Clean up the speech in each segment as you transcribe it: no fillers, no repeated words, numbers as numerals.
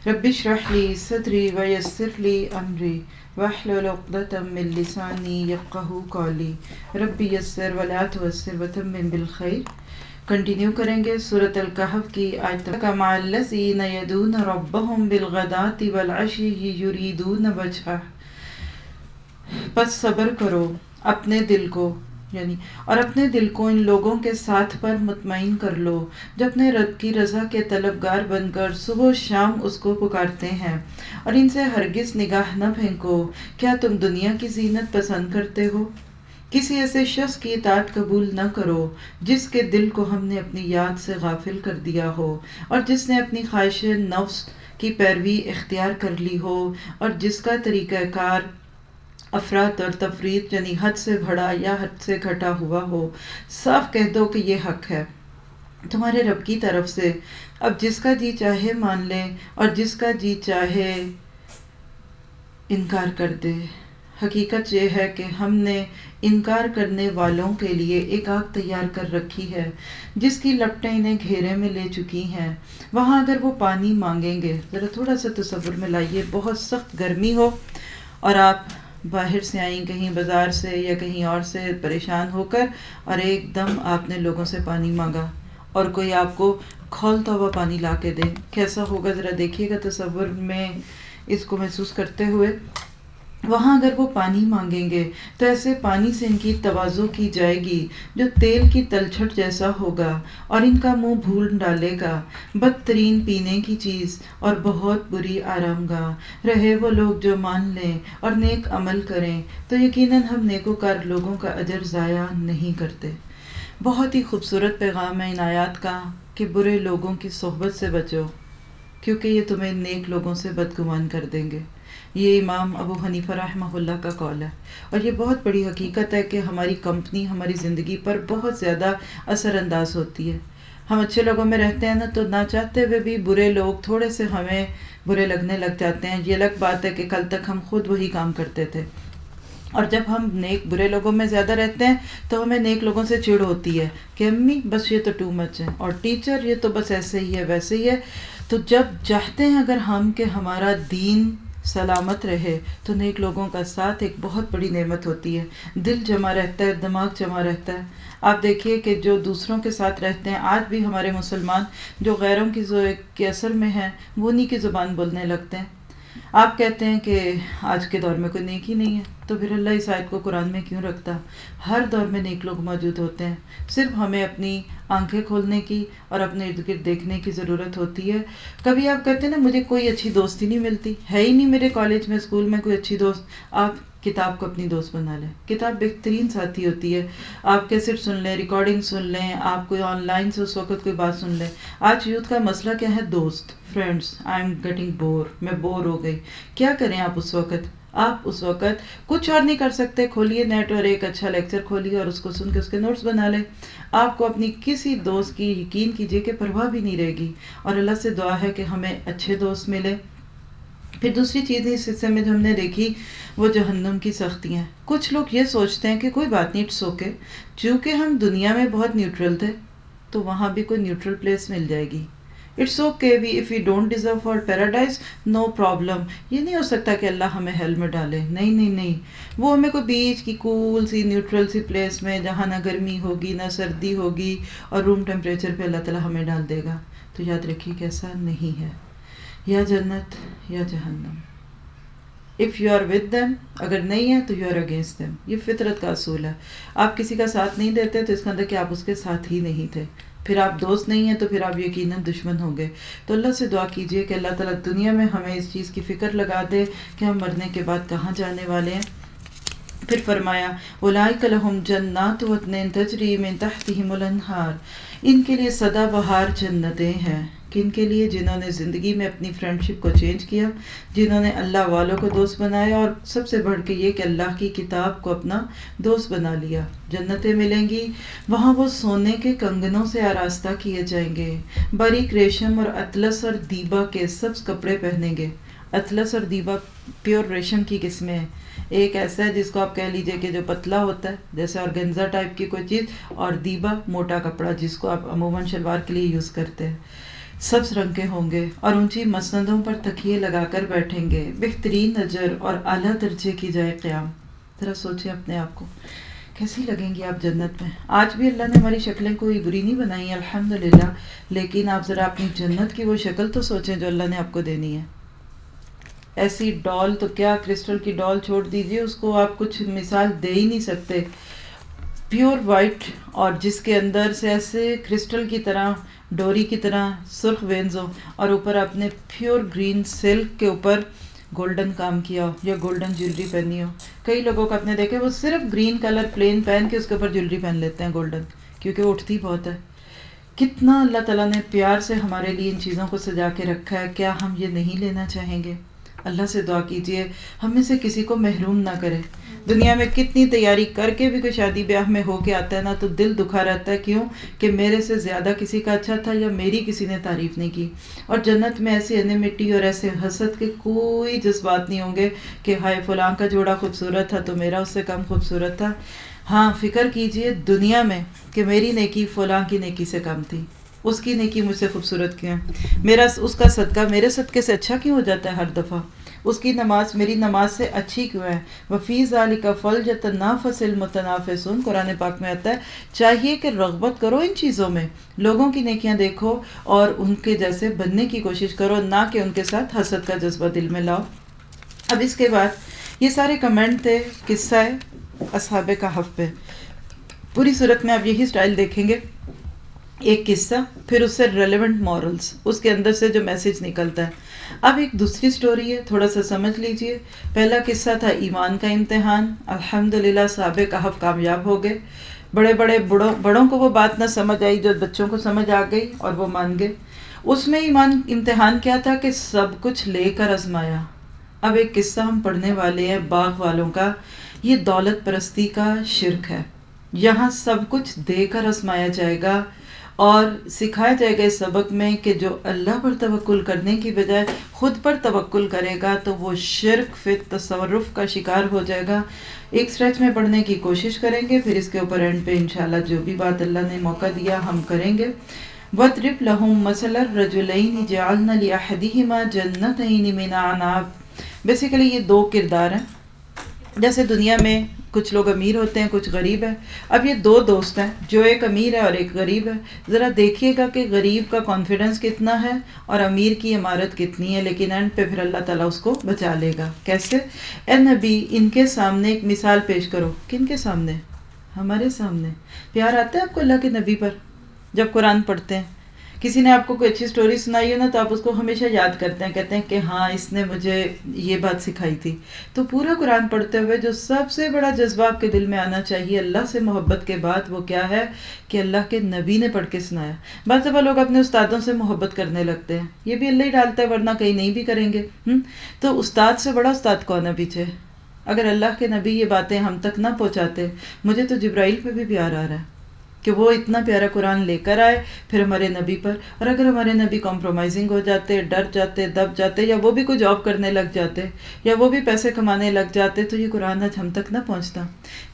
رب اشرح لی صدری ویسر لی امری واحلل عقدۃ من لسانی یفقہوا قولی رب یسر ولا تعسر وتمم بالخیر۔ کنٹینیو کریں گے سورۃ الکہف کی آیت تک۔ مع الذین یدعون ربهم بالغداۃ والعشی یریدون وجہہ، پس صبر کرو اپنے دل کو اور اپنے دل کو ان لوگوں کے ساتھ پر مطمئن کر لو جو اپنے رب کی رضا کے طلبگار بن کر صبح و شام اس کو پکارتے ہیں، اور ان سے ہرگز نگاہ نہ پھینکو۔ کیا تم دنیا کی زینت پسند کرتے ہو؟ کسی ایسے شخص کی اطاعت قبول نہ کرو جس کے دل کو ہم نے اپنی یاد سے غافل کر دیا ہو، اور جس نے اپنی خواہش نفس کی پیروی اختیار کر لی ہو، اور جس کا طریقہ کار افراط اور تفریط یعنی حد سے بڑا یا حد سے گھٹا ہوا ہو۔ صاف کہہ دو کہ یہ حق ہے تمہارے رب کی طرف سے، اب جس کا جی چاہے مان لے اور جس کا جی چاہے انکار کر دے۔ حقیقت یہ ہے کہ ہم نے انکار کرنے والوں کے لیے ایک آگ تیار کر رکھی ہے جس کی لپٹیں انہیں گھیرے میں لے چکی ہیں۔ وہاں اگر وہ پانی مانگیں گے، ذرا تھوڑا سا تصور میں لائیے، بہت سخت گرمی ہو اور آپ باہر سے آئیں کہیں بازار سے یا کہیں اور سے پریشان ہو کر، اور ایک دم آپ نے لوگوں سے پانی مانگا اور کوئی آپ کو کھولتا ہوا پانی لا کے دے، کیسا ہوگا ذرا دیکھیے گا تصور میں اس کو محسوس کرتے ہوئے۔ وہاں اگر وہ پانی مانگیں گے تو ایسے پانی سے ان کی تواضع کی جائے گی جو تیل کی تلچھٹ جیسا ہوگا اور ان کا منہ بھول ڈالے گا۔ بدترین پینے کی چیز اور بہت بری آرام گاہ رہے وہ لوگ جو مان لیں اور نیک عمل کریں، تو یقیناً ہم نیکوکار لوگوں کا اجر ضائع نہیں کرتے۔ بہت ہی خوبصورت پیغام ہے ان آیات کا کہ برے لوگوں کی صحبت سے بچو، کیونکہ یہ تمہیں نیک لوگوں سے بدگمان کر دیں گے۔ یہ امام ابو حنیفہ رحمہ اللہ کا قول ہے، اور یہ بہت بڑی حقیقت ہے کہ ہماری کمپنی ہماری زندگی پر بہت زیادہ اثر انداز ہوتی ہے۔ ہم اچھے لوگوں میں رہتے ہیں نا، تو نہ چاہتے ہوئے بھی برے لوگ تھوڑے سے ہمیں برے لگنے لگ جاتے ہیں۔ یہ الگ بات ہے کہ کل تک ہم خود وہی کام کرتے تھے، اور جب ہم برے لوگوں میں زیادہ رہتے ہیں تو ہمیں نیک لوگوں سے چڑ ہوتی ہے کہ امی بس یہ تو ٹو مچ ہے، اور ٹیچر یہ تو بس ایسے ہی ہے ویسے ہی ہے۔ تو جب چاہتے ہیں اگر ہم کہ ہمارا دین سلامت رہے تو نیک لوگوں کا ساتھ ایک بہت بڑی نعمت ہوتی ہے۔ دل جمع رہتا ہے، دماغ جمع رہتا ہے۔ آپ دیکھیے کہ جو دوسروں کے ساتھ رہتے ہیں، آج بھی ہمارے مسلمان جو غیروں کے اثر میں ہیں وہ انہی کی زبان بولنے لگتے ہیں۔ آپ کہتے ہیں کہ آج کے دور میں کوئی نیک ہی نہیں ہے، تو پھر اللہ اس آیت کو قرآن میں کیوں رکھتا؟ ہر دور میں نیک لوگ موجود ہوتے ہیں، صرف ہمیں اپنی آنکھیں کھولنے کی اور اپنے ارد گرد دیکھنے کی ضرورت ہوتی ہے۔ کبھی آپ کہتے ہیں نا مجھے کوئی اچھی دوستی نہیں ملتی، ہے ہی نہیں میرے کالج میں اسکول میں کوئی اچھی دوست۔ آپ کتاب کو اپنی دوست بنا لیں، کتاب بہترین ساتھی ہوتی ہے۔ آپ کیسٹ سن لیں، ریکارڈنگ سن لیں، آپ کوئی آن لائن سے اس وقت کوئی بات سن لیں۔ آج یوتھ کا مسئلہ کیا ہے؟ دوست، friends. I am getting bore, میں بور ہو گئی۔ کیا کریں آپ اس وقت کچھ اور نہیں کر سکتے، کھولیے نیٹ اور ایک اچھا لیکچر کھولیے اور اس کو سن کے اس کے نوٹس بنا لیں۔ آپ کو اپنی کسی دوست کی یقین کیجئے کہ پرواہ بھی نہیں رہے گی، اور اللہ سے دعا ہے کہ ہمیں اچھے دوست ملے۔ پھر دوسری چیز اس حصے میں جو ہم نے دیکھی وہ جہنم کی سختیاں۔ کچھ لوگ یہ سوچتے ہیں کہ کوئی بات نہیں، اٹس اوکے، چونکہ ہم دنیا میں بہت نیوٹرل تھے تو وہاں بھی کوئی نیوٹرل پلیس مل جائے گی۔ It's okay if you don't deserve for paradise, no problem. یہ نہیں ہو سکتا کہ اللہ ہمیں ہیل میں ڈالے، نہیں، وہ ہمیں کوئی بیچ کی کول سی نیوٹرل سی پلیس میں جہاں نہ گرمی ہوگی نہ سردی ہوگی اور روم ٹیمپریچر پہ اللہ تعالیٰ ہمیں ڈال دے گا۔ تو یاد رکھیے کہ ایسا نہیں ہے، یا جنت یا جہنم۔ If you are with them, اگر نہیں ہے تو یو آر اگینسٹ دیم۔ یہ فطرت کا اصول ہے۔ آپ کسی کا ساتھ نہیں دیتے تو اس کا مطلب کہ آپ اس کے ساتھ ہی نہیں تھے، پھر آپ دوست نہیں ہیں تو پھر آپ یقیناً دشمن ہوں گے۔ تو اللہ سے دعا کیجئے کہ اللہ تعالیٰ دنیا میں ہمیں اس چیز کی فکر لگا دے کہ ہم مرنے کے بعد کہاں جانے والے ہیں۔ پھر فرمایا اولئک لہم جنات عدن تجری من تحتہم الانہار، ان کے لیے سدا بہار جنتیں ہیں۔ کن کے لیے؟ جنہوں نے زندگی میں اپنی فرینڈشپ کو چینج کیا، جنہوں نے اللہ والوں کو دوست بنایا، اور سب سے بڑھ کے یہ کہ اللہ کی کتاب کو اپنا دوست بنا لیا۔ جنتیں ملیں گی، وہاں وہ سونے کے کنگنوں سے آراستہ کیے جائیں گے، باریک ریشم اور اطلس اور دیبا کے سبز کپڑے پہنیں گے۔ اطلس اور دیبا پیور ریشم کی قسمیں ہیں۔ ایک ایسا ہے جس کو آپ کہہ لیجئے کہ جو پتلا ہوتا ہے جیسے آرگنزا ٹائپ کی کوئی چیز، اور دیبا موٹا کپڑا جس کو آپ عموماً شلوار کے لیے یوز کرتے ہیں۔ سبز رنگ کے ہوں گے اور اونچی مسندوں پر تکیے لگا کر بیٹھیں گے، بہترین اجر اور اعلیٰ درجے کی جائے قیام۔ ذرا سوچیں اپنے آپ کو، کیسی لگیں گی آپ جنت میں؟ آج بھی اللہ نے ہماری شکلیں کوئی بری نہیں بنائی ہیں الحمدللہ، لیکن آپ ذرا اپنی جنت کی وہ شکل تو سوچیں جو اللہ نے آپ کو دینی ہے۔ ایسی ڈال تو کیا، کرسٹل کی ڈال چھوڑ دیجئے، اس کو آپ کچھ مثال دے ہی نہیں سکتے، پیور وائٹ، اور جس کے اندر سے ایسے کرسٹل کی طرح، ڈوری کی طرح سرخ وینز ہو، اور اوپر آپ نے پیور گرین سلک کے اوپر گولڈن کام کیا ہو یا گولڈن جیولری پہنی ہو۔ کئی لوگوں کو آپ نے دیکھا وہ صرف گرین کلر پلین پہن کے اس کے اوپر جیولری پہن لیتے ہیں گولڈن، کیونکہ وہ اٹھتی بہت ہے۔ کتنا اللہ تعالیٰ نے پیار سے ہمارے لیے ان چیزوں کو سجا کے رکھا ہے، کیا ہم یہ نہیں لینا چاہیں گے؟ اللہ سے دعا کیجئے ہم میں سے کسی کو محروم نہ کرے۔ دنیا میں کتنی تیاری کر کے بھی کوئی شادی بیاہ میں ہو کے آتا ہے نا، تو دل دکھا رہتا ہے، کیوں کہ میرے سے زیادہ کسی کا اچھا تھا یا میری کسی نے تعریف نہیں کی۔ اور جنت میں ایسی انیمیٹی اور ایسے حسد کے کوئی جذبات نہیں ہوں گے کہ ہائے فلاں کا جوڑا خوبصورت تھا تو میرا اس سے کم خوبصورت تھا۔ ہاں، فکر کیجئے دنیا میں کہ میری نیکی فلاں کی نیکی سے کم تھی، اس کی نیکی مجھ سے خوبصورت کیوں ہے، میرا اس کا صدقہ میرے صدقے سے اچھا کیوں ہو جاتا ہے ہر دفعہ، اس کی نماز میری نماز سے اچھی کیوں ہے۔ وَفِي ذَلِكَ فَلْيَتَنَافَسِ الْمُتَنَافِسُونَ قرآن پاک میں آتا ہے، چاہیے کہ رغبت کرو ان چیزوں میں، لوگوں کی نیکیاں دیکھو اور ان کے جیسے بننے کی کوشش کرو، نہ کہ ان کے ساتھ حسد کا جذبہ دل میں لاؤ۔ اب اس کے بعد یہ سارے کمنٹ تھے قصہ اصحاب کہف پہ۔ پوری صورت میں آپ یہی سٹائل دیکھیں گے، ایک قصہ، پھر اس سے ریلیونٹ مورلز، اس کے اندر سے جو میسج نکلتا ہے۔ اب ایک دوسری سٹوری ہے، تھوڑا سا سمجھ لیجئے۔ پہلا قصہ تھا ایمان کا امتحان، الحمدللہ صحاب کہف کامیاب ہو گئے۔ بڑے بڑے بڑوں کو وہ بات نہ سمجھ آئی جو بچوں کو سمجھ آ گئی اور وہ مان گئے۔ اس میں ایمان امتحان کیا تھا کہ سب کچھ لے کر آزمایا۔ اب ایک قصہ ہم پڑھنے والے ہیں باغ والوں کا، یہ دولت پرستی کا شرک ہے۔ یہاں سب کچھ دے کر آزمایا جائے گا اور سکھایا جائے گا اس سبق میں کہ جو اللہ پر توکل کرنے کی بجائے خود پر توکل کرے گا تو وہ شرک فی تصرف کا شکار ہو جائے گا۔ ایک سٹریچ میں پڑھنے کی کوشش کریں گے، پھر اس کے اوپر اینڈ پہ انشاءاللہ جو بھی بات اللہ نے موقع دیا ہم کریں گے۔ وَاضْرِبْ لَهُم مَثَلَ الرَّجُلَيْنِ جَعَلْنَا لِأَحَدِهِمَا جَنَّتَيْنِ مِنْ أَعْنَابٍ۔ بیسیکلی یہ دو کردار ہیں۔ جیسے دنیا میں کچھ لوگ امیر ہوتے ہیں، کچھ غریب ہیں۔ اب یہ دو دوست ہیں، جو ایک امیر ہے اور ایک غریب ہے۔ ذرا دیکھیے گا کہ غریب کا کانفیڈنس کتنا ہے اور امیر کی عمارت کتنی ہے، لیکن اینڈ پہ پھر اللہ تعالیٰ اس کو بچا لے گا۔ کیسے؟ اے نبی ان کے سامنے ایک مثال پیش کرو۔ کن کے سامنے؟ ہمارے سامنے۔ پیار آتا ہے آپ کو اللہ کے نبی پر جب قرآن پڑھتے ہیں؟ کسی نے آپ کو کوئی اچھی سٹوری سنائی ہو نا تو آپ اس کو ہمیشہ یاد کرتے ہیں، کہتے ہیں کہ ہاں اس نے مجھے یہ بات سکھائی تھی۔ تو پورا قرآن پڑھتے ہوئے جو سب سے بڑا جذبہ آپ کے دل میں آنا چاہیے اللہ سے محبت کے بعد، وہ کیا ہے کہ اللہ کے نبی نے پڑھ کے سنایا۔ بعض دفعہ لوگ اپنے استادوں سے محبت کرنے لگتے ہیں، یہ بھی اللہ ہی ڈالتا ہے ورنہ کہیں نہیں بھی کریں گے۔ تو استاد سے بڑا استاد کون ہے پیچھے؟ اگر اللہ کے نبی یہ باتیں ہم تک نہ پہنچاتے، مجھے تو جبرائیل پہ بھی پیار آ رہا ہے کہ وہ اتنا پیارا قرآن لے کر آئے پھر ہمارے نبی پر۔ اور اگر ہمارے نبی کمپرومائزنگ ہو جاتے، ڈر جاتے، دب جاتے، یا وہ بھی کوئی جاب کرنے لگ جاتے، یا وہ بھی پیسے کمانے لگ جاتے، تو یہ قرآن آج ہم تک نہ پہنچتا۔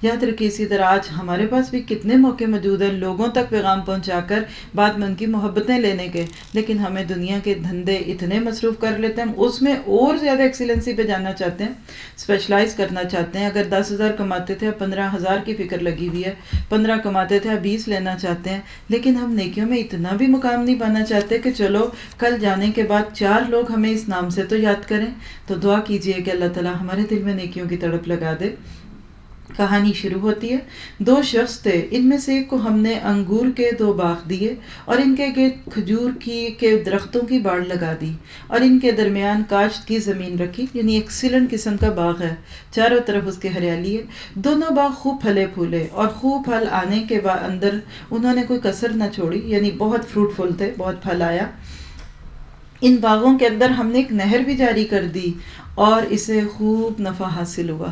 یاد رکھیے اسی طرح آج ہمارے پاس بھی کتنے موقع موجود ہیں لوگوں تک پیغام پہنچا کر بعد میں ان کی محبتیں لینے کے، لیکن ہمیں دنیا کے دھندے اتنے مصروف کر لیتے ہیں، اس میں اور زیادہ ایکسیلنسی پہ جانا چاہتے ہیں، اسپیشلائز کرنا چاہتے ہیں۔ اگر 10,000 کماتے تھے اب 15,000 کی فکر لگی ہوئی ہے، 15 کماتے تھے اب 20 لینا چاہتے ہیں، لیکن ہم نیکیوں میں اتنا بھی مقام نہیں پانا چاہتے کہ چلو کل جانے کے بعد 4 لوگ ہمیں اس نام سے تو یاد کریں۔ تو دعا کیجئے کہ اللہ تعالی ہمارے دل میں نیکیوں کی تڑپ لگا دے۔ کہانی شروع ہوتی ہے، 2 شخص تھے، ان میں سے ایک کو ہم نے انگور کے 2 باغ دیے اور ان کے کھجور کے درختوں کی باڑ لگا دی اور ان کے درمیان کاشت کی زمین رکھی، یعنی ایکسیلنٹ قسم کا باغ ہے، چاروں طرف اس کے ہریالی ہے۔ دونوں باغ خوب پھلے پھولے اور خوب پھل آنے کے اندر انہوں نے کوئی کسر نہ چھوڑی، یعنی بہت فروٹفل تھے، بہت پھل آیا۔ ان باغوں کے اندر ہم نے ایک نہر بھی جاری کر دی اور اسے خوب نفع حاصل ہوا۔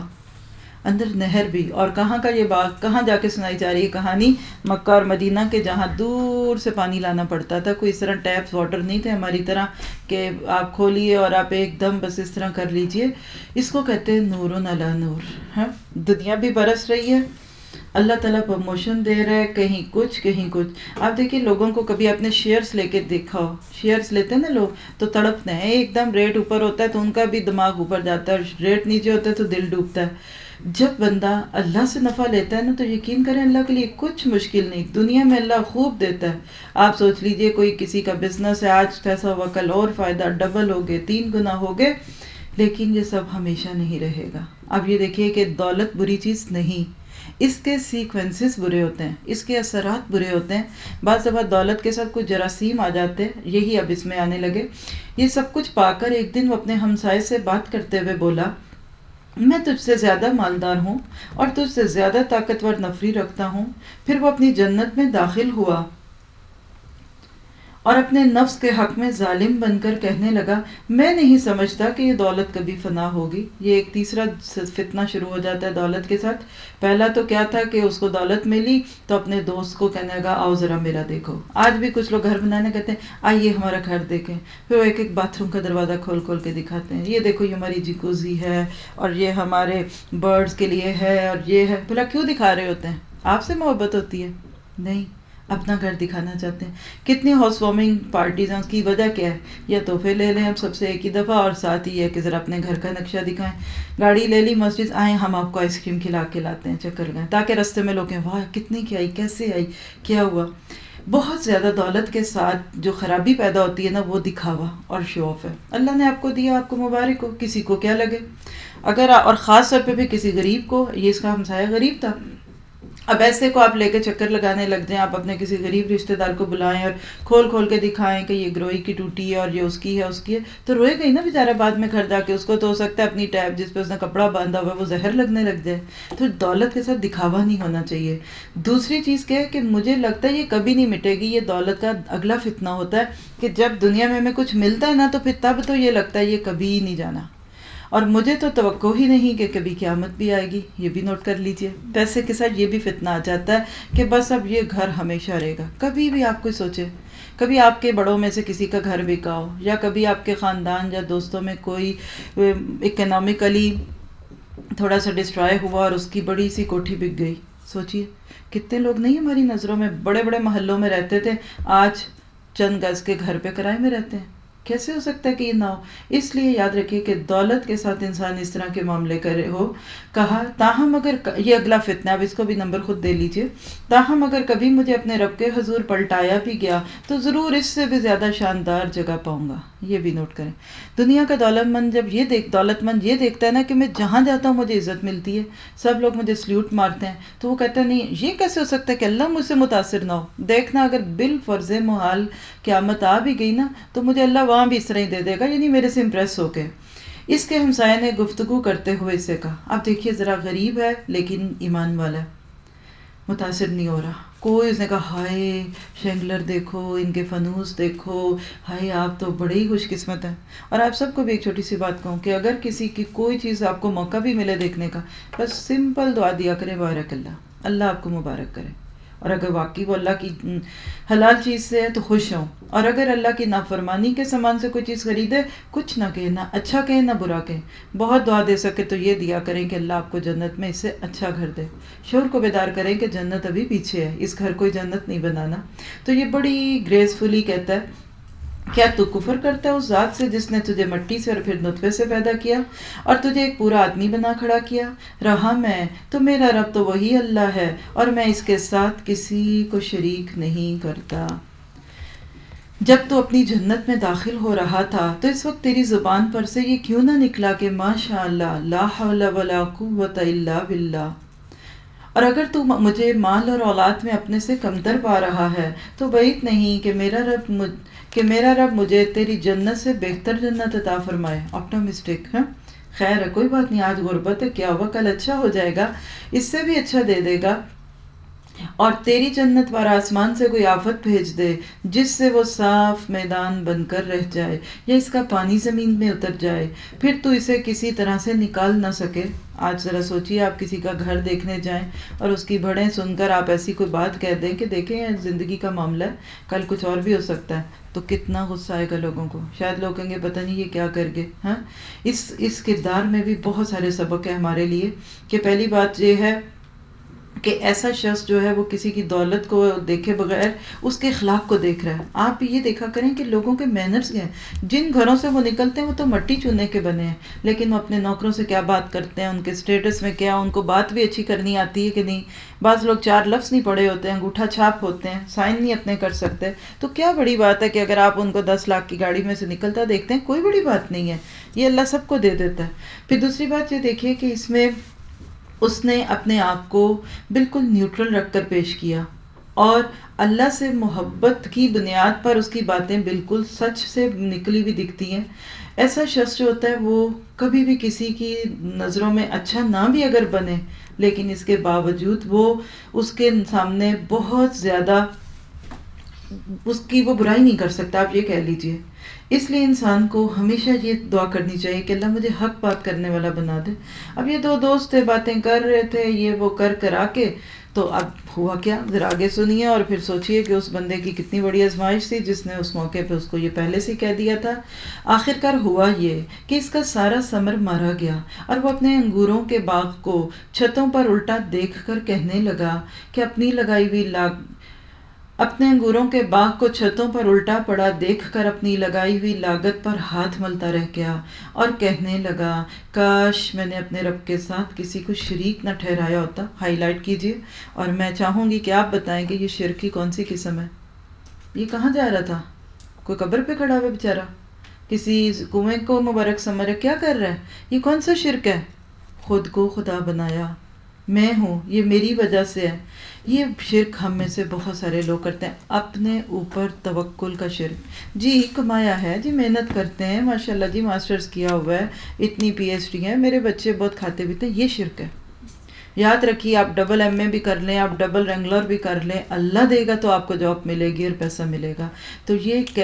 اندر نہر بھی، اور کہاں کا یہ باغ، کہاں جا کے سنائی جا رہی ہے کہانی؟ مکہ اور مدینہ کے، جہاں دور سے پانی لانا پڑتا تھا، کوئی اس طرح ٹیپس واٹر نہیں تھے ہماری طرح کہ آپ کھولیے اور آپ ایک دم بس اس طرح کر لیجئے۔ اس کو کہتے ہیں نور علی نور۔ ہاں، دنیا بھی برس رہی ہے اللہ تعالیٰ پروموشن دے رہا ہے، کہیں کچھ کہیں کچھ۔ آپ دیکھیے لوگوں کو کبھی اپنے شیئرز لے کے دیکھا ہو، شیئرز لیتے ہیں نا لوگ تو تڑپتے ہیں، ایک دم ریٹ اوپر ہوتا ہے تو ان کا بھی دماغ اوپر جاتا ہے، اور ریٹ نیچے ہوتا ہے تو دل ڈوبتا ہے۔ جب بندہ اللہ سے نفع لیتا ہے نا تو یقین کریں اللہ کے لیے کچھ مشکل نہیں، دنیا میں اللہ خوب دیتا ہے۔ آپ سوچ لیجئے کوئی کسی کا بزنس ہے، آج پیسہ ہوا کل اور فائدہ ڈبل ہو گئے، 3 گنا ہو گئے، لیکن یہ سب ہمیشہ نہیں رہے گا۔ اب یہ دیکھیے کہ دولت بری چیز نہیں، اس کے سیکوینسز برے ہوتے ہیں، اس کے اثرات برے ہوتے ہیں۔ بعض دفعہ دولت کے ساتھ کچھ جراثیم آ جاتے ہیں، یہی اب اس میں آنے لگے۔ یہ سب کچھ پا کر ایک دن وہ اپنے ہمسائے سے بات کرتے ہوئے بولا، میں تجھ سے زیادہ مالدار ہوں اور تجھ سے زیادہ طاقتور نفری رکھتا ہوں۔ پھر وہ اپنی جنت میں داخل ہوا اور اپنے نفس کے حق میں ظالم بن کر کہنے لگا، میں نہیں سمجھتا کہ یہ دولت کبھی فنا ہوگی۔ یہ ایک تیسرا فتنہ شروع ہو جاتا ہے دولت کے ساتھ۔ پہلا تو کیا تھا کہ اس کو دولت ملی تو اپنے دوست کو کہنے لگا آؤ ذرا میرا دیکھو۔ آج بھی کچھ لوگ گھر بنانے کہتے ہیں آئیے ہمارا گھر دیکھیں، پھر وہ ایک ایک باتھ روم کا دروازہ کھول کھول کے دکھاتے ہیں، یہ دیکھو یہ ہماری جکوزی ہے اور یہ ہمارے برڈز کے لیے ہے اور یہ ہے۔ بھلا کیوں دکھا رہے ہوتے ہیں؟ آپ سے محبت ہوتی ہے؟ نہیں، اپنا گھر دکھانا چاہتے ہیں۔ کتنی ہاؤس وارمنگ پارٹیز ہیں، اس کی وجہ کیا ہے؟ یا تحفے لے لیں ہم سب سے ایک ہی دفعہ، اور ساتھ ہی ہے کہ ذرا اپنے گھر کا نقشہ دکھائیں۔ گاڑی لے لی، مسجد آئیں ہم آپ کو آئس کریم کھلا کے لاتے ہیں، چکر گئے، تاکہ رستے میں لوگ کہیں واہ کتنی کی آئی، کیسے آئی، کیا ہوا۔ بہت زیادہ دولت کے ساتھ جو خرابی پیدا ہوتی ہے نا وہ دکھاوا اور شو آف ہے۔ اللہ نے آپ کو دیا، آپ کو مبارک ہو، کسی کو کیا لگے۔ اگر اور خاص طور پہ بھی کسی غریب کو، یہ اس کا ہمسایہ غریب تھا، اب ایسے کو آپ لے کے چکر لگانے لگ جائیں، آپ اپنے کسی غریب رشتہ دار کو بلائیں اور کھول کھول کے دکھائیں کہ یہ گروئی کی ٹوٹی ہے اور یہ اس کی ہے اس کی ہے، تو روئے گئی نا بیچارہ بعد میں گھر جا کے۔ اس کو تو ہو سکتا ہے اپنی ٹیب جس پہ اس نے کپڑا باندھا ہوا ہے وہ زہر لگنے لگ جائے۔ تو دولت کے ساتھ دکھاوا نہیں ہونا چاہیے۔ دوسری چیز کیا ہے کہ مجھے لگتا ہے یہ کبھی نہیں مٹے گی، یہ دولت کا اگلا فتنہ ہوتا ہے کہ جب دنیا میں ہمیں کچھ ملتا ہے نا تو پھر تب تو یہ لگتا ہے یہ کبھی نہیں جانا، اور مجھے تو توقع ہی نہیں کہ کبھی قیامت بھی آئے گی۔ یہ بھی نوٹ کر لیجئے۔ پیسے کے ساتھ یہ بھی فتنہ آ جاتا ہے کہ بس اب یہ گھر ہمیشہ رہے گا۔ کبھی بھی آپ کوئی سوچے، کبھی آپ کے بڑوں میں سے کسی کا گھر بکا ہو، یا کبھی آپ کے خاندان یا دوستوں میں کوئی اکنامکلی تھوڑا سا ڈسٹرائے ہوا اور اس کی بڑی سی کوٹھی بک گئی۔ سوچئے کتنے لوگ نہیں ہماری نظروں میں بڑے بڑے محلوں میں رہتے تھے، آج چند گز کے گھر پہ کرائے میں رہتے ہیں۔ کیسے ہو سکتا ہے کہ یہ نہ ہو؟ اس لیے یاد رکھیے کہ دولت کے ساتھ انسان اس طرح کے معاملے کرے ہو۔ کہا تاہم اگر، یہ اگلا فتنہ، اب اس کو بھی نمبر خود دے لیجئے، تاہم اگر کبھی مجھے اپنے رب کے حضور پلٹایا بھی گیا تو ضرور اس سے بھی زیادہ شاندار جگہ پاؤں گا۔ یہ بھی نوٹ کریں۔ دنیا کا دولت مند جب دولت مند یہ دیکھتا ہے نا کہ میں جہاں جاتا ہوں مجھے عزت ملتی ہے، سب لوگ مجھے سلیوٹ مارتے ہیں، تو وہ کہتا ہے نہیں یہ کیسے ہو سکتا ہے کہ اللہ مجھ سے متاثر نہ ہو۔ دیکھنا اگر بالفرض محال قیامت آ بھی گئی نا تو مجھے اللہ وہاں بھی اس طرح ہی دے دے گا، یعنی میرے سے امپریس ہو کے۔ اس کے ہمسائے نے گفتگو کرتے ہوئے اسے کہا، اب دیکھیے ذرا غریب ہے لیکن ایمان والا ہے، متاثر نہیں ہو رہا کوئی۔ اس نے کہا ہائے شینگلر دیکھو، ان کے فانوس دیکھو، ہائے آپ تو بڑے ہی خوش قسمت ہیں۔ اور آپ سب کو بھی ایک چھوٹی سی بات کہوں کہ اگر کسی کی کوئی چیز آپ کو موقع بھی ملے دیکھنے کا، بس سمپل دعا دیا کرے بارک اللہ، اللہ آپ کو مبارک کرے۔ اور اگر واقعی وہ اللہ کی حلال چیز سے ہے تو خوش ہوں، اور اگر اللہ کی نافرمانی کے سامان سے کوئی چیز خریدے، کچھ نہ کہیں، نہ اچھا کہیں نہ برا کہیں، بہت دعا دے سکے تو یہ دیا کریں کہ اللہ آپ کو جنت میں اس سے اچھا گھر دے۔ شور کو بیدار کریں کہ جنت ابھی پیچھے ہے، اس گھر کو جنت نہیں بنانا۔ تو یہ بڑی گریسفلی کہتا ہے، کیا تو کفر کرتا ہے اس ذات سے جس نے تجھے مٹی سے اور پھر نطفے سے پیدا کیا اور تجھے ایک پورا آدمی بنا کھڑا کیا؟ رہا میں تو میرا رب تو وہی اللہ ہے اور میں اس کے ساتھ کسی کو شریک نہیں کرتا۔ جب تو اپنی جنت میں داخل ہو رہا تھا تو اس وقت تیری زبان پر سے یہ کیوں نہ نکلا کہ ماشاء اللہ لا حول ولا قوت الا باللہ؟ اور اگر تو مجھے مال اور اولاد میں اپنے سے کمتر پا رہا ہے تو بعید نہیں کہ میرا رب مجھے تیری جنت سے بہتر جنت عطا فرمائے۔ آپٹامسٹک ہے، خیر ہے کوئی بات نہیں، آج غربت ہے، کیا ہوا کل اچھا ہو جائے گا، اس سے بھی اچھا دے دے گا۔ اور تیری جنت پر آسمان سے کوئی آفت بھیج دے جس سے وہ صاف میدان بن کر رہ جائے یا اس کا پانی زمین میں اتر جائے، پھر تو اسے کسی طرح سے نکال نہ سکے۔ آج ذرا سوچیے آپ کسی کا گھر دیکھنے جائیں اور اس کی بڑھیں سن کر آپ ایسی کوئی بات کہہ دیں کہ دیکھیں یہ زندگی کا معاملہ ہے، کل کچھ اور بھی ہو سکتا ہے، تو کتنا غصہ آئے گا لوگوں کو۔ شاید لوگ کہیں گے پتہ نہیں یہ کیا کر گئے۔ ہاں، اس کردار میں بھی بہت سارے سبق ہیں ہمارے لیے کہ پہلی بات یہ ہے کہ ایسا شخص جو ہے وہ کسی کی دولت کو دیکھے بغیر اس کے اخلاق کو دیکھ رہا ہے۔ آپ یہ دیکھا کریں کہ لوگوں کے مینرز کیا ہیں، جن گھروں سے وہ نکلتے ہیں وہ تو مٹی چونے کے بنے ہیں، لیکن وہ اپنے نوکروں سے کیا بات کرتے ہیں، ان کے سٹیٹس میں کیا، ان کو بات بھی اچھی کرنی آتی ہے کہ نہیں۔ بعض لوگ 4 لفظ نہیں پڑھے ہوتے ہیں، انگوٹھا چھاپ ہوتے ہیں، سائن نہیں اپنے کر سکتے، تو کیا بڑی بات ہے کہ اگر آپ ان کو 10 لاکھ کی گاڑی میں سے نکلتا دیکھتے ہیں، کوئی بڑی بات نہیں ہے، یہ اللہ سب کو دے دیتا ہے۔ پھر دوسری بات یہ دیکھیے کہ اس میں اس نے اپنے آپ کو بالکل نیوٹرل رکھ کر پیش کیا، اور اللہ سے محبت کی بنیاد پر اس کی باتیں بالکل سچ سے نکلی ہوئی دکھتی ہیں۔ ایسا شخص جو ہوتا ہے وہ کبھی بھی کسی کی نظروں میں اچھا نہ بھی اگر بنے، لیکن اس کے باوجود وہ اس کے سامنے بہت زیادہ اس کی وہ برائی نہیں کر سکتا، آپ یہ کہہ لیجئے۔ اس لیے انسان کو ہمیشہ یہ دعا کرنی چاہیے کہ اللہ مجھے حق بات کرنے والا بنا دے۔ اب یہ 2 دوست تھے، باتیں کر رہے تھے، یہ وہ کرا کے، تو اب ہوا کیا، ذرا آگے سنیے اور پھر سوچئے کہ اس بندے کی کتنی بڑی آزمائش تھی جس نے اس موقع پہ اس کو یہ پہلے سے کہہ دیا تھا۔ آخرکار ہوا یہ کہ اس کا سارا ثمر مارا گیا، اور وہ اپنے انگوروں کے باغ کو چھتوں پر الٹا دیکھ کر کہنے لگا کہ اپنے انگوروں کے باغ کو چھتوں پر الٹا پڑا دیکھ کر اپنی لگائی ہوئی لاگت پر ہاتھ ملتا رہ گیا، اور کہنے لگا کاش میں نے اپنے رب کے ساتھ کسی کو شریک نہ ٹھہرایا ہوتا۔ ہائی لائٹ کیجئے، اور میں چاہوں گی کہ آپ بتائیں کہ یہ شرک کی کون سی قسم ہے۔ یہ کہاں جا رہا تھا؟ کوئی قبر پہ کھڑا ہوا بیچارہ، کسی کنویں کو مبارک سمجھ رہا، کیا کر رہا ہے؟ یہ کون سا شرک ہے؟ خود کو خدا بنایا، میں ہوں، یہ میری وجہ سے ہے۔ یہ شرک ہم میں سے بہت سارے لوگ کرتے ہیں، اپنے اوپر توکل کا شرک۔ جی کمایا ہے، جی محنت کرتے ہیں، ماشاءاللہ جی ماسٹرز کیا ہوا ہے، اتنی پی ایچ ڈی ہے، میرے بچے بہت کھاتے پیتے ہیں، یہ شرک ہے۔ یاد رکھیے، آپ ڈبل ایم اے بھی کر لیں، آپ ڈبل رینگولر بھی کر لیں، اللہ دے گا تو آپ کو جاب ملے گی اور پیسہ ملے گا۔ تو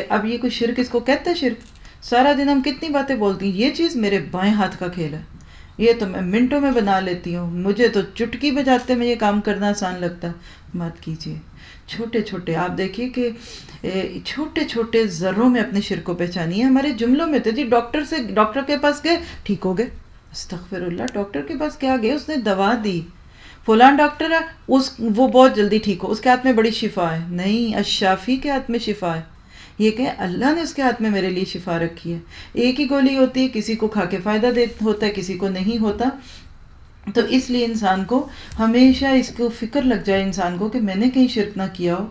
اب یہ کوئی شرک اس کو کہتے ہیں شرک؟ سارا دن ہم کتنی باتیں بولتی ہیں، یہ چیز میرے بائیں ہاتھ کا کھیل ہے، یہ تو میں منٹوں میں بنا لیتی ہوں، مجھے تو چٹکی بجاتے میں یہ کام کرنا آسان لگتا ہے۔ مت کیجیے۔ چھوٹے چھوٹے آپ دیکھیے کہ چھوٹے چھوٹے ذروں میں اپنے شرک کو پہچانیے۔ ہمارے جملوں میں تھے، جی ڈاکٹر کے پاس گئے، ٹھیک ہو گئے۔ استغفر اللہ، ڈاکٹر کے پاس کیا گئے، اس نے دوا دی، فلاں ڈاکٹر ہے وہ بہت جلدی ٹھیک ہو، اس کے ہاتھ میں بڑی شفا ہے۔ نہیں، الشافی کے ہاتھ میں شفا ہے، یہ کہ اللہ نے اس کے ہاتھ میں میرے لیے شفا رکھی ہے۔ ایک ہی گولی ہوتی ہے، کسی کو کھا کے فائدہ ہوتا ہے، کسی کو نہیں ہوتا۔ تو اس لیے انسان کو ہمیشہ اس کو فکر لگ جائے انسان کو کہ میں نے کہیں شرک نہ کیا ہو،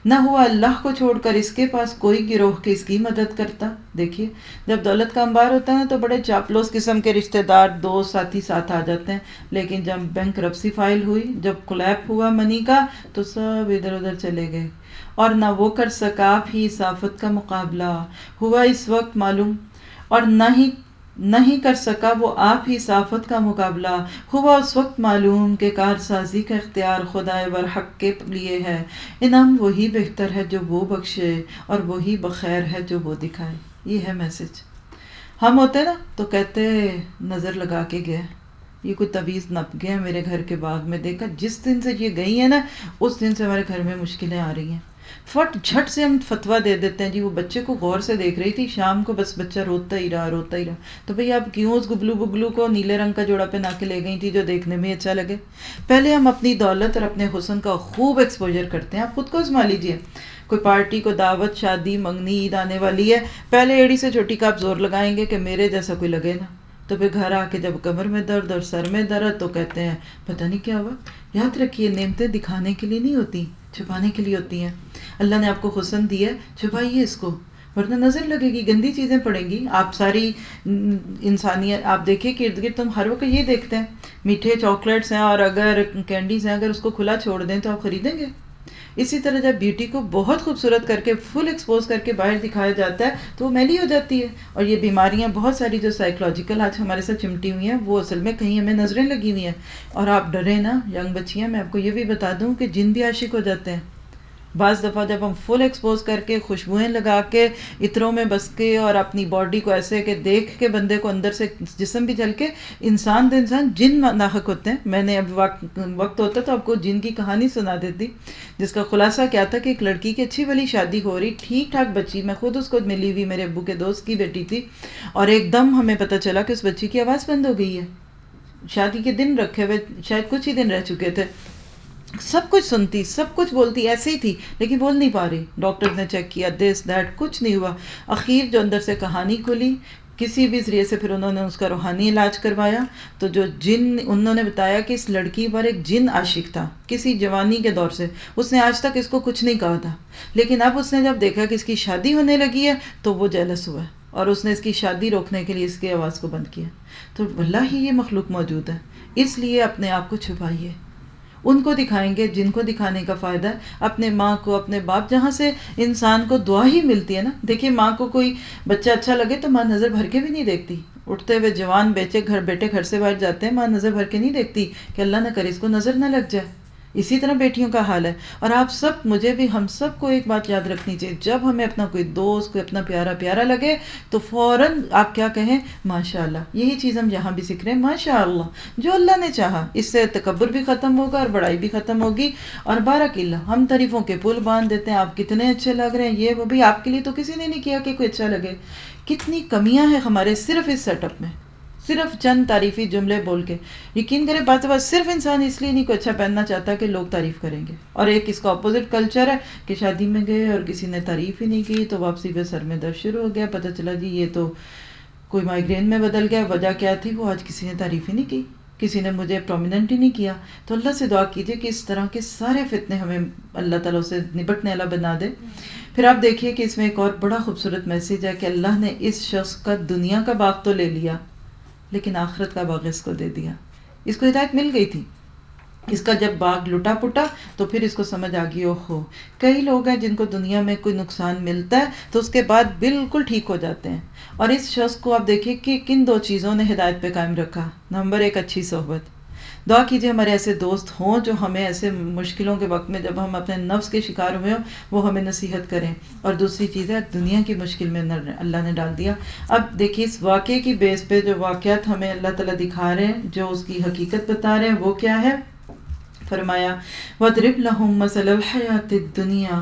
نہ ہوا اللہ کو چھوڑ کر اس کے پاس کوئی گروہ کے اس کی مدد کرتا۔ دیکھیے جب دولت کا انبار ہوتا ہے نا تو بڑے چاپلوس قسم کے رشتہ دار، دوست، ساتھی ساتھ آ جاتے ہیں، لیکن جب بینکرپسی فائل ہوئی، جب کولیپ ہوا منی کا، تو سب ادھر ادھر چلے گئے، اور نہ وہ کر سکا بھی اضافت کا مقابلہ ہوا اس وقت معلوم، اور نہ ہی کر سکا وہ آپ ہی صافت کا مقابلہ ہوا اس وقت معلوم کہ کارسازی کا اختیار خدائے برحق کے لیے ہے۔ انعام وہی بہتر ہے جو وہ بخشے، اور وہی بخیر ہے جو وہ دکھائے۔ یہ ہے میسج۔ ہم ہوتے نا تو کہتے نظر لگا کے گئے، یہ کوئی تعویذ نپ گیا میرے گھر کے باغ میں، دیکھا جس دن سے یہ گئی ہے نا اس دن سے ہمارے گھر میں مشکلیں آ رہی ہیں۔ فٹ جھٹ سے ہم فتویٰ دے دیتے ہیں۔ جی وہ بچے کو غور سے دیکھ رہی تھی، شام کو بس بچہ روتا ہی رہا، تو بھئی آپ کیوں اس گبلو کو نیلے رنگ کا جوڑا پہنا کے لے گئی تھی جو دیکھنے میں اچھا لگے؟ پہلے ہم اپنی دولت اور اپنے حسن کا خوب ایکسپوجر کرتے ہیں۔ آپ خود کو آزما لیجئے، کوئی پارٹی کو دعوت، شادی، منگنی، عید آنے والی ہے، پہلے ایڑی سے چھوٹی کا آپ زور لگائیں گے کہ میرے جیسا کوئی لگے نا، تو پھر گھر آ کے جب کمر میں درد اور سر میں درد تو کہتے ہیں پتہ نہیں کیا ہوا۔ یاد رکھیے نعمتیں دکھانے کے لیے نہیں ہوتی، چھپانے کے لیے ہوتی ہیں۔ اللہ نے آپ کو حسن دیا ہے، چھپائیے اس کو، ورنہ نظر لگے گی، گندی چیزیں پڑیں گی۔ آپ ساری انسانیت آپ دیکھیے کہ ارد گرد تم ہر وقت یہ دیکھتے ہیں میٹھے چاکلیٹس ہیں اور اگر کینڈیز ہیں، اگر اس کو کھلا چھوڑ دیں تو آپ خریدیں گے؟ اسی طرح جب بیوٹی کو بہت خوبصورت کر کے فل ایکسپوز کر کے باہر دکھایا جاتا ہے تو وہ میلی ہو جاتی ہے، اور یہ بیماریاں بہت ساری جو سائیکولوجیکل آج ہمارے ساتھ چمٹی ہوئی ہیں وہ اصل میں کہیں ہمیں نظریں لگی ہوئی ہیں۔ اور آپ ڈریں نا ینگ بچیاں، میں آپ کو یہ بھی بتا دوں کہ جن بھی عاشق ہو جاتے ہیں۔ بعض دفعہ جب ہم فل ایکسپوز کر کے خوشبوئیں لگا کے عطروں میں بس کے اور اپنی باڈی کو ایسے کہ دیکھ کے بندے کو اندر سے جسم بھی جل کے انسان جن ناحق ہوتے ہیں۔ میں نے اب وقت ہوتا تو آپ کو جن کی کہانی سنا دیتی، جس کا خلاصہ کیا تھا کہ ایک لڑکی کی اچھی بلی شادی ہو رہی، ٹھیک ٹھاک بچی، میں خود اس کو ملی ہوئی، میرے ابو کے دوست کی بیٹی تھی، اور ایک دم ہمیں پتہ چلا کہ اس بچی کی آواز بند ہو گئی ہے۔ شادی کے دن رکھے ہوئے شاید کچھ ہی دن رہ چکے تھے، سب کچھ سنتی، سب کچھ بولتی، ایسے ہی تھی لیکن بول نہیں پا رہی. ڈاکٹر نے چیک کیا، دس دیٹ، کچھ نہیں ہوا. اخیر جو اندر سے کہانی کھلی کسی بھی ذریعے سے، پھر انہوں نے اس کا روحانی علاج کروایا. تو جو جن انہوں نے بتایا کہ اس لڑکی پر ایک جن عاشق تھا کسی جوانی کے دور سے، اس نے آج تک اس کو کچھ نہیں کہا تھا، لیکن اب اس نے جب دیکھا کہ اس کی شادی ہونے لگی ہے تو وہ جیلس ہوا اور اس نے اس کی شادی روکنے کے لیے اس کی آواز کو بند کیا. تو واللہ ہی یہ مخلوق موجود ہے، اس لیے اپنے آپ کو چھپائیے. ان کو دکھائیں گے جن کو دکھانے کا فائدہ ہے، اپنے ماں کو، اپنے باپ، جہاں سے انسان کو دعا ہی ملتی ہے نا. دیکھیے ماں کو کوئی بچہ اچھا لگے تو ماں نظر بھر کے بھی نہیں دیکھتی. اٹھتے ہوئے جوان بیٹے گھر سے باہر جاتے ہیں، ماں نظر بھر کے نہیں دیکھتی کہ اللہ نہ کرے اس کو نظر نہ لگ جائے. اسی طرح بیٹیوں کا حال ہے. اور آپ سب، مجھے بھی، ہم سب کو ایک بات یاد رکھنی چاہیے، جب ہمیں اپنا کوئی دوست، کوئی اپنا پیارا پیارا لگے تو فوراً آپ کیا کہیں؟ ماشاءاللہ. یہی چیز ہم یہاں بھی سیکھ رہے ہیں، ماشاءاللہ، جو اللہ نے چاہا. اس سے تکبر بھی ختم ہوگا اور بڑائی بھی ختم ہوگی. اور بارک اللہ، ہم تعریفوں کے پل باندھ دیتے ہیں، آپ کتنے اچھے لگ رہے ہیں، یہ وہ بھی آپ کے لیے تو کسی نے نہیں کیا کہ کوئی اچھا لگے. کتنی کمیاں ہیں ہمارے صرف اس سیٹ اپ میں، صرف چند تعریفی جملے بول کے. یقین کریں بات صرف انسان اس لیے نہیں کوئی اچھا پہننا چاہتا کہ لوگ تعریف کریں گے. اور ایک اس کا اپوزٹ کلچر ہے کہ شادی میں گئے اور کسی نے تعریف ہی نہیں کی تو واپسی پہ سر میں درد شروع ہو گیا، پتہ چلا جی یہ تو کوئی مائیگرین میں بدل گیا. وجہ کیا تھی؟ وہ آج کسی نے تعریف ہی نہیں کی، کسی نے مجھے پرومیننٹ ہی نہیں کیا. تو اللہ سے دعا کیجئے کہ اس طرح کے سارے فتنے ہمیں اللہ تعالیٰ سے نبٹنے والا بنا دے. پھر آپ دیکھیے کہ اس میں ایک اور بڑا خوبصورت میسیج ہے کہ اللہ نے اس شخص کا دنیا کا باغ تو لے لیا لیکن آخرت کا باغ اس کو دے دیا. اس کو ہدایت مل گئی تھی. اس کا جب باغ لٹا پٹا تو پھر اس کو سمجھ آ گئی، اوہو کئی لوگ ہیں جن کو دنیا میں کوئی نقصان ملتا ہے تو اس کے بعد بالکل ٹھیک ہو جاتے ہیں. اور اس شخص کو آپ دیکھیں کہ کن دو چیزوں نے ہدایت پہ قائم رکھا. نمبر 1، اچھی صحبت. دعا کیجئے ہمارے ایسے دوست ہوں جو ہمیں ایسے مشکلوں کے وقت میں جب ہم اپنے نفس کے شکار ہوئے ہوں وہ ہمیں نصیحت کریں. اور دوسری چیز ہے دنیا کی مشکل میں اللہ نے ڈال دیا. اب دیکھیے اس واقعے کی بیس پہ جو واقعات ہمیں اللہ تعالیٰ دکھا رہے ہیں، جو اس کی حقیقت بتا رہے ہیں، وہ کیا ہے؟ فرمایا وَاضْرِبْ لَهُم مَثَلَ الْحَيَاةِ الدُّنْيَا،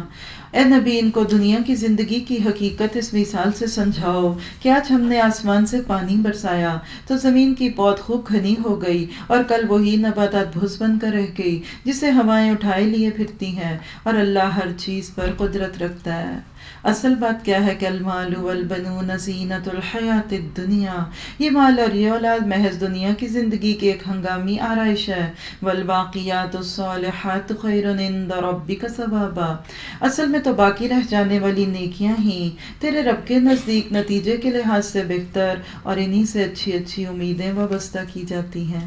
اے نبی ان کو دنیا کی زندگی کی حقیقت اس مثال سے سمجھاؤ کہ آج ہم نے آسمان سے پانی برسایا تو زمین کی پود خوب گھنی ہو گئی اور کل وہی نباتات بھوس بن کر رہ گئی جسے ہوائیں اٹھائے لیے پھرتی ہیں، اور اللہ ہر چیز پر قدرت رکھتا ہے. اصل بات کیا ہے کہ المال والبنون زینت الحیات الدنیا، یہ مال اور یہ اولاد محض دنیا کی زندگی کی ایک ہنگامی آرائش ہے. والباقیات الصالحات خیر عند ربک ثوابا، اصل میں تو باقی رہ جانے والی نیکیاں ہی تیرے رب کے نزدیک نتیجے کے لحاظ سے بہتر اور انہی سے اچھی اچھی امیدیں وابستہ کی جاتی ہیں.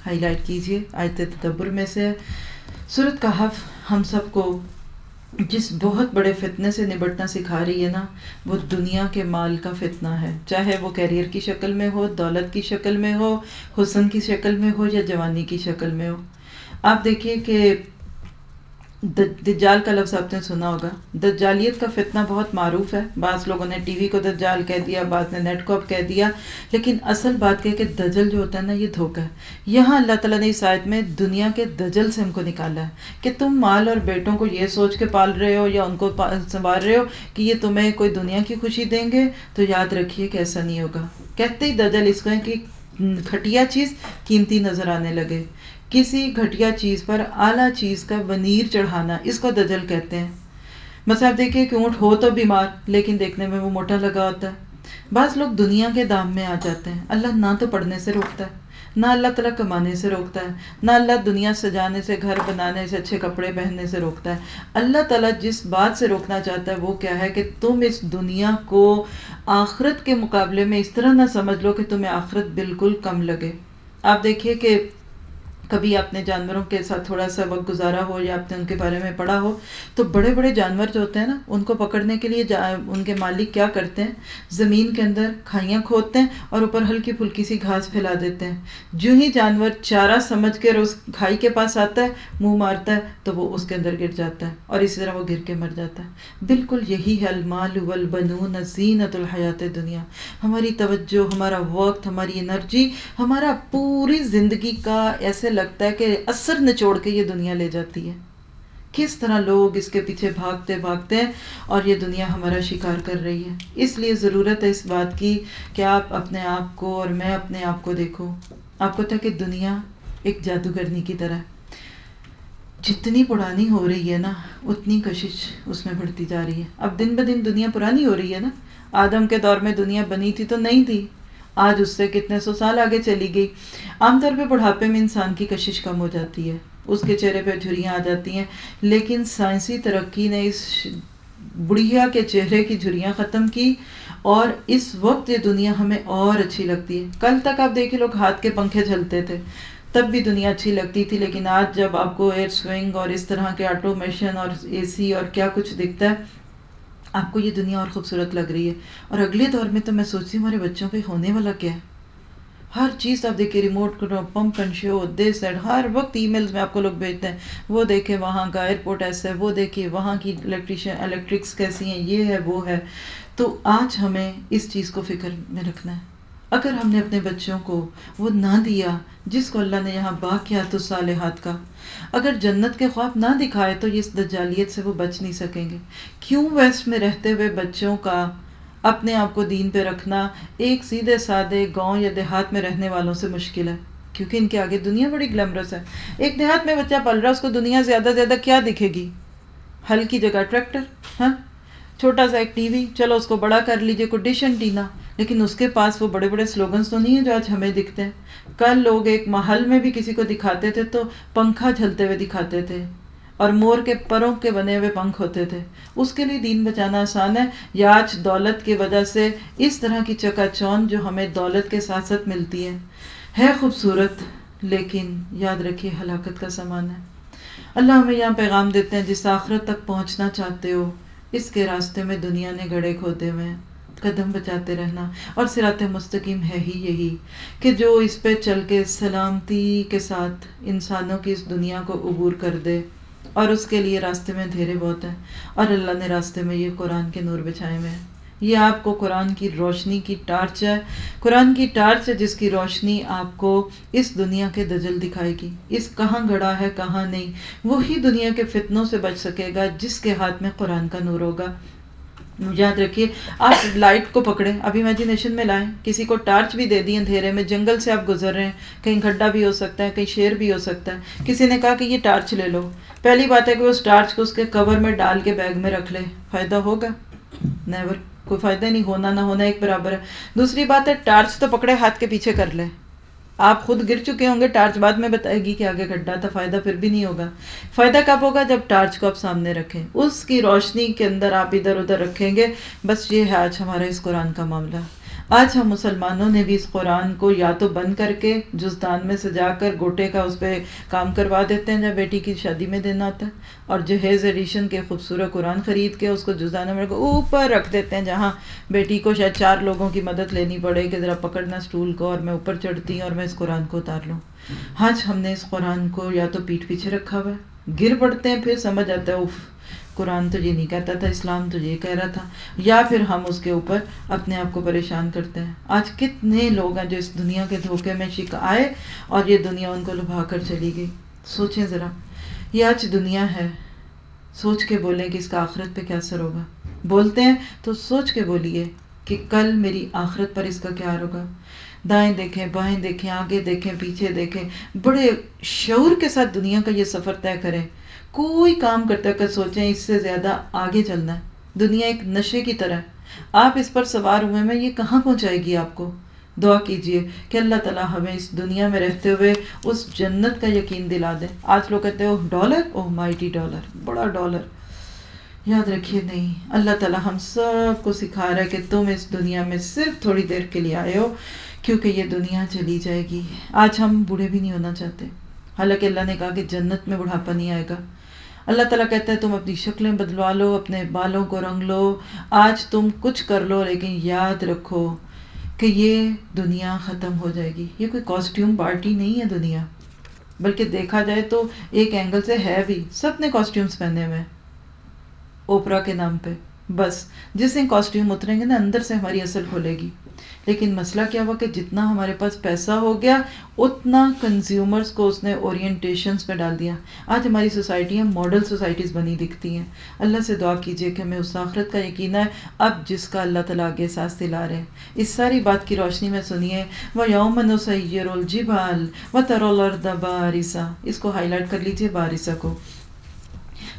ہائی لائٹ کیجئے آیت تدبر میں سے سورۃ کہف ہم سب کو جس بہت بڑے فتنے سے نبٹنا سکھا رہی ہے نا، وہ دنیا کے مال کا فتنہ ہے. چاہے وہ کیریئر کی شکل میں ہو، دولت کی شکل میں ہو، حسن کی شکل میں ہو یا جوانی کی شکل میں ہو. آپ دیکھیے کہ دجال کا لفظ آپ نے سنا ہوگا. دجالیت کا فتنہ بہت معروف ہے. بعض لوگوں نے ٹی وی کو دجال کہہ دیا، بعض نے نیٹ کو اب کہہ دیا، لیکن اصل بات کہ دجل جو ہوتا ہے نا یہ دھوکہ ہے. یہاں اللہ تعالیٰ نے اس آیت میں دنیا کے دجل سے ہم کو نکالا ہے کہ تم مال اور بیٹوں کو یہ سوچ کے پال رہے ہو یا ان کو سنبھال رہے ہو کہ یہ تمہیں کوئی دنیا کی خوشی دیں گے، تو یاد رکھیے کہ ایسا نہیں ہوگا. کہتے ہی دجل اس کو ہے کہ گھٹیا چیز قیمتی نظر آنے لگے، کسی گھٹیا چیز پر اعلیٰ چیز کا ونیر چڑھانا، اس کو دجل کہتے ہیں. مثلا آپ دیکھیں کہ اونٹ ہو تو بیمار لیکن دیکھنے میں وہ موٹا لگا ہوتا ہے. بعض لوگ دنیا کے دام میں آ جاتے ہیں. اللہ نہ تو پڑھنے سے روکتا ہے، نہ اللہ تعالیٰ کمانے سے روکتا ہے، نہ اللہ دنیا سجانے سے، گھر بنانے سے، اچھے کپڑے پہننے سے روکتا ہے. اللہ تعالیٰ جس بات سے روکنا چاہتا ہے وہ کیا ہے کہ تم اس دنیا کو آخرت کے مقابلے میں اس طرح نہ سمجھ لو کہ تمہیں آخرت بالکل کم لگے. آپ دیکھیے کہ کبھی آپ نے جانوروں کے ساتھ تھوڑا سا وقت گزارا ہو یا آپ نے ان کے بارے میں پڑھا ہو تو بڑے بڑے جانور جو ہوتے ہیں نا، ان کو پکڑنے کے لیے ان کے مالک کیا کرتے ہیں، زمین کے اندر کھائیاں کھودتے ہیں اور اوپر ہلکی پھلکی سی گھاس پھیلا دیتے ہیں. جو ہی جانور چارہ سمجھ کر اس کھائی کے پاس آتا ہے، منہ مارتا ہے تو وہ اس کے اندر گر جاتا ہے اور اسی طرح وہ گر کے مر جاتا ہے. بالکل یہی ہے المال والبنون زینت الحیات الدنیا. ہماری توجہ، ہمارا وقت، ہماری انرجی، ہمارا پوری زندگی کا ایسے لگتا ہے کہ اثر نچوڑ کے یہ دنیا لے جاتی ہے. کس طرح لوگ اس کے پیچھے بھاگتے بھاگتے ہیں اور یہ دنیا ہمارا شکار کر رہی ہے. اس لیے ضرورت ہے اس بات کی کہ آپ اپنے آپ کو اور میں اپنے آپ کو دیکھوں. آپ کو تھا کہ دنیا ایک جادوگرنی کی طرح جتنی پرانی ہو رہی ہے نا اتنی کشش اس میں بڑھتی جا رہی ہے. اب دن بدن دنیا پرانی ہو رہی ہے نا. آدم کے دور میں دنیا بنی تھی تو نہیں تھی, آج اس سے کتنے سو سال آگے چلی گئی. عام طور پہ بڑھاپے میں انسان کی کشش کم ہو جاتی ہے, اس کے چہرے پہ جھریاں آ جاتی ہیں, لیکن سائنسی ترقی نے اس بڑھیا کے چہرے کی جھریاں ختم کی, اور اس وقت یہ دنیا ہمیں اور اچھی لگتی ہے. کل تک آپ دیکھیں لوگ ہاتھ کے پنکھے چلتے تھے, تب بھی دنیا اچھی لگتی تھی, لیکن آج جب آپ کو ایئر سوئنگ اور اس طرح کے آٹومیشن اور اے سی اور کیا کچھ دکھتا ہے, آپ کو یہ دنیا اور خوبصورت لگ رہی ہے. اور اگلے دور میں تو میں سوچتی ہوں ہمارے بچوں پہ ہونے والا کیا ہے. ہر چیز آپ دیکھیں, remote control, pomp and show, this and, ہر وقت ای میلز میں آپ کو لوگ بھیجتے ہیں, وہ دیکھیں وہاں کا ایئرپورٹ ایسا ہے, وہ دیکھیں وہاں کی الیکٹرکس کیسی ہیں, یہ ہے وہ ہے. تو آج ہمیں اس چیز کو فکر میں رکھنا ہے. اگر ہم نے اپنے بچوں کو وہ نہ دیا جس کو اللہ نے یہاں باقیات الصالحات کا, اگر جنت کے خواب نہ دکھائے تو اس دجالیت سے وہ بچ نہیں سکیں گے. کیوں ویسٹ میں رہتے ہوئے بچوں کا اپنے آپ کو دین پہ رکھنا ایک سیدھے سادے گاؤں یا دیہات میں رہنے والوں سے مشکل ہے؟ کیونکہ ان کے آگے دنیا بڑی گلیمرس ہے. ایک دیہات میں بچہ پل رہا ہے, اس کو دنیا زیادہ کیا دکھے گی؟ ہل کی جگہ ٹریکٹر, ہاں, چھوٹا سا ایک ٹی وی, چلو اس کو بڑا کر لیجئے, کوئی ڈش اینٹینا, لیکن اس کے پاس وہ بڑے بڑے سلوگنز تو نہیں ہیں جو آج ہمیں دکھتے ہیں. کل لوگ ایک محل میں بھی کسی کو دکھاتے تھے تو پنکھا جھلتے ہوئے دکھاتے تھے, اور مور کے پروں کے بنے ہوئے پنکھ ہوتے تھے. اس کے لیے دین بچانا آسان ہے, یا آج دولت کی وجہ سے اس طرح کی چکا چون جو ہمیں دولت کے ساتھ ساتھ ملتی ہے خوبصورت, لیکن یاد رکھیے ہلاکت کا سامان ہے. اللہ ہمیں یہاں پیغام دیتے ہیں, جس آخرت تک پہنچنا چاہتے ہو اس کے راستے میں دنیا نے گڑھے کھودے ہوئے ہیں, قدم بچاتے رہنا. اور صراط مستقیم ہے ہی یہی کہ جو اس پہ چل کے سلامتی کے ساتھ انسانوں کی اس دنیا کو عبور کر دے, اور اس کے لیے راستے میں اندھیرے بہت ہیں, اور اللہ نے راستے میں یہ قرآن کے نور بچھائے ہوئے ہیں. یہ آپ کو قرآن کی روشنی کی ٹارچ ہے, قرآن کی ٹارچ ہے جس کی روشنی آپ کو اس دنیا کے دجل دکھائے گی. اس کہاں گڑا ہے کہاں نہیں, وہی دنیا کے فتنوں سے بچ سکے گا جس کے ہاتھ میں قرآن کا نور ہوگا. یاد رکھیے, آپ لائٹ کو پکڑیں, اب امیجنیشن میں لائیں, کسی کو ٹارچ بھی دے دی اندھیرے میں, جنگل سے آپ گزر رہے ہیں, کہیں کھڈا بھی ہو سکتا ہے, کہیں شیر بھی ہو سکتا ہے, کسی نے کہا کہ یہ ٹارچ لے لو. پہلی بات ہے کہ اس ٹارچ کو اس کے کور میں ڈال کے بیگ میں رکھ لے, فائدہ ہوگا؟ نیور, کوئی فائدہ نہیں, ہونا نہ ہونا ایک برابر ہے. دوسری بات ہے ٹارچ تو پکڑے ہاتھ کے پیچھے کر لے, آپ خود گر چکے ہوں گے, ٹارچ بعد میں بتائے گی کہ آگے گڈھا تھا, فائدہ پھر بھی نہیں ہوگا. فائدہ کب ہوگا؟ جب ٹارچ کو آپ سامنے رکھیں, اس کی روشنی کے اندر آپ ادھر ادھر رکھیں گے. بس یہ ہے آج ہمارا اس قرآن کا معاملہ. آج ہم مسلمانوں نے بھی اس قرآن کو یا تو بند کر کے جزدان میں سجا کر گوٹے کا اس پہ کام کروا دیتے ہیں جب بیٹی کی شادی میں دینا ہوتا ہے, اور جہیز ایڈیشن کے خوبصورت قرآن خرید کے اس کو جزدان میں اوپر رکھ دیتے ہیں, جہاں بیٹی کو شاید 4 لوگوں کی مدد لینی پڑے کہ ذرا پکڑنا اسٹول کو, اور میں اوپر چڑھتی ہوں اور میں اس قرآن کو اتار لوں. آج ہم نے اس قرآن کو یا تو پیٹھ پیچھے رکھا ہوا ہے, گر پڑتے ہیں, پھر سمجھ آتا ہے اوف قرآن تو یہ نہیں کہتا تھا, اسلام تو یہ کہہ رہا تھا, یا پھر ہم اس کے اوپر اپنے آپ کو پریشان کرتے ہیں. آج کتنے لوگ ہیں جو اس دنیا کے دھوکے میں آئے اور یہ دنیا ان کو لبھا کر چلی گئی. سوچیں ذرا, یہ آج دنیا ہے, سوچ کے بولیں کہ اس کا آخرت پہ کیا اثر ہوگا. بولتے ہیں تو سوچ کے بولیے کہ کل میری آخرت پر اس کا کیا ہوگا. دائیں دیکھیں, بائیں دیکھیں, آگے دیکھیں, پیچھے دیکھیں, بڑے شعور کے ساتھ دنیا کا یہ سفر طے کریں. کوئی کام کرتے کر سوچیں اس سے زیادہ آگے چلنا ہے. دنیا ایک نشے کی طرح ہے, آپ اس پر سوار ہوئے میں, یہ کہاں پہنچائے گی آپ کو. دعا کیجئے کہ اللہ تعالیٰ ہمیں اس دنیا میں رہتے ہوئے اس جنت کا یقین دلا دے. آج لوگ کہتے ہیں اوہ ڈالر, اوہ مائٹی ڈالر, بڑا ڈالر. یاد رکھیے نہیں, اللہ تعالیٰ ہم سب کو سکھا رہا ہے کہ تم اس دنیا میں صرف تھوڑی دیر کے لیے آئے ہو, کیونکہ یہ دنیا چلی جائے گی. آج ہم بوڑھے بھی نہیں ہونا چاہتے, حالانکہ اللہ نے کہا کہ جنت میں بڑھاپا نہیں آئے گا. اللہ تعالیٰ کہتا ہے تم اپنی شکلیں بدلوا لو, اپنے بالوں کو رنگ لو, آج تم کچھ کر لو, لیکن یاد رکھو کہ یہ دنیا ختم ہو جائے گی. یہ کوئی کاسٹیوم پارٹی نہیں ہے دنیا, بلکہ دیکھا جائے تو ایک اینگل سے ہے بھی, سب نے کاسٹیومز پہنے ہوئے اوپرا کے نام پہ, بس جس دن کاسٹیوم اتریں گے نا اندر سے ہماری اصل کھلے گی. لیکن مسئلہ کیا ہوا کہ جتنا ہمارے پاس پیسہ ہو گیا اتنا کنزیومرز کو اس نے اورینٹیشنز پہ ڈال دیا. آج ہماری سوسائٹیاں ماڈل سوسائٹیز بنی دکھتی ہیں. اللہ سے دعا کیجئے کہ ہمیں اس آخرت کا یقین ہے اب جس کا اللہ تعالیٰ آگے ساز دلا رہے ہیں. اس ساری بات کی روشنی میں سنیے وَيَوْمَ نُسَيِّرُ الْجِبَالَ وَتَرَى الْأَرْضَ بَارِزَةً. اس کو ہائی لائٹ کر لیجئے بارزہ کو.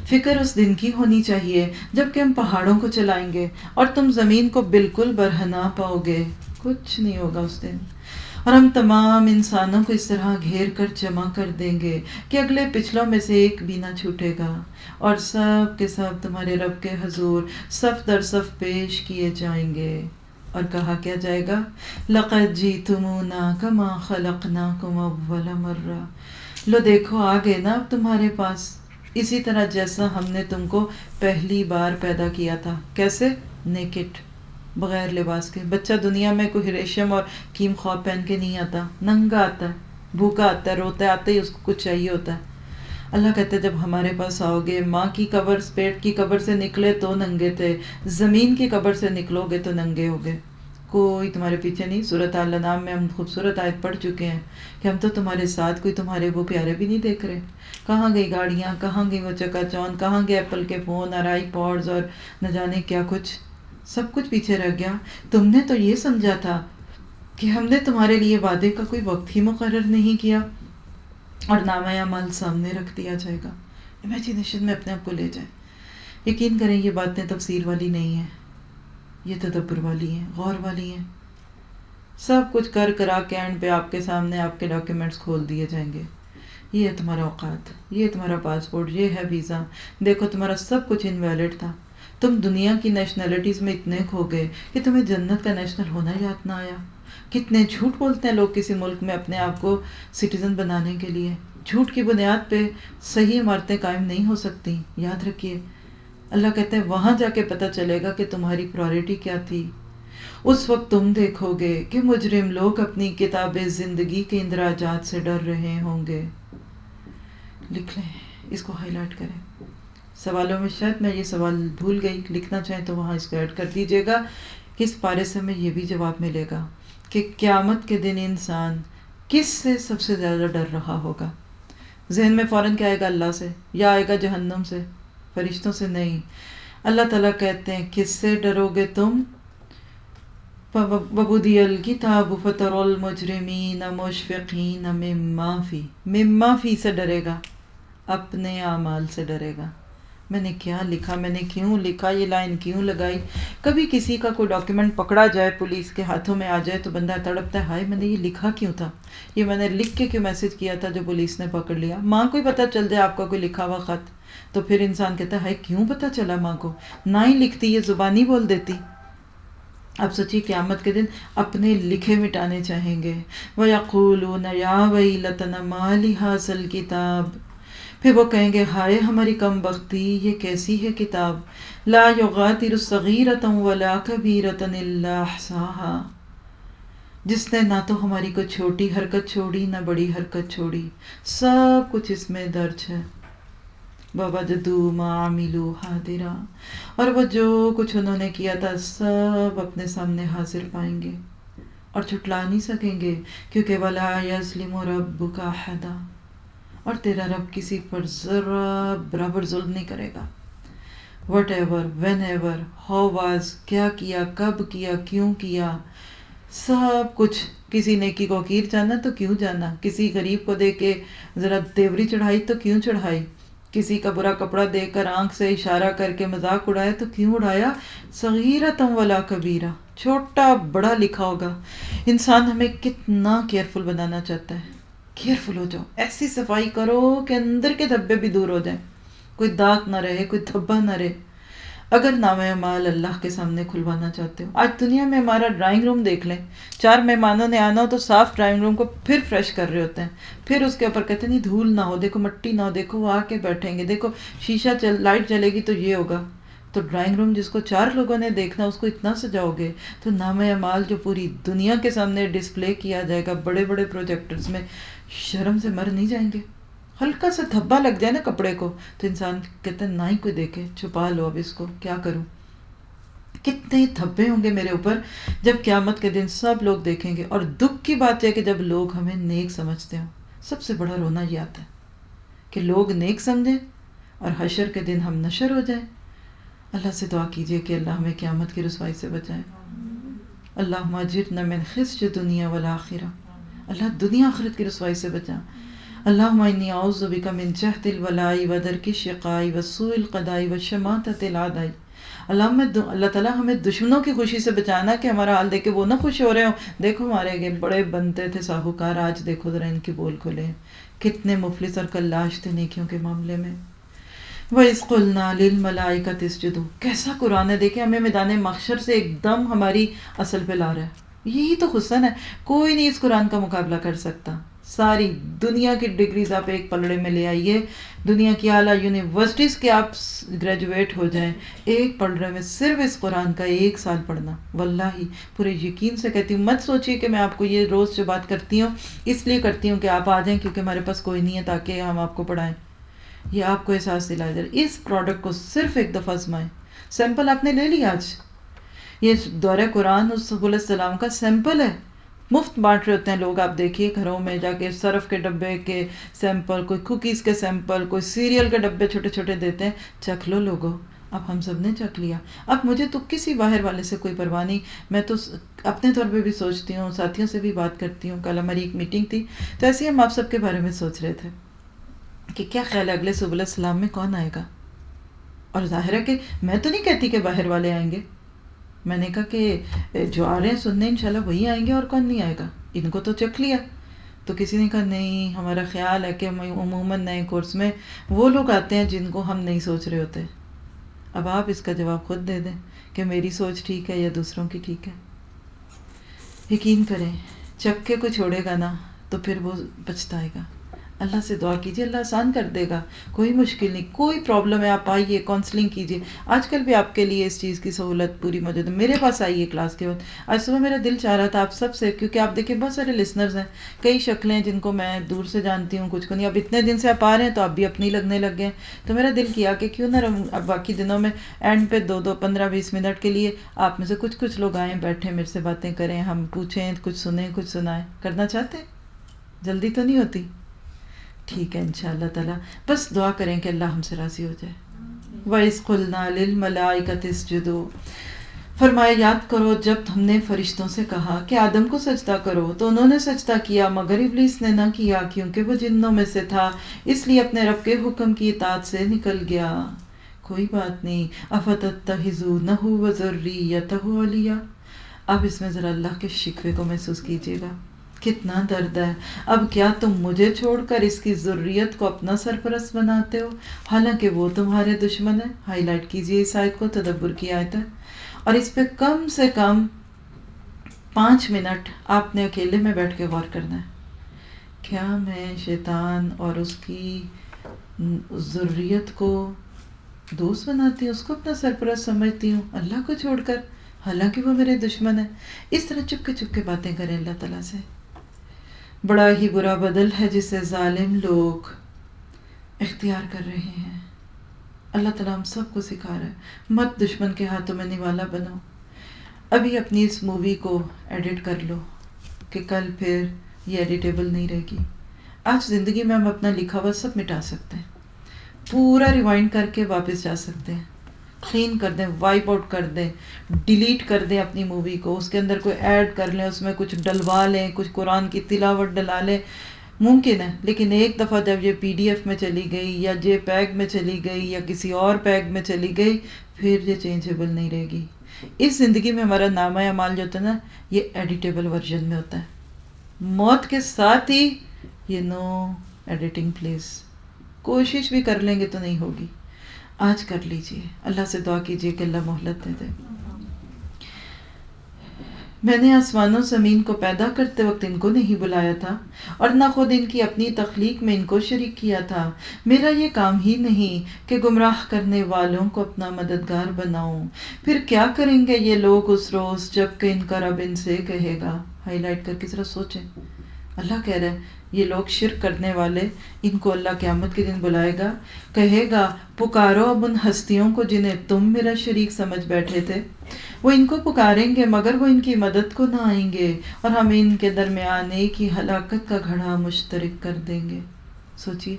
فکر اس دن کی ہونی چاہیے جب کہ ہم پہاڑوں کو چلائیں گے اور تم زمین کو بالکل برہنا پاؤ گے. کچھ نہیں ہوگا اس دن. اور ہم تمام انسانوں کو اس طرح گھیر کر جمع کر دیں گے کہ اگلے پچھلوں میں سے ایک بھی نہ چھوٹے گا اور سب کے سب تمہارے رب کے حضور صف در صف پیش کیے جائیں گے. اور کہا کیا جائے گا لَقَدْ جِئْتُمُونَا كَمَا خَلَقْنَاكُمْ أَوَّلَ مَرَّةٍ. لو دیکھو آ گئے نا اب تمہارے پاس اسی طرح جیسا ہم نے تم کو پہلی بار پیدا کیا تھا. کیسے؟ نیکٹ، بغیر لباس کے. بچہ دنیا میں کوئی ریشم اور کیم خواب پہن کے نہیں آتا، ننگا آتا ہے، بھوکا آتا ہے، روتا آتا ہی اس کو کچھ چاہیے ہوتا ہے. اللہ کہتے جب ہمارے پاس آؤ گے ماں کی قبر، پیٹ کی قبر سے نکلے تو ننگے تھے، زمین کی قبر سے نکلو گے تو ننگے ہوگے. کوئی تمہارے پیچھے نہیں. سورۃ الانعام میں ہم خوبصورت آیت پڑھ چکے ہیں کہ ہم تو تمہارے ساتھ کوئی تمہارے وہ پیارے بھی نہیں دیکھ رہے. کہاں گئی گاڑیاں، کہاں گئی وہ چکا چون، کہاں گئے ایپل کے فون اور آئی پوڈز اور نہ جانے کیا کچھ. سب کچھ پیچھے رہ گیا. تم نے تو یہ سمجھا تھا کہ ہم نے تمہارے لیے وعدے کا کوئی وقت ہی مقرر نہیں کیا اور نامہ اعمال سامنے رکھ دیا جائے گا. امیجنیشن میں اپنے آپ کو لے جائیں. یقین کریں یہ باتیں تفسیر والی نہیں ہیں، یہ تدبر والی ہیں، غور والی ہیں. سب کچھ کر کرا کے اینڈ پہ آپ کے سامنے آپ کے ڈاکیومنٹس کھول دیے جائیں گے. یہ ہے تمہارا اوقات، یہ ہے تمہارا پاسپورٹ، یہ ہے ویزا. دیکھو تمہارا سب کچھ انویلڈ تھا. تم دنیا کی نیشنلٹیز میں اتنے کھو گئے کہ تمہیں جنت کا نیشنل ہونا یاد نہ آیا. کتنے جھوٹ بولتے ہیں لوگ کسی ملک میں اپنے آپ کو سٹیزن بنانے کے لیے. جھوٹ کی بنیاد پہ صحیح عمارتیں قائم نہیں ہو سکتی. یاد رکھیے اللہ کہتے ہیں وہاں جا کے پتہ چلے گا کہ تمہاری پرائورٹی کیا تھی. اس وقت تم دیکھو گے کہ مجرم لوگ اپنی کتاب زندگی کے اندراجات سے ڈر رہے ہوں گے. لکھ لیں، اس کو ہائی لائٹ کریں. سوالوں میں شاید میں یہ سوال بھول گئی، لکھنا چاہیں تو وہاں اس کو ایڈ کر دیجیے گا کہ اس پارے سے ہمیں یہ بھی جواب ملے گا کہ قیامت کے دن انسان کس سے سب سے زیادہ ڈر رہا ہوگا. ذہن میں فوراً کیا آئے گا؟ اللہ سے یا آئے گا جہنم سے؟ فرشتوں سے نہیں. اللہ تعالیٰ کہتے ہیں کس سے ڈرو گے تم؟ وَوُضِعَ الْكِتَابُ فَتَرَى الْمُجْرِمِينَ مُشْفِقِينَ مِمَّا فِيهِ سے ڈرے گا، اپنے اعمال سے ڈرے گا. میں نے کیا لکھا، میں نے کیوں لکھا، یہ لائن کیوں لگائی. کبھی کسی کا کوئی ڈاکیومنٹ پکڑا جائے، پولیس کے ہاتھوں میں آ جائے تو بندہ تڑپتا ہے ہائے میں نے یہ لکھا کیوں تھا، یہ میں نے لکھ کے کیوں میسج کیا تھا جو پولیس نے پکڑ لیا. ماں کو ہی پتہ چل جائے آپ کا کوئی لکھا ہوا خط تو پھر انسان کہتا ہے ہائے کیوں پتہ چلا ماں کو، نہ ہی لکھتی، یہ زبانی بول دیتی. اب سوچیے قیامت کے دن اپنے لکھے مٹانے چاہیں گے. وَيَقُولُونَ يَا وَيْلَتَنَا مَا لِهَٰذَا الْكِتَابِ. پھر وہ کہیں گے ہائے ہماری کم بختی، یہ کیسی ہے کتاب. لَا يُغَادِرُ صَغِيرَةً وَلَا كَبِيرَةً إِلَّا أَحْصَاهَا. جس نے نہ تو ہماری کوئی چھوٹی حرکت چھوڑی نہ بڑی حرکت چھوڑی، سب کچھ اس میں درج ہے. وَوَجَدُوا مَا عَمِلُوا حَاضِرًا. اور وہ جو کچھ انہوں نے کیا تھا سب اپنے سامنے حاضر پائیں گے اور چھٹلا نہیں سکیں گے کیونکہ وَلَا يَظْلِمُ رَبُّكَ أَحَدًا. اور تیرا رب کسی پر ذرا برابر ظلم نہیں کرے گا. Whatever, whenever, how was, کیا کیا، کب کیا، کیوں کیا، سب کچھ. کسی نیکی کو حقیر جانا تو کیوں جانا، کسی غریب کو دیکھ کے ذرا دیوری چڑھائی تو کیوں چڑھائی، کسی کا برا کپڑا دیکھ کر آنکھ سے اشارہ کر کے مذاق اڑایا تو کیوں اڑایا. صغیرۃ ولا کبیرہ، چھوٹا بڑا لکھا ہوگا. انسان ہمیں کتنا کیئرفل بنانا چاہتا ہے. کیئرفل ہو جاؤ، ایسی صفائی کرو کہ اندر کے دھبے بھی دور ہو جائیں، کوئی داغ نہ رہے، کوئی دھبا نہ رہے. اگر نامہ اعمال اللہ کے سامنے کھلوانا چاہتے ہو، آج دنیا میں ہمارا ڈرائنگ روم دیکھ لیں. 4 مہمانوں نے آنا ہو تو صاف ڈرائنگ روم کو پھر فریش کر رہے ہوتے ہیں، پھر اس کے اوپر کہتے ہیں نہیں دھول نہ ہو، دیکھو مٹی نہ ہو، دیکھو وہ آ کے بیٹھیں گے، دیکھو شیشہ لائٹ جلے گی تو یہ ہوگا. تو ڈرائنگ روم جس کو 4 لوگوں نے دیکھنا اس کو اتنا سجاؤ گے تو نامہ اعمال جو پوری دنیا کے سامنے ڈسپلے کیا جائے گا بڑے بڑے پروجیکٹرز میں، شرم سے مر نہیں جائیں گے. ہلکا سا دھبا لگ جائے نا کپڑے کو تو انسان کہتا ہے نہ ہی کوئی دیکھے، چھپا لو اب اس کو، کیا کروں. کتنے دھبے ہوں گے میرے اوپر جب قیامت کے دن سب لوگ دیکھیں گے. اور دکھ کی بات ہے کہ جب لوگ ہمیں نیک سمجھتے ہوں، سب سے بڑا رونا یہ آتا ہے کہ لوگ نیک سمجھیں اور حشر کے دن ہم نشر ہو جائیں. اللہ سے دعا کیجئے کہ اللہ ہمیں قیامت کی رسوائی سے بچائے. اللہم اجرنا من خزي الدنیا والآخرہ، اللہ دنیا آخرت کی رسوائی سے بچا. اللہم انی اعوذ بک من جہد الولاء ودرک الشقاء وسوء القضاء وشماتۃ الاعداء. اللہ تعالیٰ ہمیں دشمنوں کی خوشی سے بچانا کہ ہمارا حال دیکھ کے وہ نہ خوش ہو رہے ہوں، دیکھو ہمارے بڑے بنتے تھے ساہوکار، آج دیکھو ذرا ان کے بول کھلے، کتنے مفلس اور کلاش تھے نیکیوں کے معاملے میں. وَإِذْ قُلْنَا لِلْمَلَائِكَةِ اسْجُدُوا، کیسا قرآن ہے، دیکھیں ہمیں میدان محشر سے ایک دم ہماری اصل پہ لا رہا ہے. یہی تو حسن ہے، کوئی نہیں اس قرآن کا مقابلہ کر سکتا. ساری دنیا کی ڈگریز آپ ایک پلڑے میں لے آئیے، دنیا کی اعلیٰ یونیورسٹیز کے آپ گریجویٹ ہو جائیں، ایک پلڑے میں صرف اس قرآن کا 1 سال پڑھنا. واللہ پورے یقین سے کہتی ہوں، مت سوچیے کہ میں آپ کو یہ روز جو بات کرتی ہوں اس لیے کرتی ہوں کہ آپ آ جائیں کیونکہ ہمارے پاس کوئی نہیں ہے تاکہ ہم آپ کو پڑھائیں. یہ آپ کو احساس دلایا جائے. اس پروڈکٹ کو صرف ایک دفعہ آزمائیں. سیمپل آپ نے لے لیا آج، یہ دورہ قرآن رسول علیہ السلام کا سیمپل ہے. مفت بانٹ رہے ہوتے ہیں لوگ، آپ دیکھیے گھروں میں جا کے سرف کے ڈبے کے سیمپل، کوئی کوکیز کے سیمپل، کوئی سیریل کے ڈبے چھوٹے چھوٹے دیتے ہیں. چکھ لو لوگوں. اب ہم سب نے چکھ لیا. اب مجھے تو کسی باہر والے سے کوئی پرواہ نہیں. میں تو اپنے طور پہ بھی سوچتی ہوں، ساتھیوں سے بھی بات کرتی ہوں. کل ہماری ایک میٹنگ تھی تو ایسے ہی ہم آپ سب کے بارے میں سوچ رہے تھے کہ کیا خیال ہے اگلے سبل السلام میں کون آئے گا. اور ظاہر ہے کہ میں تو نہیں کہتی کہ باہر والے آئیں گے، میں نے کہا کہ جو آ رہے ہیں سننے انشاءاللہ وہی آئیں گے، اور کون نہیں آئے گا. ان کو تو چکھ لیا. تو کسی نے کہا نہیں، ہمارا خیال ہے کہ عموماً نئے کورس میں وہ لوگ آتے ہیں جن کو ہم نہیں سوچ رہے ہوتے. اب آپ اس کا جواب خود دے دیں کہ میری سوچ ٹھیک ہے یا دوسروں کی ٹھیک ہے. یقین کریں چکھ کے کوئی چھوڑے گا نا تو پھر وہ پچھتائے گا. اللہ سے دعا کیجیے، اللہ آسان کر دے گا. کوئی مشکل نہیں، کوئی پرابلم ہے آپ آئیے، کاؤنسلنگ کیجیے. آج کل بھی آپ کے لیے اس چیز کی سہولت پوری موجود ہے. میرے پاس آئیے کلاس کے وقت. آج صبح میرا دل چاہ رہا تھا آپ سب سے، کیونکہ آپ دیکھیں بہت سارے لسنرز ہیں، کئی شکلیں جن کو میں دور سے جانتی ہوں، کچھ کو نہیں. اب اتنے دن سے آپ آ رہے ہیں تو آپ بھی اپنی لگنے لگ گئے. تو میرا دل کیا کہ کیوں نہ اب باقی دنوں میں اینڈ پہ 15-20 منٹ کے لیے آپ میں سے کچھ لوگ آئیں، بیٹھیں، میرے سے باتیں کریں، ہم پوچھیں، کچھ سنیں، کچھ سنائیں. کرنا چاہتے ہیں؟ جلدی تو نہیں ہوتی؟ ٹھیک ہے انشاءاللہ تعالیٰ. بس دعا کریں کہ اللہ ہم سے راضی ہو جائے. وَإِذْ قُلْنَا لِلْمَلَائِكَةِ اسْجُدُوا، فرمایا یاد کرو جب ہم نے فرشتوں سے کہا کہ آدم کو سجدہ کرو تو انہوں نے سجدہ کیا مگر ابلیس نے نہ کیا کیونکہ وہ جنوں میں سے تھا، اس لیے اپنے رب کے حکم کی اطاعت سے نکل گیا. کوئی بات نہیں. أَفَتَتَّخِذُونَهُ وَذُرِّيَّتَهُ أَوْلِيَاءَ. اب اس میں ذرا اللہ کے شکوے کو محسوس کیجیے گا، کتنا درد ہے. اب کیا تم مجھے چھوڑ کر اس کی ذریت کو اپنا سرپرست بناتے ہو حالانکہ وہ تمہارے دشمن ہے. ہائی لائٹ کیجئے اس آیت کو، تدبر کی آیت ہے، اور اس پہ کم سے کم 5 منٹ آپ نے اکیلے میں بیٹھ کے غور کرنا ہے. کیا میں شیطان اور اس کی ذریت کو دوست بناتی ہوں، اس کو اپنا سرپرست سمجھتی ہوں اللہ کو چھوڑ کر، حالانکہ وہ میرے دشمن ہے. اس طرح چپ کے باتیں کریں اللہ تعالیٰ سے. بڑا ہی برا بدل ہے جسے ظالم لوگ اختیار کر رہے ہیں. اللہ تعالیٰ ہم سب کو سکھا رہا ہے مت دشمن کے ہاتھوں میں نوالا بنو. ابھی اپنی اس مووی کو ایڈٹ کر لو کہ کل پھر یہ ایڈیٹیبل نہیں رہے گی. آج زندگی میں ہم اپنا لکھا ہوا سب مٹا سکتے ہیں، پورا ریوائنڈ کر کے واپس جا سکتے ہیں، کلین کر دیں، وائپ آؤٹ کر دیں، ڈیلیٹ کر دیں اپنی مووی کو، اس کے اندر کوئی ایڈ کر لیں، اس میں کچھ ڈلوا لیں، کچھ قرآن کی تلاوت ڈلا لیں. ممکن ہے، لیکن ایک دفعہ جب یہ PDF میں چلی گئی یا JPEG میں چلی گئی یا کسی اور پیگ میں چلی گئی پھر یہ چینجیبل نہیں رہے گی. اس زندگی میں ہمارا نامہ اعمال جو ہوتا ہے نا یہ ایڈیٹیبل ورژن میں ہوتا ہے. موت کے ساتھ ہی یہ نو ایڈیٹنگ پلیز. کوشش بھی کر لیں گے تو نہیں ہوگی. آج کر لیجئے، اللہ سے دعا کیجئے کہ اللہ مہلت دے دے. میں نے آسمانوں زمین کو پیدا کرتے وقت ان کو نہیں بلایا تھا اور نہ خود ان کی اپنی تخلیق میں ان کو شریک کیا تھا. میرا یہ کام ہی نہیں کہ گمراہ کرنے والوں کو اپنا مددگار بناؤں. پھر کیا کریں گے یہ لوگ اس روز جب کہ ان کا رب ان سے کہے گا. ہائی لائٹ کر کے ذرا سوچیں، اللہ کہہ رہے ہیں یہ لوگ شرک کرنے والے، ان کو اللہ قیامت کے دن بلائے گا، کہے گا پکارو اب ان ہستیوں کو جنہیں تم میرا شریک سمجھ بیٹھے تھے۔ وہ ان کو پکاریں گے مگر وہ ان کی مدد کو نہ آئیں گے، اور ہم ان کے درمیان ایک ہی ہلاکت کا گھڑا مشترک کر دیں گے۔ سوچیے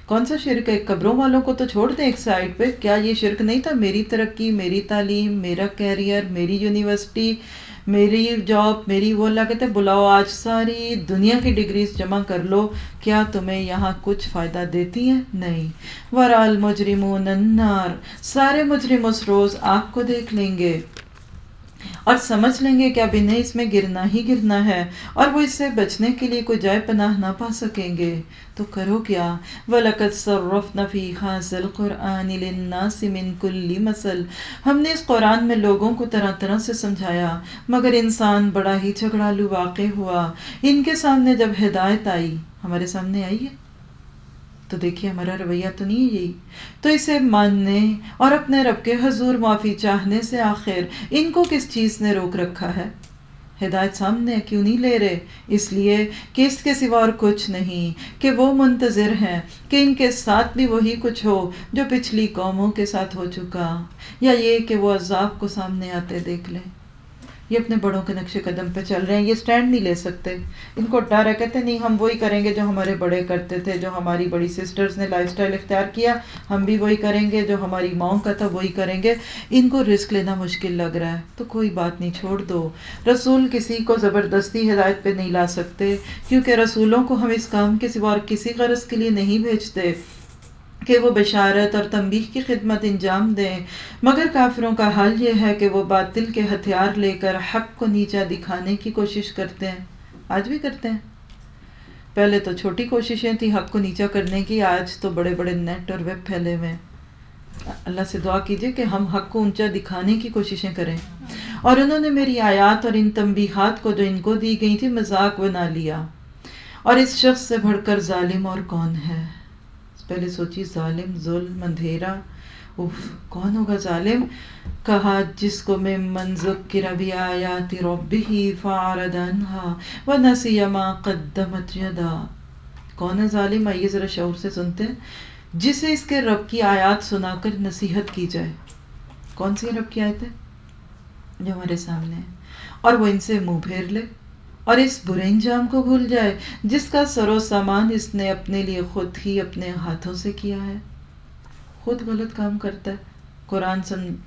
کون سا شرک ہے؟ قبروں والوں کو تو چھوڑ دیں ایک سائڈ پہ، کیا یہ شرک نہیں تھا؟ میری ترقی، میری تعلیم، میرا کیریئر، میری یونیورسٹی، میری جاب، میری وہ، اللہ کہتے ہیں بلاؤ آج ساری دنیا کی ڈگریز جمع کر لو، کیا تمہیں یہاں کچھ فائدہ دیتی ہیں؟ نہیں۔ وَرَأَى الْمُجْرِمُونَ النَّارَ، سارے مجرم اس روز آگ کو دیکھ لیں گے اور سمجھ لیں گے کہ اب انہیں اس میں گرنا ہی گرنا ہے، اور وہ اس سے بچنے کے لیے کوئی جائے پناہ نہ پا سکیں گے۔ تو کرو کیا؟ وَلَقَدْ صَرَّفْنَا فِي هَٰذَا الْقُرْآنِ لِلنَّاسِ مِن كُلِّ مَثَلٍ، ہم نے اس قرآن میں لوگوں کو طرح طرح سے سمجھایا، مگر انسان بڑا ہی جھگڑالو واقع ہوا۔ ان کے سامنے جب ہدایت آئی، ہمارے سامنے آئی ہے تو دیکھیے ہمارا رویہ تو نہیں ہے یہی، تو اسے ماننے اور اپنے رب کے حضور معافی چاہنے سے آخر ان کو کس چیز نے روک رکھا ہے؟ ہدایت سامنے کیوں نہیں لے رہے؟ اس لیے کہ اس کے سوا اور کچھ نہیں، کہ وہ منتظر ہیں کہ ان کے ساتھ بھی وہی کچھ ہو جو پچھلی قوموں کے ساتھ ہو چکا، یا یہ کہ وہ عذاب کو سامنے آتے دیکھ لیں۔ یہ اپنے بڑوں کے نقش قدم پہ چل رہے ہیں، یہ سٹینڈ نہیں لے سکتے، ان کو ڈر ہے، کہتے نہیں ہم وہی کریں گے جو ہمارے بڑے کرتے تھے، جو ہماری بڑی سسٹرز نے لائف سٹائل اختیار کیا، ہم بھی وہی کریں گے، جو ہماری ماؤں کا تھا وہی کریں گے۔ ان کو رسک لینا مشکل لگ رہا ہے تو کوئی بات نہیں، چھوڑ دو۔ رسول کسی کو زبردستی ہدایت پہ نہیں لا سکتے، کیونکہ رسولوں کو ہم اس کام کے سوا اور کسی غرض کے لیے نہیں بھیجتے کہ وہ بشارت اور تنبیہ کی خدمت انجام دیں، مگر کافروں کا حال یہ ہے کہ وہ باطل کے ہتھیار لے کر حق کو نیچا دکھانے کی کوشش کرتے ہیں، آج بھی کرتے ہیں۔ پہلے تو چھوٹی کوششیں تھیں حق کو نیچا کرنے کی، آج تو بڑے بڑے نیٹ اور ویب پھیلے ہوئے ہیں۔ اللہ سے دعا کیجئے کہ ہم حق کو اونچا دکھانے کی کوششیں کریں، اور انہوں نے میری آیات اور ان تنبیہات کو جو ان کو دی گئی تھی مذاق بنا لیا، اور اس شخص سے بڑھ کر ظالم اور کون ہے؟ پہلے سوچی ظالم، ظلم، اندھیرا، کون ہوگا ظالم؟ کہا جس کو من ذکر بآیات ربہ فاعرض عنہا ونسی ما قدمت یداہ۔ کون ہے ظالم؟ آئیے ذرا شعور سے سنتے ہیں۔ جسے اس کے رب کی آیات سنا کر نصیحت کی جائے۔ کون سی رب کی آیت ہے؟ جو ہمارے سامنے ہے، اور وہ ان سے منہ پھیر لے اور اس برے انجام کو بھول جائے جس کا سر و سامان اس نے اپنے لیے خود ہی اپنے ہاتھوں سے کیا ہے۔ خود غلط کام کرتا ہے، قرآن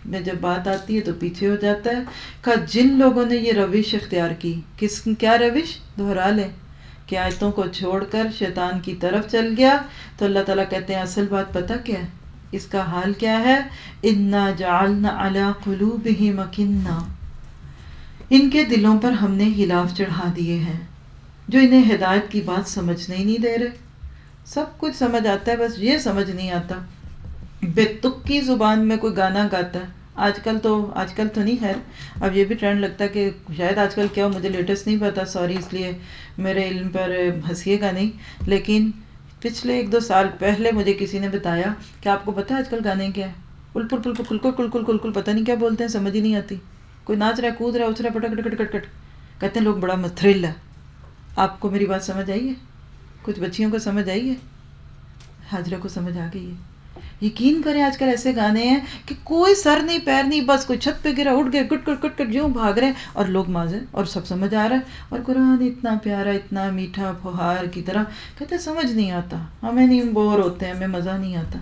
میں جب بات آتی ہے تو پیچھے ہو جاتا ہے۔ کہ جن لوگوں نے یہ روش اختیار کی، کیا روش؟ دہرا لیں کہ آیتوں کو چھوڑ کر شیطان کی طرف چل گیا، تو اللہ تعالیٰ کہتے ہیں اصل بات پتہ کیا ہے؟ اس کا حال کیا ہے؟ اِنَّا جَعَلْنَا عَلَىٰ قُلُوبِهِمْ أَكِنَّةً، ان کے دلوں پر ہم نے غلاف چڑھا دیے ہیں، جو انہیں ہدایت کی بات سمجھنے ہی نہیں دے رہے۔ سب کچھ سمجھ آتا ہے، بس یہ سمجھ نہیں آتا۔ بے تک کی زبان میں کوئی گانا گاتا ہے، آج کل تو نہیں، خیر اب یہ بھی ٹرینڈ لگتا ہے کہ شاید آج کل کیا ہو، مجھے لیٹسٹ نہیں پتا، سوری، اس لیے میرے علم پر ہنسیے گا نہیں، لیکن پچھلے 1-2 سال پہلے مجھے کسی نے بتایا کہ آپ کو پتا ہے آج کل گانے کیا ہے؟ الپل پل کل کل کل کل، پتہ نہیں کیا بولتے ہیں، سمجھ ہی نہیں آتی۔ کوئی ناچ رہا ہے، کود رہا ہے، اچھ رہا ہے، پٹک کٹ کٹ کٹ، کہتے ہیں لوگ بڑا تھرل ہے۔ آپ کو میری بات سمجھ آئی ہے؟ کچھ بچیوں کو سمجھ آئی ہے، حاجرہ کو سمجھ آ گئی ہے۔ یقین کریں آج کل ایسے گانے ہیں کہ کوئی سر نہیں پیر نہیں، بس کوئی چھت پہ گرا اٹھ گئے، کٹ کٹ کٹ کٹ جوں بھاگ رہے ہیں، اور لوگ مازے اور سب سمجھ آ رہا ہے، اور قرآن اتنا پیارا، اتنا میٹھا پھوہار کی طرح، کہتے ہیں سمجھ نہیں آتا، ہمیں نہیں، بور ہوتے ہیں، ہمیں مزہ نہیں آتا۔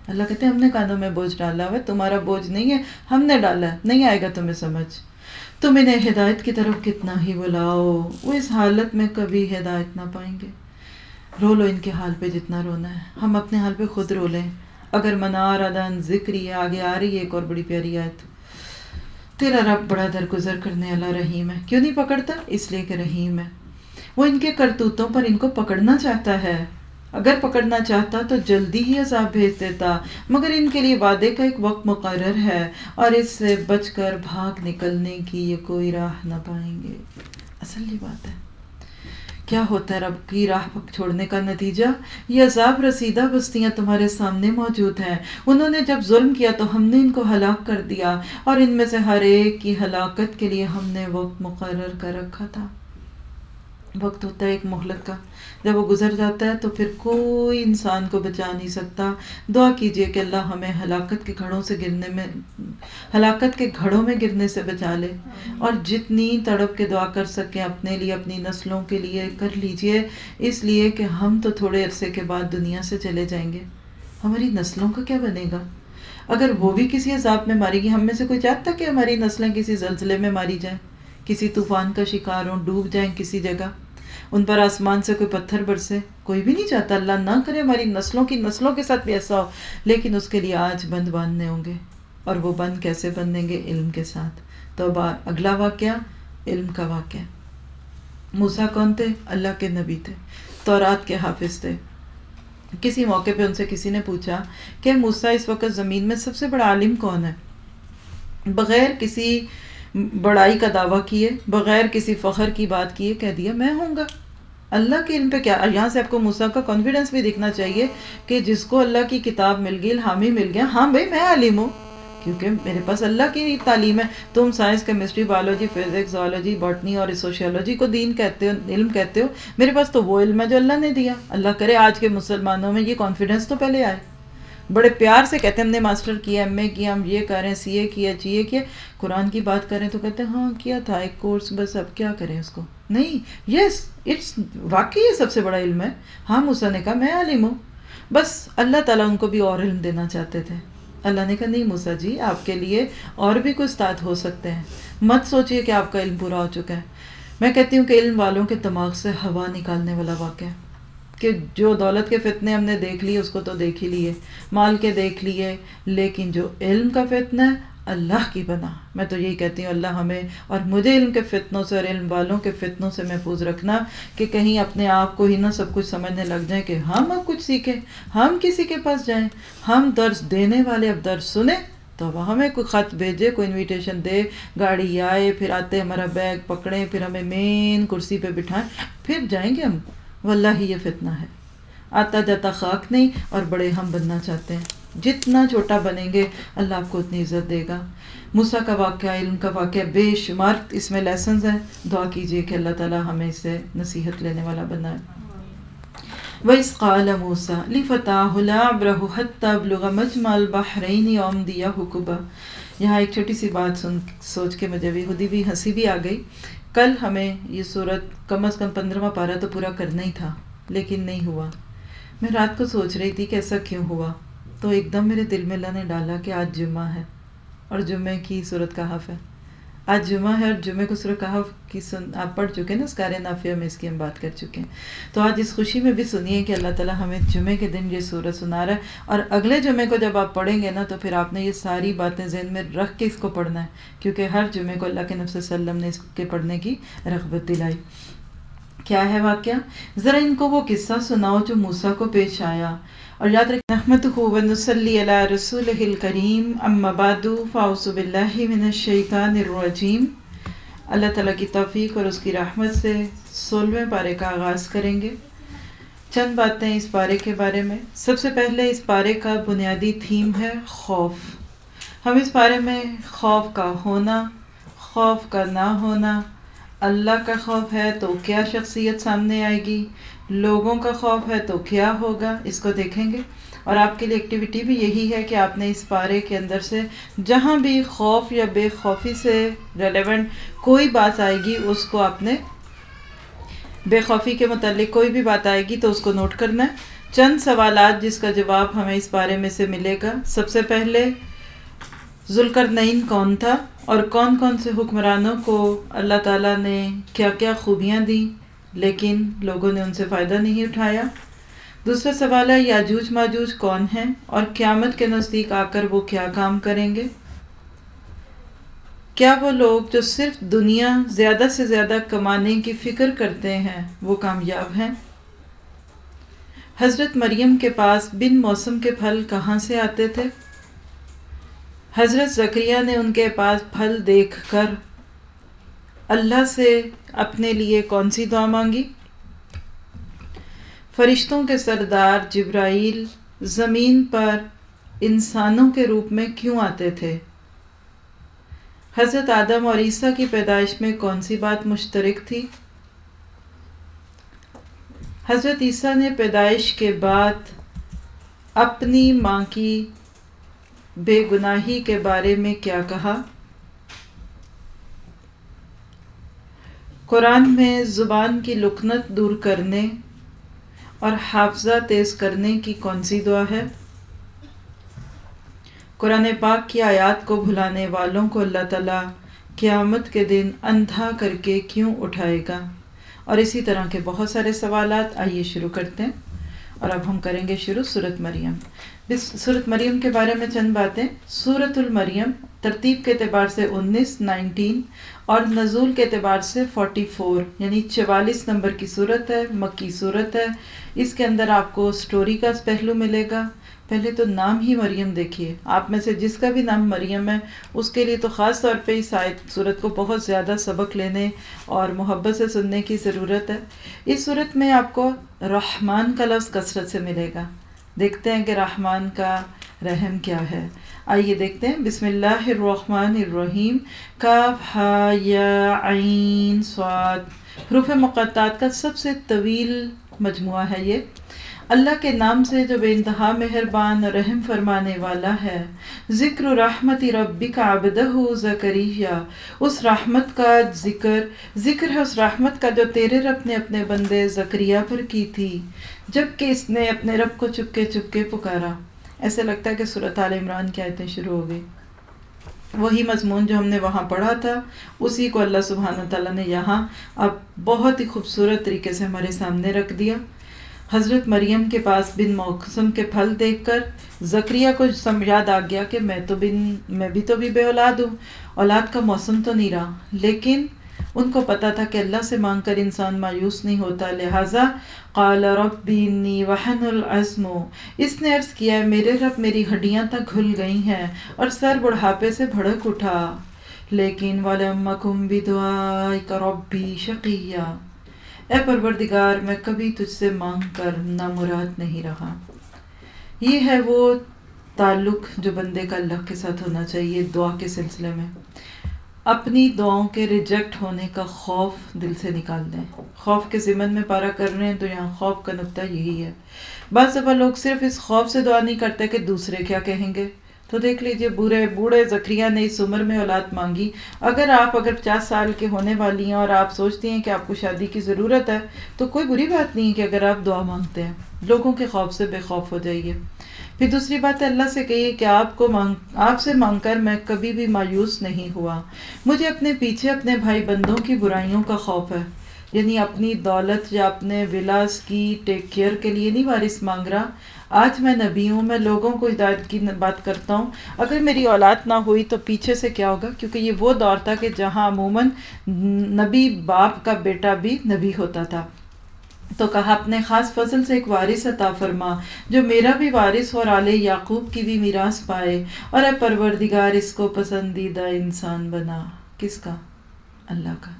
اللہ کہتے ہیں ہم نے کانوں میں بوجھ ڈالا ہوا ہے، تمہارا بوجھ نہیں ہے، ہم نے ڈالا ہے، نہیں آئے گا تمہیں سمجھ۔ تم انہیں ہدایت کی طرف کتنا ہی بلاؤ، وہ اس حالت میں کبھی ہدایت نہ پائیں گے۔ رو لو ان کے حال پہ جتنا رونا ہے، ہم اپنے حال پہ خود رو لیں۔ اگر منار ادن ذکری آگے آ رہی ہے ایک اور بڑی پیاری آیت، تیرا رب بڑا درگزر کرنے والا رحیم ہے۔ کیوں نہیں پکڑتا؟ اس لیے کہ رحیم ہے، وہ ان کے کرتوتوں پر ان کو پکڑنا چاہتا ہے، اگر پکڑنا چاہتا تو جلدی ہی عذاب بھیج دیتا، مگر ان کے لیے وعدے کا ایک وقت مقرر ہے، اور اس سے بچ کر بھاگ نکلنے کی یہ کوئی راہ نہ پائیں گے۔ اصل یہ بات ہے، کیا ہوتا ہے رب کی راہ چھوڑنے کا نتیجہ؟ یہ عذاب رسیدہ بستیاں تمہارے سامنے موجود ہیں، انہوں نے جب ظلم کیا تو ہم نے ان کو ہلاک کر دیا، اور ان میں سے ہر ایک کی ہلاکت کے لیے ہم نے وقت مقرر کر رکھا تھا۔ وقت ہوتا ہے ایک مہلت کا، جب وہ گزر جاتا ہے تو پھر کوئی انسان کو بچا نہیں سکتا۔ دعا کیجئے کہ اللہ ہمیں ہلاکت کے گھڑوں میں گرنے سے بچا لے، اور جتنی تڑپ کے دعا کر سکیں اپنے لیے، اپنی نسلوں کے لیے کر لیجئے، اس لیے کہ ہم تو تھوڑے عرصے کے بعد دنیا سے چلے جائیں گے، ہماری نسلوں کا کیا بنے گا؟ اگر وہ بھی کسی عذاب میں ماری گی، ہم میں سے کوئی چاہتا کہ ہماری نسلیں کسی زلزلے میں ماری جائیں، کسی طوفان کا شکار ہوں، ڈوب جائیں کسی جگہ، ان پر آسمان سے کوئی پتھر برسے؟ کوئی بھی نہیں چاہتا، اللہ نہ کرے ہماری نسلوں کے ساتھ بھی ایسا ہو، لیکن اس کے لیے آج بند باندھنے ہوں گے، اور وہ بند کیسے بندیں گے؟ علم کے ساتھ۔ تو اگلا واقعہ علم کا واقعہ۔ موسیٰ کون تھے؟ اللہ کے نبی تھے، تورات کے حافظ تھے۔ کسی موقع پہ ان سے کسی نے پوچھا کہ موسیٰ اس وقت زمین میں سب سے بڑا عالم کون ہے؟ بغیر کسی بڑائی کا دعویٰ کیے، بغیر کسی فخر کی بات کیے کہہ دیا میں ہوں گا۔ اللہ کے علم پہ کیا؟ یہاں سے آپ کو موسیٰ کا کانفیڈنس بھی دیکھنا چاہیے کہ جس کو اللہ کی کتاب مل گئی، الہامی مل گیا، ہاں بھائی میں عالم ہوں کیونکہ میرے پاس اللہ کی تعلیم ہے۔ تم science, chemistry, biology, physics, zoology, botany اور سوشیولوجی کو دین کہتے ہو، علم کہتے ہو، میرے پاس تو وہ علم ہے جو اللہ نے دیا۔ اللہ کرے آج کے مسلمانوں میں یہ کانفیڈنس تو پہلے آئے، بڑے پیار سے کہتے ہیں ہم نے ماسٹر کیا، ایم اے کیا، ہم یہ کر رہے ہیں، سی اے کیا، جی اے کیا، قرآن کی بات کریں تو کہتے ہیں ہاں کیا تھا ایک کورس، بس اب کیا کریں اس کو؟ نہیں، یس اٹس واقعی یہ سب سے بڑا علم ہے۔ ہاں موسیٰ نے کہا میں عالم ہوں، بس اللہ تعالیٰ ان کو بھی اور علم دینا چاہتے تھے۔ اللہ نے کہا نہیں موسیٰ جی، آپ کے لیے اور بھی کوئی استاد ہو سکتے ہیں، مت سوچئے کہ آپ کا علم پورا ہو چکا ہے۔ میں کہتی ہوں کہ علم والوں کے دماغ سے ہوا نکالنے والا واقعہ ہے کہ جو دولت کے فتنے ہم نے دیکھ لیے اس کو تو دیکھ ہی لیے، مال کے دیکھ لیے، لیکن جو علم کا فتنہ ہے اللہ کی بنا، میں تو یہی کہتی ہوں اللہ ہمیں اور مجھے علم کے فتنوں سے اور علم والوں کے فتنوں سے محفوظ رکھنا، کہ کہیں اپنے آپ کو ہی نہ سب کچھ سمجھنے لگ جائیں کہ ہم اب کچھ سیکھیں، ہم کسی کے پاس جائیں، ہم درس دینے والے اب درس سنیں تو وہ ہمیں کوئی خط بھیجے، کوئی انویٹیشن دے، گاڑی آئے، پھر آتے ہمارا بیگ پکڑیں، پھر ہمیں مین کرسی پہ بٹھائیں، پھر جائیں گے ہم۔ واللہ یہ فتنہ ہے، آتا جاتا خاک نہیں، اور بڑے ہم بننا چاہتے ہیں۔ جتنا چھوٹا بنیں گے اللہ آپ کو اتنی عزت دے گا۔ موسیٰ کا واقعہ، علم کا واقعہ، بے شمار اس میں لیسنز ہیں، دعا کیجئے کہ اللہ تعالی ہمیں اس سے نصیحت لینے والا بنائے۔ وَإِذْ قَالَ مُوسَىٰ لِفَتَاهُ لَا أَبْرَحُ حَتَّىٰ أَبْلُغَ مَجْمَعَ الْبَحْرَيْنِ أَوْ أَمْضِيَ حُقُبًا۔ یہاں ایک چھوٹی سی بات سوچ کے مجھے بھی ہنسی بھی آ گئی۔ کل ہمیں یہ سورت کم از کم 15واں پارہ تو پورا کرنا ہی تھا، لیکن نہیں ہوا۔ میں رات کو سوچ رہی تھی کہ ایسا کیوں ہوا، تو ایک دم میرے دل میں اللہ نے ڈالا کہ آج جمعہ ہے اور جمعے کی سورۃ کہف ہے۔ آج جمعہ ہے اور جمعے کو سورۃ کہف کی آپ پڑھ چکے ہیں نا، اسکار نافیہ میں اس کی ہم بات کر چکے ہیں۔ تو آج اس خوشی میں بھی سنیے کہ اللہ تعالیٰ ہمیں جمعے کے دن یہ سورت سنا رہا ہے، اور اگلے جمعے کو جب آپ پڑھیں گے نا تو پھر آپ نے یہ ساری باتیں ذہن میں رکھ کے اس کو پڑھنا ہے، کیونکہ ہر جمعے کو اللہ کے نبی صلی اللہ علیہ وسلم نے اس کے پڑھنے کی رغبت دلائی۔ کیا ہے واقعہ؟ ذرا ان کو وہ قصہ سناؤ جو موسیٰ کو پیش آیا۔ اور یاد رکھیں نحمدہ ونصلی علی رسولہ الکریم، اما بعد فاعوذ باللہ من الشیطان الرجیم۔ اللہ تعالیٰ کی توفیق اور اس کی رحمت سے 16ویں پارے کا آغاز کریں گے۔ چند باتیں اس پارے کے بارے میں۔ سب سے پہلے اس پارے کا بنیادی تھیم ہے خوف۔ ہم اس پارے میں خوف کا ہونا، خوف کا نہ ہونا، اللہ کا خوف ہے تو کیا شخصیت سامنے آئے گی، لوگوں کا خوف ہے تو کیا ہوگا، اس کو دیکھیں گے۔ اور آپ کے لیے ایکٹیویٹی بھی یہی ہے کہ آپ نے اس پارے کے اندر سے جہاں بھی خوف یا بے خوفی سے ریلیونٹ کوئی بات آئے گی اس کو آپ نے، بے خوفی کے متعلق کوئی بھی بات آئے گی تو اس کو نوٹ کرنا ہے۔ چند سوالات جس کا جواب ہمیں اس پارے میں سے ملے گا۔ سب سے پہلے ذوالقرنین کون تھا اور کون کون سے حکمرانوں کو اللہ تعالیٰ نے کیا کیا خوبیاں دیں لیکن لوگوں نے ان سے فائدہ نہیں اٹھایا۔ دوسرا سوال ہے یاجوج ماجوج کون ہیں اور قیامت کے نزدیک آ کر وہ کیا کام کریں گے۔ کیا وہ لوگ جو صرف دنیا زیادہ سے زیادہ کمانے کی فکر کرتے ہیں وہ کامیاب ہیں۔ حضرت مریم کے پاس بن موسم کے پھل کہاں سے آتے تھے۔ حضرت زکریا نے ان کے پاس پھل دیکھ کر اللہ سے اپنے لیے کون سی دعا مانگی۔ فرشتوں کے سردار جبرائیل زمین پر انسانوں کے روپ میں کیوں آتے تھے۔ حضرت آدم اور عیسیٰ کی پیدائش میں کون سی بات مشترک تھی۔ حضرت عیسیٰ نے پیدائش کے بعد اپنی ماں کی بے گناہی کے بارے میں کیا کہا؟ قرآن میں زبان کی لکنت دور کرنے اور حافظہ تیز کرنے کی کون سی دعا ہے؟ قرآن پاک کی آیات کو بھلانے والوں کو اللہ تعالیٰ قیامت کے دن اندھا کر کے کیوں اٹھائے گا؟ اور اسی طرح کے بہت سارے سوالات. آئیے شروع کرتے ہیں. اور اب ہم کریں گے شروع سورۃ مریم. سورۃ مریم کے بارے میں چند باتیں. سورۃ المریم ترتیب کے اعتبار سے 19 اور نزول کے اعتبار سے 44 یعنی 44 نمبر کی سورت ہے. مکی سورت ہے. اس کے اندر آپ کو سٹوری کا پہلو ملے گا. پہلے تو نام ہی مریم دیکھیے. آپ میں سے جس کا بھی نام مریم ہے اس کے لیے تو خاص طور پہ اس سورت کو بہت زیادہ سبق لینے اور محبت سے سننے کی ضرورت ہے. اس سورت میں آپ کو رحمان کا لفظ کثرت سے ملے گا. دیکھتے ہیں کہ رحمان کا رحم کیا ہے. آئیے دیکھتے ہیں. بسم اللہ الرحمن الرحیم. کاف ہا یا عین صاد. حروف مقطعات کا سب سے طویل مجموعہ ہے یہ. اللہ کے نام سے جو بے انتہا مہربان اور رحم فرمانے والا ہے. ذکر رحمت ربک عبدہ زکریا. اس رحمت کا ذکر ہے اس رحمت کا جو تیرے رب نے اپنے بندے زکریا پر کی تھی جبکہ اس نے اپنے رب کو چپکے چپکے پکارا. ایسے لگتا ہے کہ سورۃ آل عمران کی آیتیں شروع ہو گئی. وہی مضمون جو ہم نے وہاں پڑھا تھا اسی کو اللہ سبحانہ تعالیٰ نے یہاں اب بہت ہی خوبصورت طریقے سے ہمارے سامنے رکھ دیا. حضرت مریم کے پاس بن موسم کے پھل دیکھ کر زکریا کو یاد آ گیا کہ میں بھی تو بے اولاد ہوں. اولاد کا موسم تو نہیں رہا. لیکن ان کو پتا تھا کہ اللہ سے مانگ کر انسان مایوس نہیں ہوتا. لہٰذا قال رب انی وہن العظم. اس نے عرض کیا ہے میرے رب میری ہڈیاں تک گھل گئی ہیں اور سر بڑھاپے سے بھڑک اٹھا. لیکن وَلَمْ أَكُنْ بِدُعَائِكَ رَبِّي شَقِيًّا. اے پروردگار میں کبھی تجھ سے مانگ کر نامراد نہیں رہا. یہ ہے وہ تعلق جو بندے کا اللہ کے ساتھ ہونا چاہیے دعا کے سلسلے میں. اپنی دعاؤں کے ریجیکٹ ہونے کا خوف دل سے نکال دیں. خوف کے ضمن میں پارا کر رہے ہیں تو یہاں خوف کا نقطہ یہی ہے. بعض دفعہ لوگ صرف اس خوف سے دعا نہیں کرتے کہ دوسرے کیا کہیں گے. تو دیکھ لیجئے بوڑھے زکریا نے اس عمر میں اولاد مانگی. اگر 50 سال کے ہونے والی ہیں اور آپ سوچتی ہیں کہ آپ کو شادی کی ضرورت ہے تو کوئی بری بات نہیں کہ اگر آپ دعا مانگتے ہیں. لوگوں کے خوف سے بے خوف ہو جائیے. پھر دوسری بات ہے اللہ سے کہیے کہ آپ سے مانگ کر میں کبھی بھی مایوس نہیں ہوا. مجھے اپنے پیچھے اپنے بھائی بندوں کی برائیوں کا خوف ہے. یعنی اپنی دولت یا اپنے ولاس کی ٹیک کیئر کے لیے نہیں وارث مانگ رہا. آج میں نبی ہوں, میں لوگوں کو ہدایت کی بات کرتا ہوں. اگر میری اولاد نہ ہوئی تو پیچھے سے کیا ہوگا, کیونکہ یہ وہ دور تھا کہ جہاں عموماً نبی باپ کا بیٹا بھی نبی ہوتا تھا. تو کہا اپنے خاص فضل سے ایک وارث عطا فرما جو میرا بھی وارث اور آل یعقوب کی بھی میراث پائے. اور اے پروردگار اس کو پسندیدہ انسان بنا. کس کا؟ اللہ کا.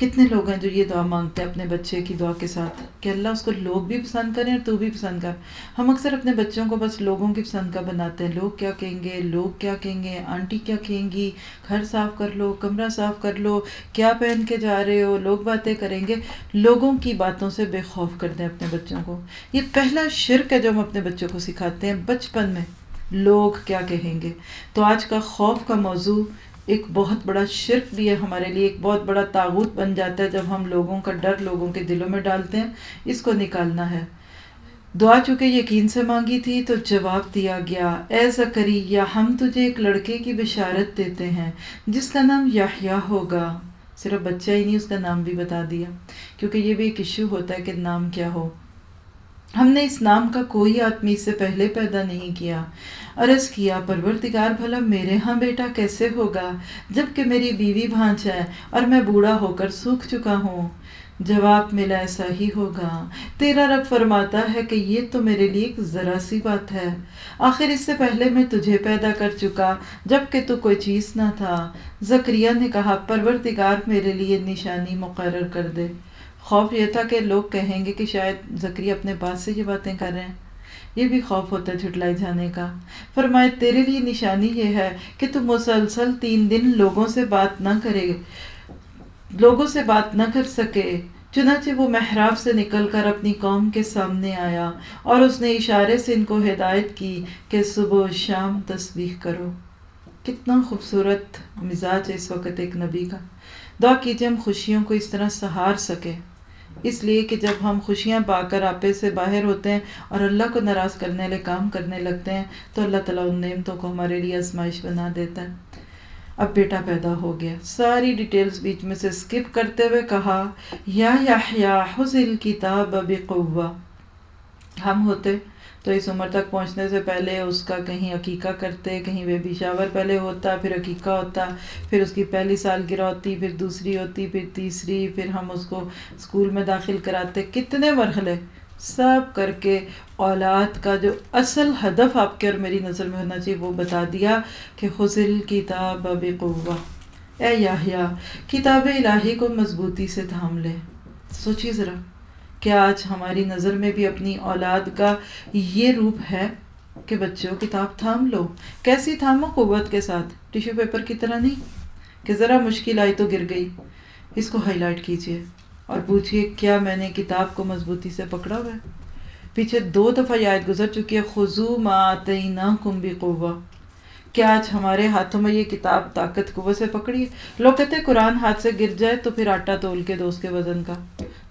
کتنے لوگ ہیں جو یہ دعا مانگتے ہیں اپنے بچے کی دعا کے ساتھ کہ اللہ اس کو لوگ بھی پسند کریں اور تو بھی پسند کر. ہم اکثر اپنے بچوں کو بس لوگوں کی پسند کا بناتے ہیں. لوگ کیا کہیں گے, لوگ کیا کہیں گے, آنٹی کیا کہیں گی, گھر صاف کر لو, کمرہ صاف کر لو, کیا پہن کے جا رہے ہو, لوگ باتیں کریں گے. لوگوں کی باتوں سے بے خوف کر دیں اپنے بچوں کو. یہ پہلا شرک ہے جو ہم اپنے بچوں کو سکھاتے ہیں بچپن میں. لوگ کیا کہیں گے. تو آج کا خوف کا موضوع ایک بہت بڑا شرک بھی ہے ہمارے لیے, ایک بہت بڑا طاغوت بن جاتا ہے جب ہم لوگوں کا ڈر لوگوں کے دلوں میں ڈالتے ہیں. اس کو نکالنا ہے. دعا چونکہ یقین سے مانگی تھی تو جواب دیا گیا. اے زکریا ہم تجھے ایک لڑکے کی بشارت دیتے ہیں جس کا نام یحییٰ ہوگا. صرف بچہ ہی نہیں, اس کا نام بھی بتا دیا, کیونکہ یہ بھی ایک ایشو ہوتا ہے کہ نام کیا ہو. ہم نے اس نام کا کوئی آدمی اس سے پہلے پیدا نہیں کیا. عرض کیا پروردگار بھلا میرے ہاں بیٹا کیسے ہوگا جبکہ میری بیوی بھانج ہے اور میں بوڑھا ہو کر سوکھ چکا ہوں. جواب ملا ایسا ہی ہوگا. تیرا رب فرماتا ہے کہ یہ تو میرے لیے ایک ذرا سی بات ہے. آخر اس سے پہلے میں تجھے پیدا کر چکا جبکہ تو کوئی چیز نہ تھا. زکریا نے کہا پروردگار میرے لیے نشانی مقرر کر دے. خوف یہ تھا کہ لوگ کہیں گے کہ شاید زکریا اپنے پاس سے یہ باتیں کر رہے ہیں. یہ بھی خوف ہوتا ہے جھٹلائے جانے کا. فرمائے تیرے لیے نشانی یہ ہے کہ تو مسلسل 3 دن لوگوں سے بات نہ کر سکے. چنانچہ وہ محراب سے نکل کر اپنی قوم کے سامنے آیا اور اس نے اشارے سے ان کو ہدایت کی کہ صبح و شام تسبیح کرو۔ کتنا خوبصورت مزاج ہے اس وقت ایک نبی کا۔ دعا کیجئے ہم خوشیوں کو اس طرح سہار سکے، اس لیے کہ جب ہم خوشیاں پا کر آپے سے باہر ہوتے ہیں اور اللہ کو ناراض کرنے لئے کام کرنے لگتے ہیں تو اللہ تعالیٰ ان نعمتوں کو ہمارے لیے آزمائش بنا دیتا ہے۔ اب بیٹا پیدا ہو گیا، ساری ڈیٹیلز بیچ میں سے سکپ کرتے ہوئے کہا یا یحییٰ خذ الکتاب بقوہ۔ ہم ہوتے تو اس عمر تک پہنچنے سے پہلے اس کا کہیں عقیقہ کرتے، کہیں بیبی شاور پہلے ہوتا، پھر عقیقہ ہوتا، پھر اس کی پہلی سالگرہ ہوتی، پھر دوسری ہوتی، پھر تیسری، پھر ہم اس کو اسکول میں داخل کراتے، کتنے مرحلے سب کر کے اولاد کا جو اصل ہدف آپ کے اور میری نظر میں ہونا چاہیے وہ بتا دیا کہ خذ الکتاب بقوہ۔ اے یحییٰ کتاب الہی کو مضبوطی سے تھام لے۔ سوچیے ذرا کیا آج ہماری نظر میں بھی اپنی اولاد کا یہ روپ ہے کہ بچوں کتاب تھام لو؟ کیسی تھامو؟ قوت کے ساتھ، ٹیشو پیپر کی طرح نہیں کہ ذرا مشکل آئی تو گر گئی۔ اس کو ہائی لائٹ کیجئے اور پوچھئے کیا میں نے کتاب کو مضبوطی سے پکڑا ہوا ہے؟ پیچھے 2 دفعہ یہ آیت گزر چکی ہے، خذوا ما آتیناکم بقوہ۔ کیا آج ہمارے ہاتھوں میں یہ کتاب طاقت قوت سے پکڑی ہے؟ لوگ کہتے ہیں قرآن ہاتھ سے گر جائے تو پھر آٹا تول کے دو اس کے وزن کا۔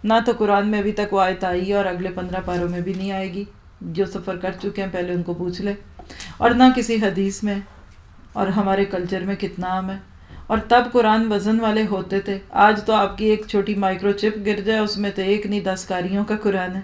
نہ تو قرآن میں ابھی تک وہ آیت آئی ہے اور اگلے 15 پاروں میں بھی نہیں آئے گی، جو سفر کر چکے ہیں پہلے ان کو پوچھ لے، اور نہ کسی حدیث میں، اور ہمارے کلچر میں کتنا عام ہے۔ اور تب قرآن وزن والے ہوتے تھے، آج تو آپ کی ایک چھوٹی مائکرو چپ گر جائے اس میں تو ایک نہیں 10 کاریوں کا قرآن ہے۔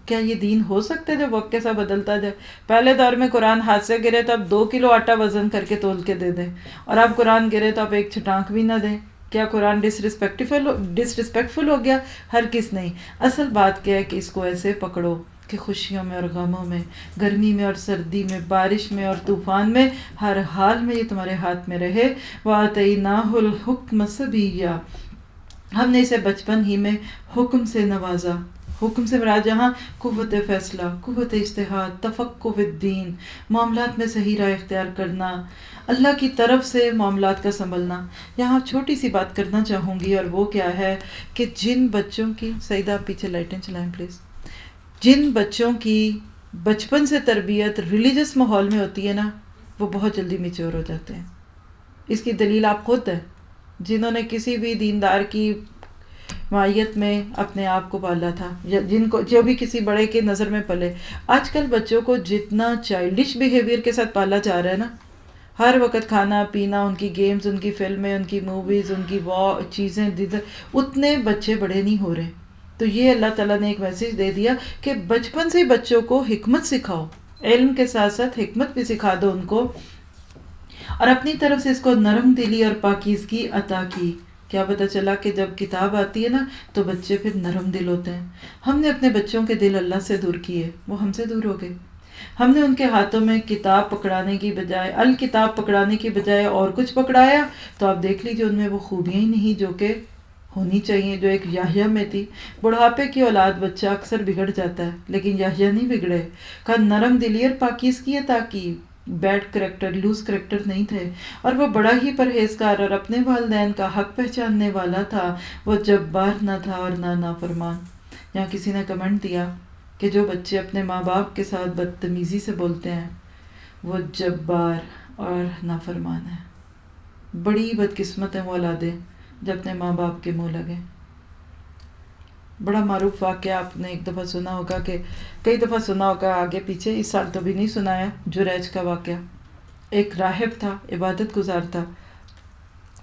کیا یہ دین ہو سکتا ہے جب وقت کے ساتھ بدلتا جائے؟ پہلے دور میں قرآن ہاتھ سے گرے تو اب 2 کلو آٹا وزن کر کے تول کے دے دیں، اور اب قرآن گرے تو آپ ایک چھٹانک بھی نہ دیں۔ کیا قرآن ڈسرسپیکٹفل ہو گیا؟ ہر کس نہیں۔ اصل بات کیا ہے کہ اس کو ایسے پکڑو کہ خوشیوں میں اور غموں میں، گرمی میں اور سردی میں، بارش میں اور طوفان میں، ہر حال میں یہ تمہارے ہاتھ میں رہے۔ وَآتَيْنَاهُ الْحُكْمَ صَبِيًّا، ہم نے اسے بچپن ہی میں حکم سے نوازا۔ حکم سے مراد جہاں قوت فیصلہ، قوت اجتہاد، تفقہ الدین، معاملات میں صحیح رائے اختیار کرنا، اللہ کی طرف سے معاملات کا سنبھلنا۔ یہاں چھوٹی سی بات کرنا چاہوں گی اور وہ کیا ہے کہ جن بچوں کی، سعیدہ پیچھے لائٹیں چلائیں پلیز، جن بچوں کی بچپن سے تربیت ریلیجس ماحول میں ہوتی ہے نا، وہ بہت جلدی میچور ہو جاتے ہیں۔ اس کی دلیل آپ خود ہے، جنہوں نے کسی بھی دیندار کی معیت میں اپنے آپ کو پالا تھا، یا جن کو جو بھی کسی بڑے کے نظر میں پلے۔ آج کل بچوں کو جتنا چائلڈش بیہیویئر کے ساتھ پالا جا رہا ہے نا، ہر وقت کھانا پینا، ان کی گیمز، ان کی فلمیں، ان کی موویز، ان کی چیزیں، اتنے بچے بڑے نہیں ہو رہے۔ تو یہ اللہ تعالیٰ نے ایک میسج دے دیا کہ بچپن سے بچوں کو حکمت سکھاؤ، علم کے ساتھ ساتھ حکمت بھی سکھا دو ان کو، اور اپنی طرف سے اس کو نرم دلی اور پاکیزگی عطا کی۔ کیا پتہ چلا کہ جب کتاب آتی ہے نا تو بچے پھر نرم دل ہوتے ہیں۔ ہم نے اپنے بچوں کے دل اللہ سے دور کیے، وہ ہم سے دور ہو گئے۔ ہم نے ان کے ہاتھوں میں کتاب پکڑانے کی بجائے، الکتاب پکڑانے کی بجائے اور کچھ پکڑایا، تو آپ دیکھ لیجیے ان میں وہ خوبیاں ہی نہیں جو کہ ہونی چاہیے، جو ایک یحییٰ میں تھی۔ بڑھاپے کی اولاد بچہ اکثر بگڑ جاتا ہے، لیکن یحییٰ نہیں بگڑے، کا نرم دلی اور پاکیزگی عطا کی۔ بیڈ کریکٹر، لوز کریکٹر نہیں تھے، اور وہ بڑا ہی پرہیزگار اور اپنے والدین کا حق پہچاننے والا تھا۔ وہ جبار نہ تھا اور نہ نافرمان۔ یہاں کسی نے کمنٹ دیا کہ جو بچے اپنے ماں باپ کے ساتھ بدتمیزی سے بولتے ہیں وہ جبار اور نافرمان ہیں۔ بڑی بدقسمت ہیں وہ اولادیں جو اپنے ماں باپ کے منہ لگے۔ بڑا معروف واقعہ آپ نے ایک دفعہ سنا ہوگا، کہ کئی دفعہ سنا ہوگا آگے پیچھے، اس سال تو بھی نہیں سنایا، جریج کا واقعہ۔ ایک راہب تھا، عبادت گزار تھا،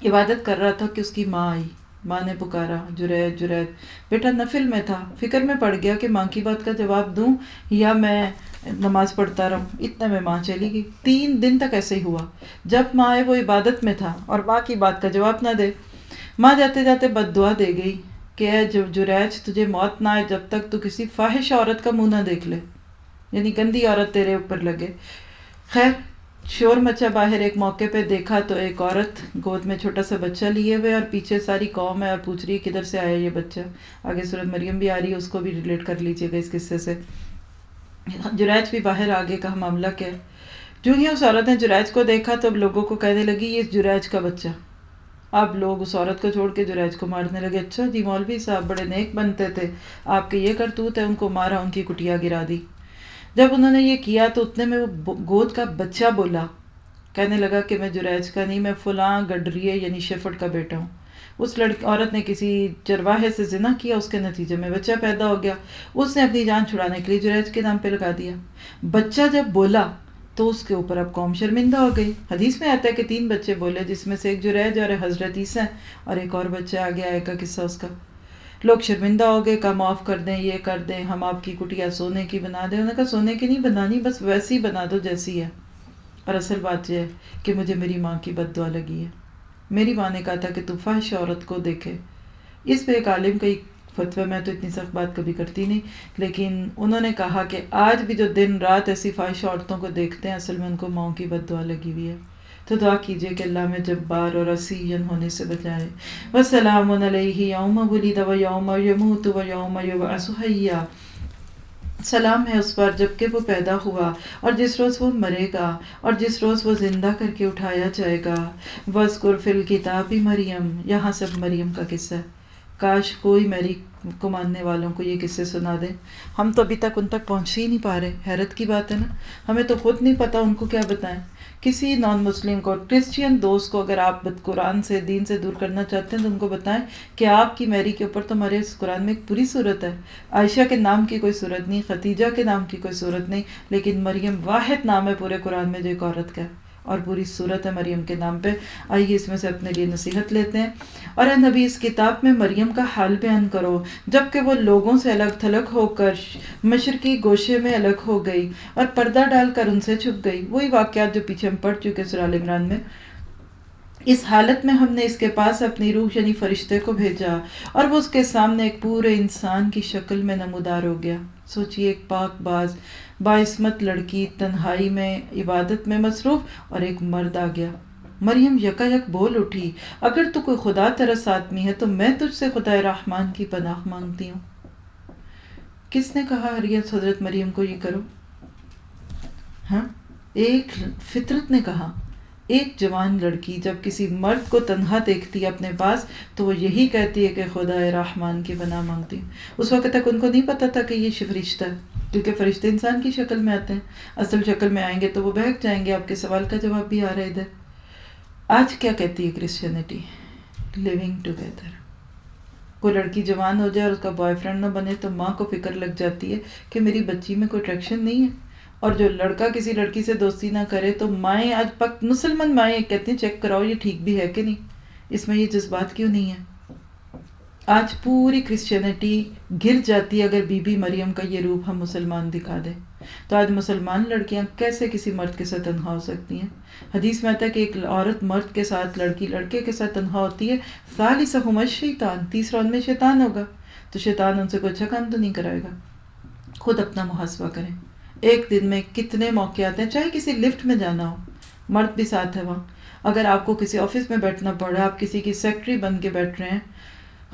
عبادت کر رہا تھا کہ اس کی ماں آئی۔ ماں نے پکارا، جریج جریج، بیٹا نفل میں تھا، فکر میں پڑ گیا کہ ماں کی بات کا جواب دوں یا میں نماز پڑھتا رہوں۔ اتنے میں ماں چلی گئی۔ 3 دن تک ایسے ہی ہوا۔ جب ماں آئے وہ عبادت میں تھا اور ماں کی بات کا جواب نہ دے۔ ماں جاتے جاتے بد دعا دے گئی کہ اے جریج، تجھے موت نہ آئے جب تک تو کسی فاحش عورت کا منہ نہ دیکھ لے، یعنی گندی عورت تیرے اوپر لگے۔ خیر شور مچا باہر۔ ایک موقع پہ دیکھا تو ایک عورت گود میں چھوٹا سا بچہ لیے ہوئے اور پیچھے ساری قوم ہے اور پوچھ رہی ہے کدھر سے آیا یہ بچہ۔ آگے سورۃ مریم بھی آ رہی ہے، اس کو بھی ریلیٹ کر لیجئے گا اس قصے سے۔ جریج بھی باہر آگے کا معاملہ کیا ہے۔ جو ہی اس عورت نے جریج کو دیکھا تو اب لوگوں کو کہنے لگی یہ جریج کا بچہ، اب لوگ اس عورت کو چھوڑ کے جریج کو مارنے لگے. اچھا جی مولوی صاحب بڑے نیک بنتے تھے، آپ کے یہ کرتوت ہے. ان کو مارا، ان کی کٹیا گرا دی. جب انہوں نے یہ کیا تو اتنے میں وہ گود کا بچہ بولا، کہنے لگا کہ میں جریج کا نہیں، میں فلاں گڈریے یعنی شیفرڈ کا بیٹا ہوں. اس عورت نے کسی چرواہے سے زنا کیا، اس کے نتیجے میں بچہ پیدا ہو گیا. اس نے اپنی جان چھڑانے کے لیے جریج کے نام پہ لگا دیا. بچہ جب بولا تو اس کے اوپر اب قوم شرمندہ ہو گئی. حدیث میں آتا ہے کہ 3 بچے بولے، جس میں سے ایک جریج اور حضرت عیسیٰ اور ایک اور بچہ آ گیا کا قصہ اس کا. لوگ شرمندہ ہو گئے، کہا معاف کر دیں، یہ کر دیں، ہم آپ کی کٹیا سونے کی بنا دیں. انہوں نے کہا سونے کی نہیں بنانی، بس ویسی بنا دو جیسی ہے. اور اصل بات یہ ہے کہ مجھے میری ماں کی بد دعا لگی ہے. میری ماں نے کہا تھا کہ تو فحش عورت کو دیکھے. اس پہ ایک عالم کا فتویٰ، میں تو اتنی سخت بات کبھی کرتی نہیں، لیکن انہوں نے کہا کہ آج بھی جو دن رات ایسی فحش عورتوں کو دیکھتے ہیں، اصل میں ان کو ماں کی بد دعا لگی ہوئی ہے. تو دعا کیجئے کہ اللہ میں جبار اور عصین ہونے سے بچائے. وَسَلَامٌ عَلَيْهِ يَوْمَ وُلِدَ وَيَوْمَ يَمُوتُ وَيَوْمَ يُبْعَثُ حَيًّا. سلام ہے اس پر جب کہ وہ پیدا ہوا اور جس روز وہ مرے گا اور جس روز وہ زندہ کر کے اٹھایا جائے گا. وَاذْكُرْ فِي الْكِتَابِ مریم. یہاں سب مریم کا قصہ ہے. کاش کوئی میری کو ماننے والوں کو یہ قصے سنا دے. ہم تو ابھی تک ان تک پہنچ ہی نہیں پا رہے. حیرت کی بات ہے نا، ہمیں تو خود نہیں پتا ان کو کیا بتائیں. کسی نان مسلم کو، کرسچین دوست کو اگر آپ قرآن سے، دین سے دور کرنا چاہتے ہیں تو ان کو بتائیں کہ آپ کی میری کے اوپر تو ہمارے اس قرآن میں ایک پوری صورت ہے. عائشہ کے نام کی کوئی صورت نہیں، خدیجہ کے نام کی کوئی صورت نہیں، لیکن مریم واحد نام ہے پورے قرآن میں جو ایک عورت کا ہے، اور پوری صورت ہے مریم کے نام پہ. آئیے اس میں سے اپنے لیے نصیحت لیتے ہیں. اور اے نبی، اس کتاب میں مریم کا حال بیان کرو جبکہ وہ لوگوں سے الگ تھلگ ہو کر مشرقی گوشے میں الگ ہو گئی اور پردہ ڈال کر ان سے چھپ گئی. وہی واقعات جو پیچھے ہم پڑھ چکے سورہ آل عمران میں. اس حالت میں ہم نے اس کے پاس اپنی روح یعنی فرشتے کو بھیجا اور وہ اس کے سامنے ایک پورے انسان کی شکل میں نمودار ہو گیا. سوچئے، ایک پاک باز باعصمت لڑکی تنہائی میں عبادت میں مصروف، اور ایک مرد آ گیا. مریم یکا یک بول اٹھی، اگر تو کوئی خدا ترس آدمی ہے تو میں تجھ سے خدا رحمان کی پناہ مانگتی ہوں. کس نے کہا حضرت مریم کو یہ کرو؟ ہاں، ایک فطرت نے کہا. ایک جوان لڑکی جب کسی مرد کو تنہا دیکھتی ہے اپنے پاس تو وہ یہی کہتی ہے کہ خدا رحمان کی پناہ مانگتی ہوں. اس وقت تک ان کو نہیں پتا تھا کہ یہ فرشتہ ہے، کیونکہ فرشتے انسان کی شکل میں آتے ہیں. اصل شکل میں آئیں گے تو وہ بہک جائیں گے. آپ کے سوال کا جواب بھی آ رہا ہے ادھر. آج کیا کہتی ہے کرسچینٹی؟ Living together. کوئی لڑکی جوان ہو جائے اور اس کا بوائے فرینڈ نہ بنے تو ماں کو فکر لگ جاتی ہے کہ میری بچی میں کوئی اٹریکشن نہیں ہے. اور جو لڑکا کسی لڑکی سے دوستی نہ کرے تو مائیں، آج مسلمان مائیں کہتی ہیں چیک کراؤ یہ ٹھیک بھی ہے کہ نہیں، اس میں یہ جذبات کیوں نہیں ہے. آج پوری کرسچینٹی گر جاتی ہے اگر بی بی مریم کا یہ روپ ہم مسلمان دکھا دیں. تو آج مسلمان لڑکیاں کیسے کسی مرد کے ساتھ تنہا ہو سکتی ہیں؟ حدیث میں آتا ہے کہ ایک عورت مرد کے ساتھ، لڑکی لڑکے کے ساتھ تنہا ہوتی ہے، ثالثہما الشیطان، تیسرا ان میں شیطان ہوگا. تو شیطان ان سے کوئی اچھا کام تو نہیں کرائے گا. خود اپنا محاسبہ کریں. ایک دن میں کتنے موقع آتے ہیں، چاہے کسی لفٹ میں جانا ہو، مرد بھی ساتھ ہے وہاں. اگر آپ کو کسی آفس میں بیٹھنا پڑ رہا ہے، آپ کسی کی سیکرٹری بن کے بیٹھ رہے ہیں،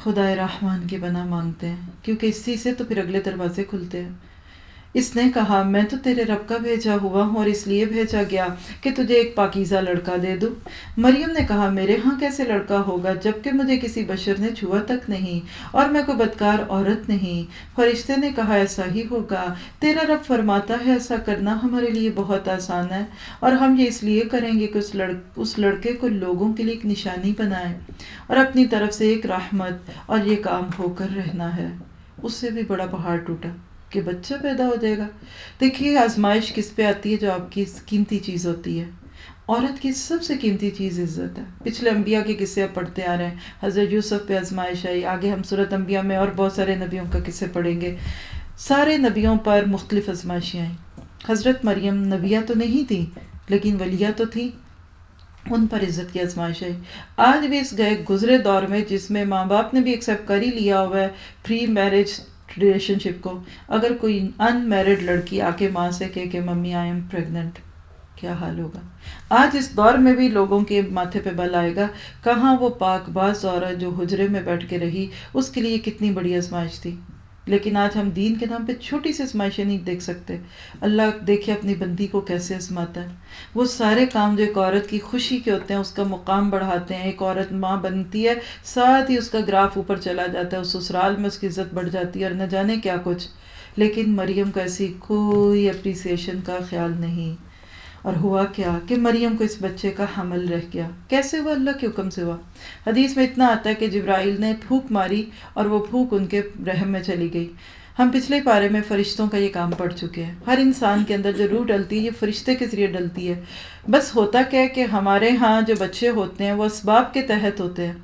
خدا رحمان کی پناہ مانگتے ہیں، کیونکہ اسی سے تو پھر اگلے دروازے کھلتے ہیں. اس نے کہا میں تو تیرے رب کا بھیجا ہوا ہوں اور اس لیے بھیجا گیا کہ تجھے ایک پاکیزہ لڑکا دے دوں. مریم نے کہا میرے ہاں کیسے لڑکا ہوگا جبکہ مجھے کسی بشر نے چھوا تک نہیں اور میں کوئی بدکار عورت نہیں. فرشتے نے کہا ایسا ہی ہوگا، تیرا رب فرماتا ہے ایسا کرنا ہمارے لیے بہت آسان ہے، اور ہم یہ اس لیے کریں گے کہ اس لڑکے کو لوگوں کے لیے ایک نشانی بنائے اور اپنی طرف سے ایک رحمت، اور یہ کام ہو کر رہنا ہے. اس سے بھی بڑا پہاڑ ٹوٹا کہ بچہ پیدا ہو جائے گا. دیکھیے آزمائش کس پہ آتی ہے؟ جو آپ کی قیمتی چیز ہوتی ہے. عورت کی سب سے قیمتی چیز عزت ہے. پچھلے انبیاء کے قصے آپ پڑھتے آ رہے ہیں. حضرت یوسف پہ آزمائش آئی، آگے ہم سورۃ انبیاء میں اور بہت سارے نبیوں کا قصے پڑھیں گے. سارے نبیوں پر مختلف آزمائشیں آئیں. حضرت مریم نبیہ تو نہیں تھی لیکن ولیہ تو تھی، ان پر عزت کی آزمائش آئی. آج بھی اس گئے گزرے دور میں جس میں ماں باپ نے بھی ایکسیپٹ کر ہی لیا ہوا ہے پری میرج ریلیشن شپ کو، اگر کوئی ان میرڈ لڑکی آ کے ماں سے کہے کہ ممی آئی ایم پریگننٹ، کیا حال ہوگا؟ آج اس دور میں بھی لوگوں کے ماتھے پہ بل آئے گا. کہاں وہ پاک باز عورت جو حجرے میں بیٹھ کے رہی، اس کے لیے کتنی بڑی آزمائش تھی. لیکن آج ہم دین کے نام پہ چھوٹی سی آزمائشیں نہیں دیکھ سکتے. اللہ دیکھے اپنی بندی کو کیسے آزماتا ہے. وہ سارے کام جو ایک عورت کی خوشی کے ہوتے ہیں اس کا مقام بڑھاتے ہیں. ایک عورت ماں بنتی ہے ساتھ ہی اس کا گراف اوپر چلا جاتا ہے, اس سسرال میں اس کی عزت بڑھ جاتی ہے اور نہ جانے کیا کچھ. لیکن مریم کو ایسی کوئی اپریسیشن کا خیال نہیں. اور ہوا کیا کہ مریم کو اس بچے کا حمل رہ گیا. کیسے ہوا؟ اللہ کے حکم سے ہوا. حدیث میں اتنا آتا ہے کہ جبرائیل نے پھونک ماری اور وہ پھونک ان کے رحم میں چلی گئی. ہم پچھلے پارے میں فرشتوں کا یہ کام پڑھ چکے ہیں. ہر انسان کے اندر جو روح ڈلتی ہے یہ فرشتے کے ذریعے ڈلتی ہے. بس ہوتا کیا ہے کہ ہمارے ہاں جو بچے ہوتے ہیں وہ اسباب کے تحت ہوتے ہیں.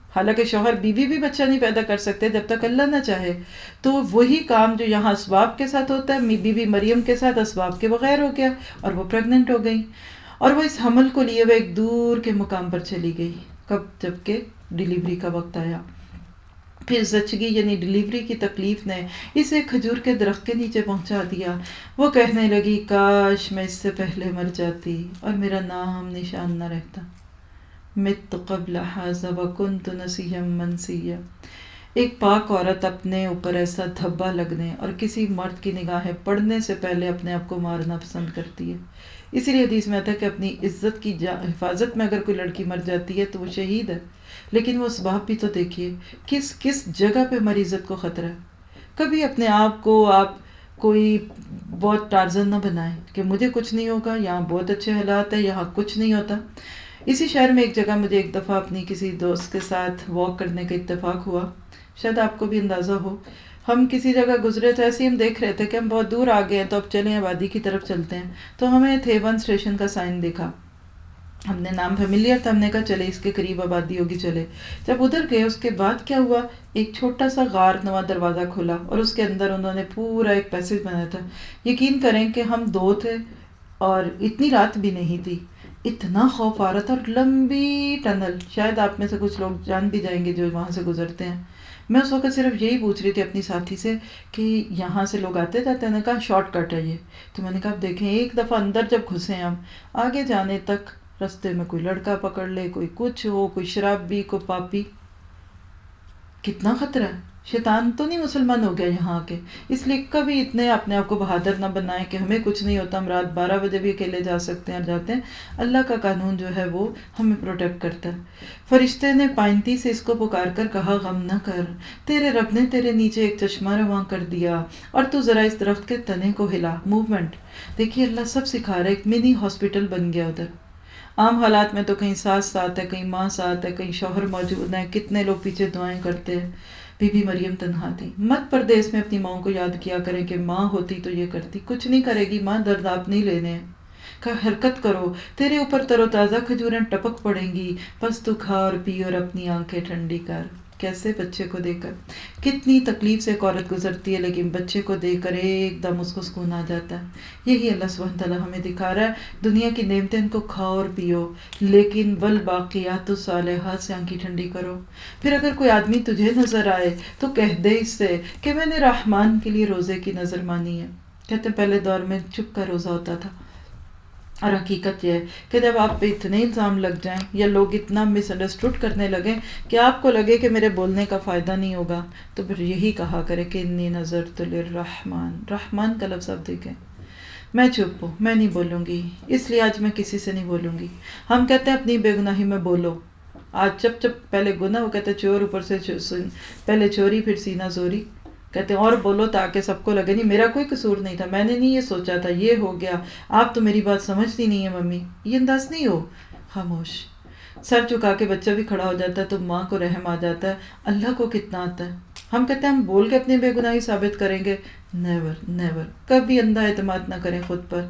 حالانکہ شوہر بیوی بھی بچہ نہیں پیدا کر سکتے جب تک اللہ نہ چاہے. تو وہی کام جو یہاں اسباب کے ساتھ ہوتا ہے بی بی مریم کے ساتھ اسباب کے بغیر ہو گیا اور وہ پریگننٹ ہو گئی. اور وہ اس حمل کو لیے وہ ایک دور کے مقام پر چلی گئی. کب؟ جبکہ ڈیلیوری کا وقت آیا. پھر زچگی یعنی ڈیلیوری کی تکلیف نے اسے کھجور کے درخت کے نیچے پہنچا دیا. وہ کہنے لگی کاش میں اس سے پہلے مر جاتی اور میرا نام نشان نہ رہتا. مت قبل ھذا وکنت نسیا منسیا. ایک پاک عورت اپنے اوپر ایسا دھبا لگنے اور کسی مرد کی نگاہیں پڑنے سے پہلے اپنے آپ کو مارنا پسند کرتی ہے. اسی لیے حدیث میں آتا ہے کہ اپنی عزت کی حفاظت میں اگر کوئی لڑکی مر جاتی ہے تو وہ شہید ہے. لیکن وہ اسباب بھی تو دیکھیے کس کس جگہ پہ ہماری عزت کو خطرہ ہے. کبھی اپنے آپ کو آپ کوئی بہت ٹارزن نہ بنائیں کہ مجھے کچھ نہیں ہوگا, یہاں بہت اچھے حالات ہیں, یہاں کچھ نہیں ہوتا. اسی شہر میں ایک جگہ مجھے ایک دفعہ اپنی کسی دوست کے ساتھ واک کرنے کا اتفاق ہوا. شاید آپ کو بھی اندازہ ہو. ہم کسی جگہ گزرے تو ایسے ہی ہم دیکھ رہے تھے کہ ہم بہت دور آ گئے ہیں تو اب چلیں آبادی کی طرف چلتے ہیں. تو ہمیں تھیون اسٹیشن کا سائن دیکھا. ہم نے نام فیملیئر تھا, ہم نے کہا چلے اس کے قریب آبادی ہوگی چلے. جب ادھر گئے اس کے بعد کیا ہوا, ایک چھوٹا سا غار نواں دروازہ کھلا اور اس کے اندر انہوں نے پورا ایک پیسیج بنایا تھا. یقین کریں کہ ہم 2 تھے اور اتنی رات بھی نہیں تھی. اتنا خوف آ رہا تھا اور لمبی ٹنل, شاید آپ میں سے کچھ لوگ جان بھی جائیں گے جو وہاں سے گزرتے ہیں. میں اس وقت صرف یہی پوچھ رہی تھی اپنی ساتھی سے کہ یہاں سے لوگ آتے جاتے ہیں. نے کہا شارٹ کٹ ہے یہ. تو میں نے کہا دیکھیں ایک دفعہ اندر جب گھسے ہم, آگے جانے تک رستے میں کوئی لڑکا پکڑ لے, کوئی کچھ ہو, کوئی شرابی, کوئی پاپی, کتنا خطرہ ہے. شیطان تو نہیں مسلمان ہو گیا یہاں کے. اس لیے کبھی اتنے اپنے آپ کو بہادر نہ بنائیں کہ ہمیں کچھ نہیں ہوتا, ہم رات 12 بجے بھی اکیلے جا سکتے ہیں اور جاتے ہیں. اللہ کا قانون جو ہے وہ ہمیں پروٹیکٹ کرتا ہے. فرشتے نے پائنتی سے اس کو پکار کر کہا غم نہ کر, تیرے رب نے تیرے نیچے ایک چشمہ رواں کر دیا اور تو ذرا اس درخت کے تنے کو ہلا. موومنٹ دیکھیے اللہ سب سکھا رہا ہے. ایک منی ہاسپٹل بن گیا ادھر. عام حالات میں تو کہیں ساس ساتھ ہے, کہیں ماں ساتھ ہے, کہیں شوہر موجود ہے, کتنے لوگ پیچھے دعائیں کرتے ہیں. بی بی مریم تنہا تھی. مت پردیس میں اپنی ماں کو یاد کیا کریں کہ ماں ہوتی تو یہ کرتی. کچھ نہیں کرے گی ماں, درد آپ نہیں لینے ہیں. کہا حرکت کرو, تیرے اوپر تر و تازہ کھجوریں ٹپک پڑیں گی, بس تو کھا اور پی اور اپنی آنکھیں ٹھنڈی کر. کیسے بچے کو دے کر کتنی تکلیف سے ایک عورت گزرتی ہے, لیکن بچے کو دے کر ایک دم اس کو سکون آ جاتا ہے. یہی اللہ سبحانہ تعالیٰ ہمیں دکھا رہا ہے. دنیا کی نعمتیں ان کو کھاؤ اور پیو, لیکن والباقیات الصالحات سے آنکھیں ٹھنڈی کرو. پھر اگر کوئی آدمی تجھے نظر آئے تو کہہ دے اس سے کہ میں نے رحمان کے لیے روزے کی نظر مانی ہے. کہتے پہلے دور میں چپ کا روزہ ہوتا تھا, اور حقیقت یہ ہے کہ جب آپ پہ اتنے الزام لگ جائیں یا لوگ اتنا مس انڈرسٹوڈ کرنے لگیں کہ آپ کو لگے کہ میرے بولنے کا فائدہ نہیں ہوگا, تو پھر یہی کہا کرے کہ انی نظرت للرحمن. رحمان کا لفظ آپ دیکھیں. میں چپ ہوں, میں نہیں بولوں گی, اس لیے آج میں کسی سے نہیں بولوں گی. ہم کہتے ہیں اپنی بے گناہی میں بولو. آج جب پہلے گناہ, وہ کہتے چور اوپر سے پہلے چوری پھر سینہ زوری. کہتے ہیں اور بولو تاکہ سب کو لگے نہیں میرا کوئی قصور نہیں تھا, میں نے نہیں یہ سوچا تھا, یہ ہو گیا, آپ تو میری بات سمجھتی نہیں ہے ممی. یہ انداز نہیں ہو. خاموش. سر چکا کے بچہ بھی کھڑا ہو جاتا ہے تو ماں کو رحم آ جاتا ہے. اللہ کو کتنا آتا ہے. ہم کہتے ہیں ہم بول کے اپنی بے گناہی ثابت کریں گے. Never never. کبھی اندھا اعتماد نہ کریں خود پر.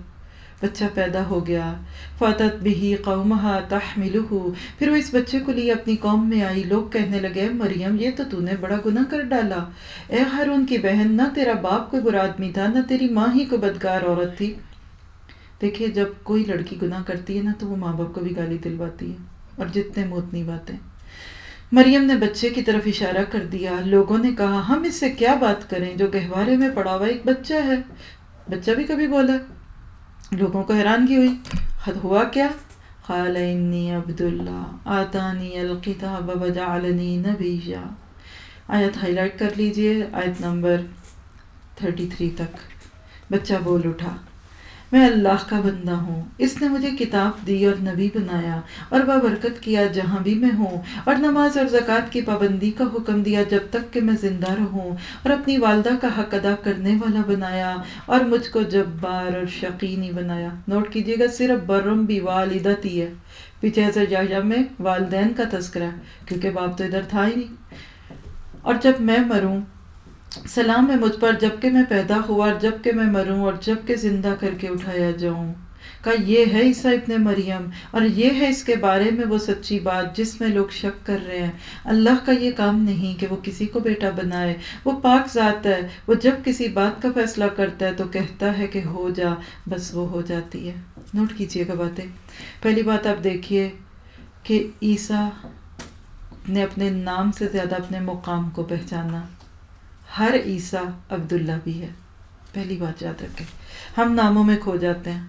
بچہ پیدا ہو گیا. فاتت بہ قومہا تحملہ. پھر وہ اس بچے کو لیے اپنی قوم میں آئی. لوگ کہنے لگے مریم یہ تو نے بڑا گناہ کر ڈالا. اے ہارون کی بہن, نہ تیرا باپ کوئی برا آدمی تھا, نہ تیری ماں ہی کوئی بدکار عورت تھی. دیکھیے جب کوئی لڑکی گناہ کرتی ہے نا تو وہ ماں باپ کو بھی گالی دلواتی ہے, اور جتنے منہ اتنی باتیں. مریم نے بچے کی طرف اشارہ کر دیا. لوگوں نے کہا ہم اس سے کیا بات کریں جو گہوارے میں پڑا ہوا ایک بچہ ہے. بچہ بھی کبھی بولا. لوگوں کو حیرانگی ہوئی. حد ہوا کیا؟ قال انی عبد اللہ آتانی الکتاب وجعلنی نبیا. آیت ہائی لائٹ کر لیجئے, آیت نمبر 33 تک بچہ بول اٹھا، میں اللہ کا بندہ ہوں، اس نے مجھے کتاب دی اور نبی بنایا اور بابرکت کیا جہاں بھی میں ہوں، اور نماز اور زکوٰۃ کی پابندی کا حکم دیا جب تک کہ میں زندہ رہوں، اور اپنی والدہ کا حق ادا کرنے والا بنایا اور مجھ کو جبار اور شقی نہیں بنایا۔ نوٹ کیجیے گا صرف برم بھی والدتی ہے، پیچھے حضرت یحییٰ میں والدین کا تذکرہ ہے کیونکہ باپ تو ادھر تھا ہی نہیں۔ اور جب میں مروں سلام ہے مجھ پر، جب کہ میں پیدا ہوا اور جب کہ میں مروں اور جب کہ زندہ کر کے اٹھایا جاؤں۔ کا یہ ہے عیسیٰ ابن مریم اور یہ ہے اس کے بارے میں وہ سچی بات جس میں لوگ شک کر رہے ہیں۔ اللہ کا یہ کام نہیں کہ وہ کسی کو بیٹا بنائے، وہ پاک ذات ہے، وہ جب کسی بات کا فیصلہ کرتا ہے تو کہتا ہے کہ ہو جا، بس وہ ہو جاتی ہے۔ نوٹ کیجئے گا باتیں۔ پہلی بات آپ دیکھیے کہ عیسیٰ نے اپنے نام سے زیادہ اپنے مقام کو پہچانا۔ ہر عیسیٰ عبداللہ بھی ہے، پہلی بات یاد رکھیں، ہم ناموں میں کھو جاتے ہیں۔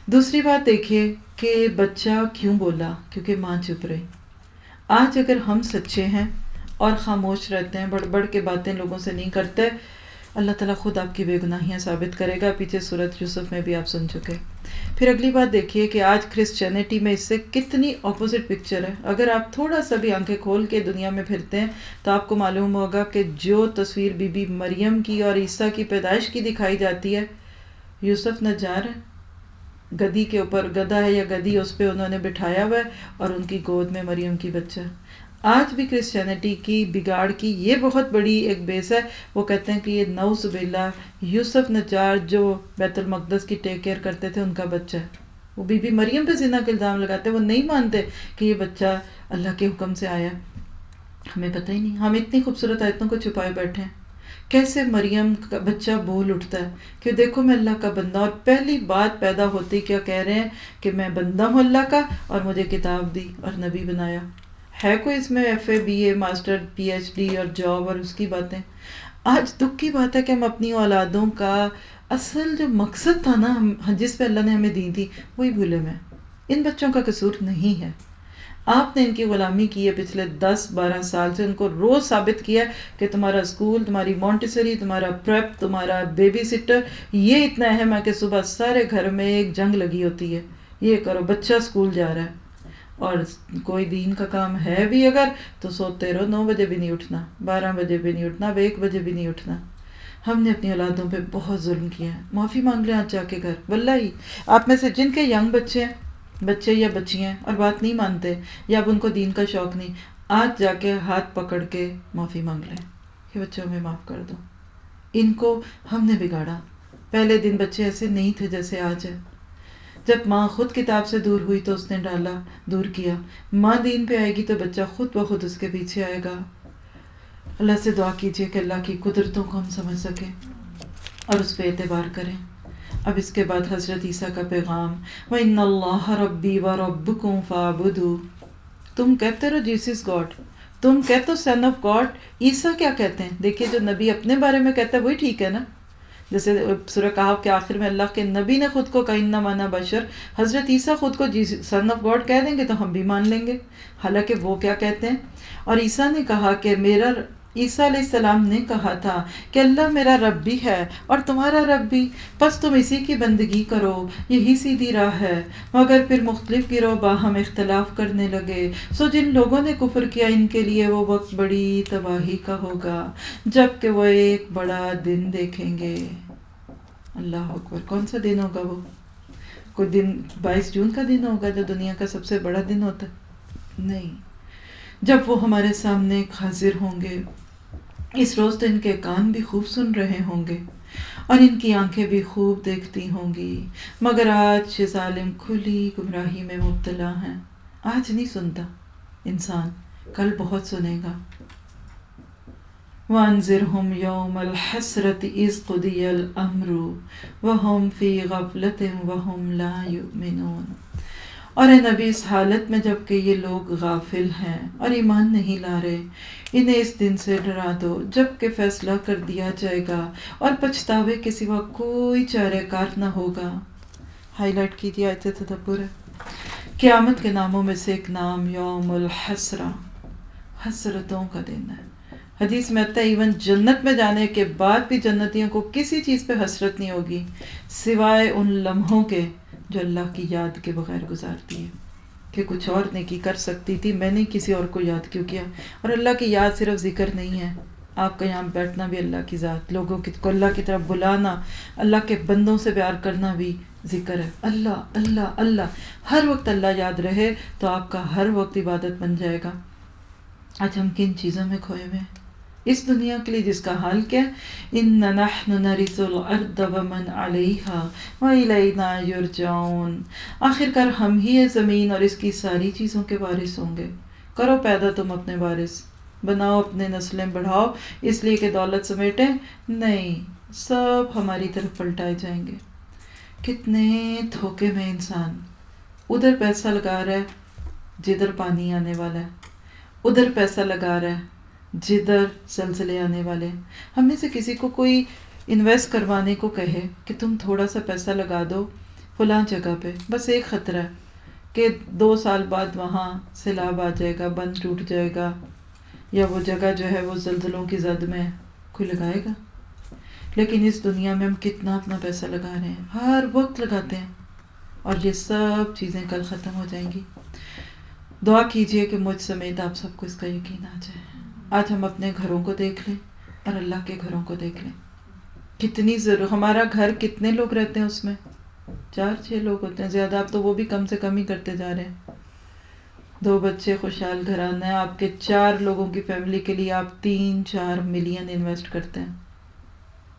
دوسری بات دیکھیے کہ بچہ کیوں بولا، کیونکہ ماں چپ رہی۔ آج اگر ہم سچے ہیں اور خاموش رہتے ہیں، بڑھ بڑھ کے باتیں لوگوں سے نہیں کرتے، اللہ تعالیٰ خود آپ کی بے گناہیاں ثابت کرے گا۔ پیچھے سورۃ یوسف میں بھی آپ سن چکے۔ پھر اگلی بات دیکھیے کہ آج کرسچینٹی میں اس سے کتنی اپوزٹ پکچر ہے۔ اگر آپ تھوڑا سا بھی آنکھیں کھول کے دنیا میں پھرتے ہیں تو آپ کو معلوم ہوگا کہ جو تصویر بی بی مریم کی اور عیسیٰ کی پیدائش کی دکھائی جاتی ہے، یوسف نجار ہے، گدی کے اوپر گدھا ہے یا گدی اس پہ انہوں نے بٹھایا ہوا ہے اور ان کی گود میں مریم کی بچہ ہے۔ آج بھی کرسچینٹی کی بگاڑ کی یہ بہت بڑی ایک بیس ہے، وہ کہتے ہیں کہ یہ نعوذ باللہ یوسف نجار جو بیت المقدس کی ٹیک کیئر کرتے تھے ان کا بچہ ہے۔ وہ بی بی مریم پہ زنا کا الزام لگاتے ہیں، وہ نہیں مانتے کہ یہ بچہ اللہ کے حکم سے آیا۔ ہمیں پتہ ہی نہیں، ہم اتنی خوبصورت آیتوں کو چھپائے بیٹھے ہیں۔ کیسے مریم کا بچہ بول اٹھتا ہے کہ دیکھو میں اللہ کا بندہ، اور پہلی بات پیدا ہوتی کیا کہہ رہے ہیں کہ میں بندہ ہوں اللہ کا اور مجھے کتاب دی اور نبی بنایا۔ ہے کوئی اس میں F A B A master P H D اور جاب اور اس کی باتیں؟ آج دکھ کی بات ہے کہ ہم اپنی اولادوں کا اصل جو مقصد تھا نا جس پہ اللہ نے ہمیں دی تھی وہی بھولے میں۔ ان بچوں کا قصور نہیں ہے، آپ نے ان کی غلامی کی ہے پچھلے 10-12 سال سے، ان کو روز ثابت کیا کہ تمہارا اسکول، تمہاری مونٹیسری، تمہارا پریپ، تمہارا بیبی سٹر یہ اتنا اہم ہے کہ صبح سارے گھر میں ایک جنگ لگی ہوتی ہے، یہ کرو، بچہ اسکول جا رہا ہے۔ اور کوئی دین کا کام ہے بھی اگر تو سوتے رہو، 9 بجے بھی نہیں اٹھنا، 12 بجے بھی نہیں اٹھنا، 1 بجے بھی نہیں اٹھنا۔ ہم نے اپنی اولادوں پہ بہت ظلم کیا ہے، معافی مانگ لیں آج جا کے گھر۔ واللہ آپ میں سے جن کے ینگ بچے ہیں، بچے یا بچیاں اور بات نہیں مانتے یا اب ان کو دین کا شوق نہیں، آج جا کے ہاتھ پکڑ کے معافی مانگ لیں کہ بچوں میں معاف کر دو، ان کو ہم نے بگاڑا۔ پہلے دن بچے ایسے نہیں تھے جیسے آج ہے۔ جب ماں خود کتاب سے دور ہوئی تو اس نے ڈالا، دور کیا۔ ماں دین پہ آئے گی تو بچہ خود بخود اس کے پیچھے آئے گا۔ اللہ سے دعا کیجئے کہ اللہ کی قدرتوں کو ہم سمجھ سکیں اور اس پہ اعتبار کریں۔ اب اس کے بعد حضرت عیسیٰ کا پیغام، وَإِنَّ اللَّهَ رَبِّي وَرَبُّكُمْ فَاعْبُدُوهُ۔ تم کہتے رہو جیسس گاڈ، تم کہتے ہو سن آف گاڈ، عیسیٰ کیا کہتے ہیں؟ دیکھیے جو نبی اپنے بارے میں کہتا ہے وہی ٹھیک ہے نا۔ جیسے سورہ کہف کے آخر میں اللہ کے نبی نے خود کو کہا انما انا بشر، حضرت عیسیٰ خود کو سن آف گاڈ کہہ دیں گے تو ہم بھی مان لیں گے، حالانکہ وہ کیا کہتے ہیں۔ اور عیسیٰ نے کہا کہ عیسیٰ علیہ السلام نے کہا تھا کہ اللہ میرا رب بھی ہے اور تمہارا رب بھی، پس تم اسی کی بندگی کرو، یہی سیدھی راہ ہے۔ مگر پھر مختلف گروہ باہم اختلاف کرنے لگے، سو جن لوگوں نے کفر کیا ان کے لیے وہ وقت بڑی تباہی کا ہوگا جب کہ وہ ایک بڑا دن دیکھیں گے۔ اللہ اکبر، کون سا دن ہوگا وہ؟ کوئی دن 22 جون کا دن ہوگا جو دنیا کا سب سے بڑا دن ہوتا ہے؟ نہیں، جب وہ ہمارے سامنے حاضر ہوں گے، اس روز تو ان کے کان بھی خوب سن رہے ہوں گے اور ان کی آنکھیں بھی خوب دیکھتی ہوں گی، مگر آج یہ ظالم کھلی گمراہی میں مبتلا ہیں۔ آج نہیں سنتا انسان، کل بہت سنے گا۔ وَأَنذِرْهُمْ يَوْمَ الْحَسْرَةِ إِذْ قُضِيَ الْأَمْرُ وَهُمْ فِي غَفْلَةٍ وَهُمْ لَا يُؤْمِنُونَ۔ اور اے نبی اس حالت میں جب کہ یہ لوگ غافل ہیں اور ایمان نہیں لا رہے، انہیں اس دن سے ڈرا دو جب کہ فیصلہ کر دیا جائے گا اور پچھتاوے کے سوا کوئی چارہ کار نہ ہوگا۔ ہائی لائٹ کیجیے آیت تدبر ہے۔ قیامت کے ناموں میں سے ایک نام یوم الحسرہ، حسرتوں کا دن ہے۔ حدیث میں آتا ہے ایون جنت میں جانے کے بعد بھی جنتیوں کو کسی چیز پہ حسرت نہیں ہوگی سوائے ان لمحوں کے جو اللہ کی یاد کے بغیر گزارتی ہے، کہ کچھ اور نیکی کر سکتی تھی، میں نے کسی اور کو یاد کیوں کیا. اور اللہ کی یاد صرف ذکر نہیں ہے، آپ کا یہاں بیٹھنا بھی اللہ کی ذات، لوگوں کو اللہ کی طرف بلانا، اللہ کے بندوں سے پیار کرنا بھی ذکر ہے. اللہ اللہ اللہ، ہر وقت اللہ یاد رہے تو آپ کا ہر وقت عبادت بن جائے گا. آج ہم کن چیزوں میں کھوئے ہوئے ہیں اس دنیا کے لیے جس کا حال کیا ہے، اِنَّ نَحْنُ نَرِثُ الْأَرْضَ وَمَنْ عَلَيْهَا وَإِلَيْنَا يُرْجَعُونَ. آخر کار ہم ہی زمین اور اس کی ساری چیزوں کے وارث ہوں گے. کرو پیدا تم اپنے وارث، بناؤ اپنے نسلیں بڑھاؤ اس لیے کہ دولت سمیٹیں نہیں، سب ہماری طرف پلٹائے جائیں گے. کتنے دھوکے میں انسان ادھر پیسہ لگا رہا ہے جدھر پانی آنے والا ہے، ادھر پیسہ لگا رہا ہے جدھر زلزلے آنے والے. ہم میں سے کسی کو کوئی انویسٹ کروانے کو کہے کہ تم تھوڑا سا پیسہ لگا دو فلاں جگہ پہ، بس ایک خطرہ ہے کہ 2 سال بعد وہاں سیلاب آ جائے گا، بند ٹوٹ جائے گا، یا وہ جگہ جو ہے وہ زلزلوں کی زد میں، کوئی لگائے گا؟ لیکن اس دنیا میں ہم کتنا اپنا پیسہ لگا رہے ہیں، ہر وقت لگاتے ہیں، اور یہ سب چیزیں کل ختم ہو جائیں گی. دعا کیجئے کہ مجھ سمیت آپ سب کو اس کا یقین آ جائے. آج ہم اپنے گھروں کو دیکھ لیں اور اللہ کے گھروں کو دیکھ لیں. کتنی ہمارا گھر کتنے لوگ رہتے ہیں اس میں؟ 4-6 لوگ ہوتے ہیں، زیادہ آپ تو وہ بھی کم سے کم ہی کرتے جا رہے ہیں. 2 بچے، خوشحال گھرانہ ہے، آپ کے 4 لوگوں کی فیملی کے لیے آپ 3-4 ملین انویسٹ کرتے ہیں.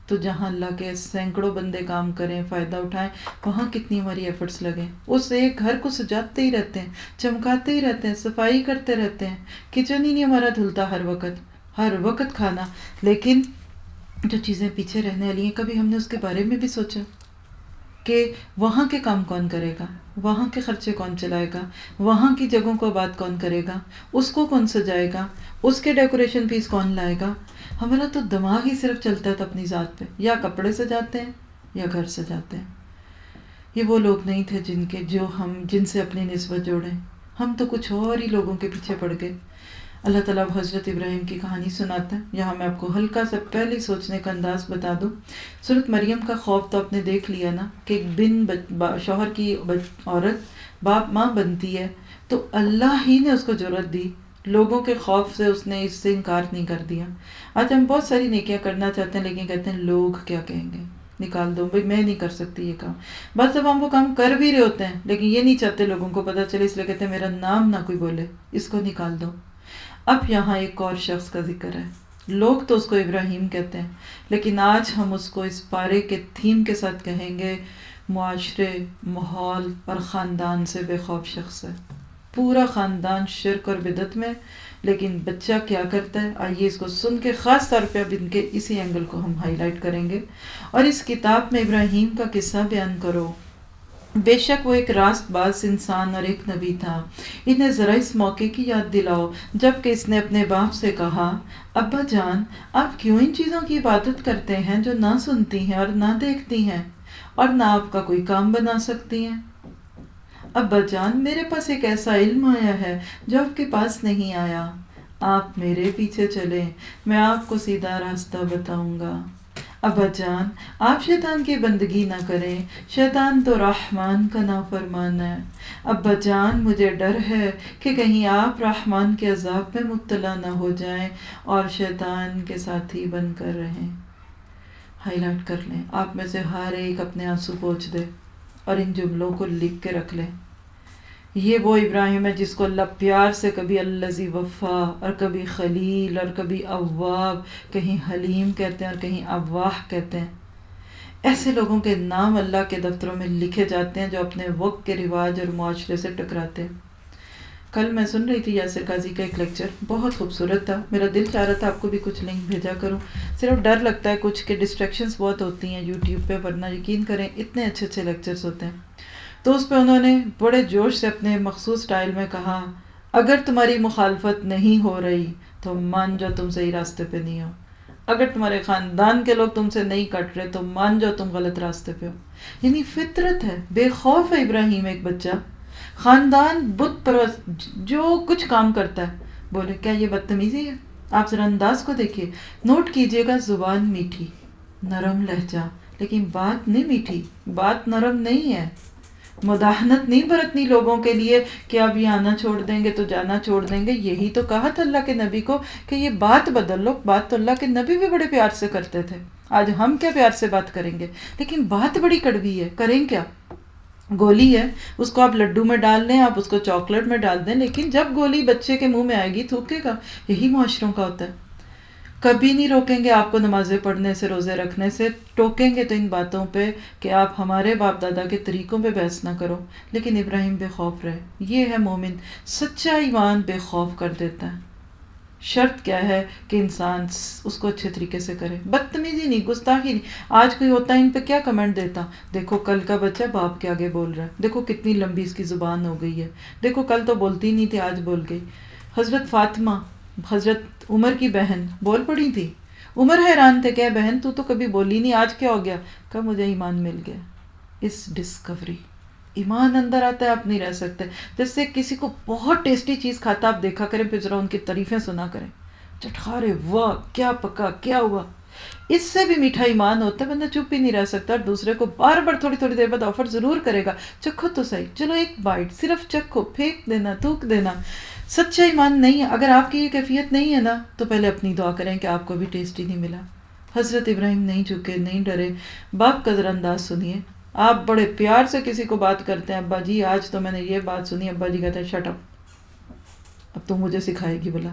تو جہاں اللہ کے سینکڑوں بندے کام کریں، فائدہ اٹھائیں، وہاں کتنی ہماری ایفرٹس لگیں. اس ایک گھر کو سجاتے ہی رہتے ہیں، چمکاتے ہی رہتے ہیں، صفائی کرتے رہتے ہیں، کچن ہی نہیں ہمارا دھلتا ہر وقت کھانا. لیکن جو چیزیں پیچھے رہنے والی ہیں، کبھی ہم نے اس کے بارے میں بھی سوچا کہ وہاں کے کام کون کرے گا، وہاں کے خرچے کون چلائے گا، وہاں کی جگہوں کو آباد کون کرے گا، اس کو کون سجائے گا، اس کے ڈیکوریشن پیس کون لائے گا. ہمارا تو دماغ ہی صرف چلتا ہے تو اپنی ذات پہ، یا کپڑے سجاتے ہیں یا گھر سجاتے ہیں. یہ وہ لوگ نہیں تھے جن سے اپنی نسبت جوڑیں. ہم تو کچھ اور ہی لوگوں کے پیچھے پڑ گئے. اللہ تعالیٰ حضرت ابراہیم کی کہانی سناتا ہے. یہاں میں آپ کو ہلکا سا پہلے سوچنے کا انداز بتا دوں. سورۃ مریم کا خوف تو آپ نے دیکھ لیا نا، کہ ایک بن شوہر کی عورت باپ ماں بنتی ہے تو اللہ ہی نے اس کو جرأت دی، لوگوں کے خوف سے اس نے اس سے انکار نہیں کر دیا. آج ہم بہت ساری نیکیاں کرنا چاہتے ہیں لیکن کہتے ہیں لوگ کیا کہیں گے، نکال دو بھائی، میں نہیں کر سکتی یہ کام. بس اب ہم وہ کام کر بھی رہے ہوتے ہیں لیکن یہ نہیں چاہتے لوگوں کو پتا چلے، اس لیے کہتے ہیں میرا نام نہ کوئی بولے، اس کو نکال دو. اب یہاں ایک اور شخص کا ذکر ہے. لوگ تو اس کو ابراہیم کہتے ہیں، لیکن آج ہم اس کو اس پارے کے تھیم کے ساتھ کہیں گے معاشرے، ماحول اور خاندان سے بے خوف شخص ہے. پورا خاندان شرک اور بدعت میں، لیکن بچہ کیا کرتا ہے؟ آئیے اس کو سن کے خاص طور پہ اب ان کے اسی اینگل کو ہم ہائی لائٹ کریں گے. اور اس کتاب میں ابراہیم کا قصہ بیان کرو. بے شک وہ ایک راست باز انسان اور ایک نبی تھا. انہیں ذرا اس موقع کی یاد دلاؤ جب کہ اس نے اپنے باپ سے کہا، ابا جان آپ کیوں ان چیزوں کی عبادت کرتے ہیں جو نہ سنتی ہیں اور نہ دیکھتی ہیں اور نہ آپ کا کوئی کام بنا سکتی ہیں؟ ابا جان میرے پاس ایک ایسا علم آیا ہے جو آپ کے پاس نہیں آیا. آپ میرے پیچھے چلیں، میں آپ کو سیدھا راستہ بتاؤں گا. ابا جان آپ شیطان کی بندگی نہ کریں، شیطان تو رحمان کا نافرمان ہے. ابا جان مجھے ڈر ہے کہ کہیں آپ رحمان کے عذاب میں مبتلا نہ ہو جائیں اور شیطان کے ساتھی بن کر رہیں. ہائی لائٹ کر لیں، آپ میں سے ہر ایک اپنے آنسو پوچھ دے اور ان جملوں کو لکھ کے رکھ لیں. یہ وہ ابراہیم ہے جس کو اللہ پیار سے کبھی الذی وفا اور کبھی خلیل اور کبھی اواب، کہیں حلیم کہتے ہیں اور کہیں اواہ کہتے ہیں. ایسے لوگوں کے نام اللہ کے دفتروں میں لکھے جاتے ہیں جو اپنے وقت کے رواج اور معاشرے سے ٹکراتے ہیں. کل میں سن رہی تھی یاسر قاضی کا ایک لیکچر، بہت خوبصورت تھا. میرا دل چاہ رہا تھا آپ کو بھی کچھ لنک بھیجا کروں، صرف ڈر لگتا ہے کچھ کہ ڈسٹریکشنز بہت ہوتی ہیں یوٹیوب پہ، ورنہ یقین کریں اتنے اچھے اچھے لیکچرز ہوتے ہیں. تو اس پہ انہوں نے بڑے جوش سے اپنے مخصوص سٹائل میں کہا، اگر تمہاری مخالفت نہیں ہو رہی تو مان جاؤ تم صحیح راستے پہ نہیں ہو. اگر تمہارے خاندان کے لوگ تم سے نہیں کٹ رہے تو مان جاؤ تم غلط راستے پہ ہو. یعنی فطرت ہے، بے خوف ہے ابراہیم ایک بچہ، خاندان بت پرست، جو کچھ کام کرتا ہے. بولے کیا یہ بدتمیزی ہے؟ آپ ذرا انداز کو دیکھیے، نوٹ کیجئے گا، زبان میٹھی، نرم لہجہ، لیکن بات نہیں میٹھی، بات نرم نہیں ہے، مداحنت نہیں برتنی لوگوں کے لیے کہ آپ یہ آنا چھوڑ دیں گے تو جانا چھوڑ دیں گے. یہی تو کہا تھا اللہ کے نبی کو کہ یہ بات بدل لو. بات تو اللہ کے نبی بھی بڑے پیار سے کرتے تھے، آج ہم کیا پیار سے بات کریں گے، لیکن بات بڑی کڑوی ہے. کریں کیا؟ گولی ہے، اس کو آپ لڈو میں ڈال لیں، آپ اس کو چاکلیٹ میں ڈال دیں، لیکن جب گولی بچے کے منہ میں آئے گی تھوکے گا. یہی معاشروں کا ہوتا ہے. کبھی نہیں روکیں گے آپ کو نمازیں پڑھنے سے، روزے رکھنے سے. ٹوکیں گے تو ان باتوں پہ کہ آپ ہمارے باپ دادا کے طریقوں پہ بحث نہ کرو. لیکن ابراہیم بے خوف رہے. یہ ہے مومن، سچا ایمان بے خوف کر دیتا ہے. شرط کیا ہے کہ انسان اس کو اچھے طریقے سے کرے، بدتمیزی نہیں، گستاخی نہیں. آج کوئی ہوتا ہے ان پہ کیا کمنٹ دیتا، دیکھو کل کا بچہ باپ کے آگے بول رہا ہے، دیکھو کتنی لمبی اس کی زبان ہو گئی ہے، دیکھو کل تو بولتی نہیں تھی آج بول گئی. حضرت فاطمہ، حضرت عمر کی بہن، بول پڑی تھی. عمر حیران تھے کہ بہن تو کبھی بولی نہیں، آج کیا ہو گیا؟ کہ مجھے ایمان مل گیا. اس ڈسکوری ایمان اندر آتا ہے، آپ نہیں رہ سکتے. جیسے کسی کو بہت ٹیسٹی چیز کھاتا آپ دیکھا کریں، پھر ذرا ان کی تعریفیں سنا کریں، چٹخارے، واہ کیا پکا، کیا ہوا. اس سے بھی میٹھا ایمان ہوتا ہے. بندہ چپ ہی نہیں رہ سکتا، اور دوسرے کو بار بار تھوڑی تھوڑی دیر بعد آفر ضرور کرے گا، چکھو تو صحیح، چلو ایک بائٹ، صرف چکھو، پھینک دینا، تھوک دینا. سچا ایمان نہیں ہے. اگر آپ کی یہ کیفیت نہیں ہے نا تو پہلے اپنی دعا کریں کہ آپ کو بھی ٹیسٹی نہیں ملا. حضرت ابراہیم نہیں جھکے، نہیں ڈرے. باپ کا ذرا انداز سنیے. آپ بڑے پیار سے کسی کو بات کرتے ہیں، ابا جی آج تو میں نے یہ بات سنی. ابا جی کہتے ہیں شٹ اپ، اب تو مجھے سکھائے گی بلا.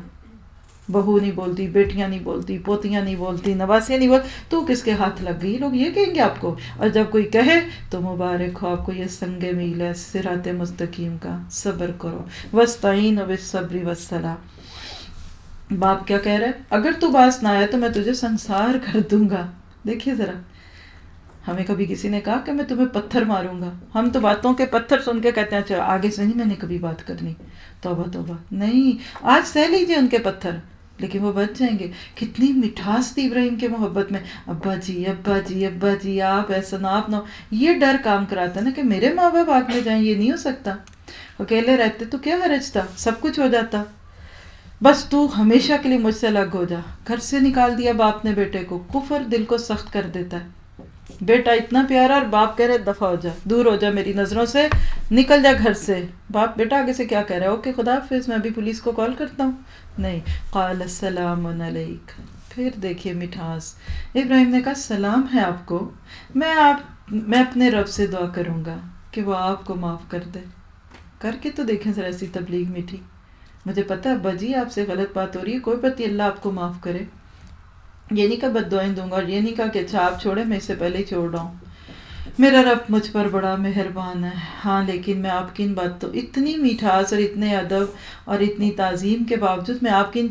بہو نہیں بولتی، بیٹیاں نہیں بولتی، پوتیاں نہیں بولتی، نواسیاں نہیں بولتی، تو کس کے ہاتھ لگ گئی؟ لوگ یہ کہیں گے آپ کو. اور جب کوئی کہے تو مبارک ہو آپ کو، یہ سنگ میل ہے صراط مستقیم کا. صبر کرو، وَاسْتَعِينُوا بِالصَّبْرِ وَالصَّلَاةِ. باپ کیا کہہ رہا ہے؟ اگر تو باز نہ آیا تو میں تجھے سنسار کر دوں گا. دیکھیے ذرا، ہمیں کبھی کسی نے کہا کہ میں تمہیں پتھر ماروں گا؟ ہم تو باتوں کے پتھر سن کے کہتے ہیں اچھا آگے سے نہیں میں نے کبھی بات کرنی. توبہ توبہ، نہیں. آج سہ لیجیے ان کے پتھر، لیکن وہ بچ جائیں گے. کتنی مٹھاس تھی ابراہیم کے محبت میں. ابا جی ابا جی ابا جی، آپ ایسا نہ، آپ نہ. یہ ڈر کام کراتا ہے نا کہ میرے ماں باپ آگ میں جائیں. یہ نہیں ہو سکتا. اکیلے رہتے تو کیا حرج تھا، سب کچھ ہو جاتا. بس تو ہمیشہ کے لیے مجھ سے الگ ہو جا. گھر سے نکال دیا باپ نے بیٹے کو. کفر دل کو سخت کر دیتا ہے. بیٹا اتنا پیارا اور باپ کہہ رہے دفع ہو جا، دور ہو جا میری نظروں سے، نکل جا گھر سے. باپ بیٹا آگے سے کیا کہہ رہا ہے؟ اوکے خدا حافظ، میں ابھی پولیس کو کال کرتا ہوں. نہیں، قال السلام علیک. پھر دیکھیے مٹھاس. ابراہیم نے کہا سلام ہے آپ کو، میں اپنے رب سے دعا کروں گا کہ وہ آپ کو معاف کر دے. کر کے تو دیکھیں ذرا ایسی تبلیغ میٹھی. مجھے پتا ابا جی آپ سے غلط بات ہو رہی ہے، کوئی بات نہیں، اللہ آپ کو معاف کرے. یہ نہیں کہا بد دعائیں دوں گا، اور یہ نہیں کہا کہ اچھا آپ چھوڑے میں اس سے پہلے ہی چھوڑ رہا ہوں. میرا رب مجھ پر بڑا مہربان ہے. ہاں لیکن میں آپ کی ان باتوں، اتنی میٹھاس اور اتنے ادب اور اتنی تعظیم کے باوجود میں آپ کی ان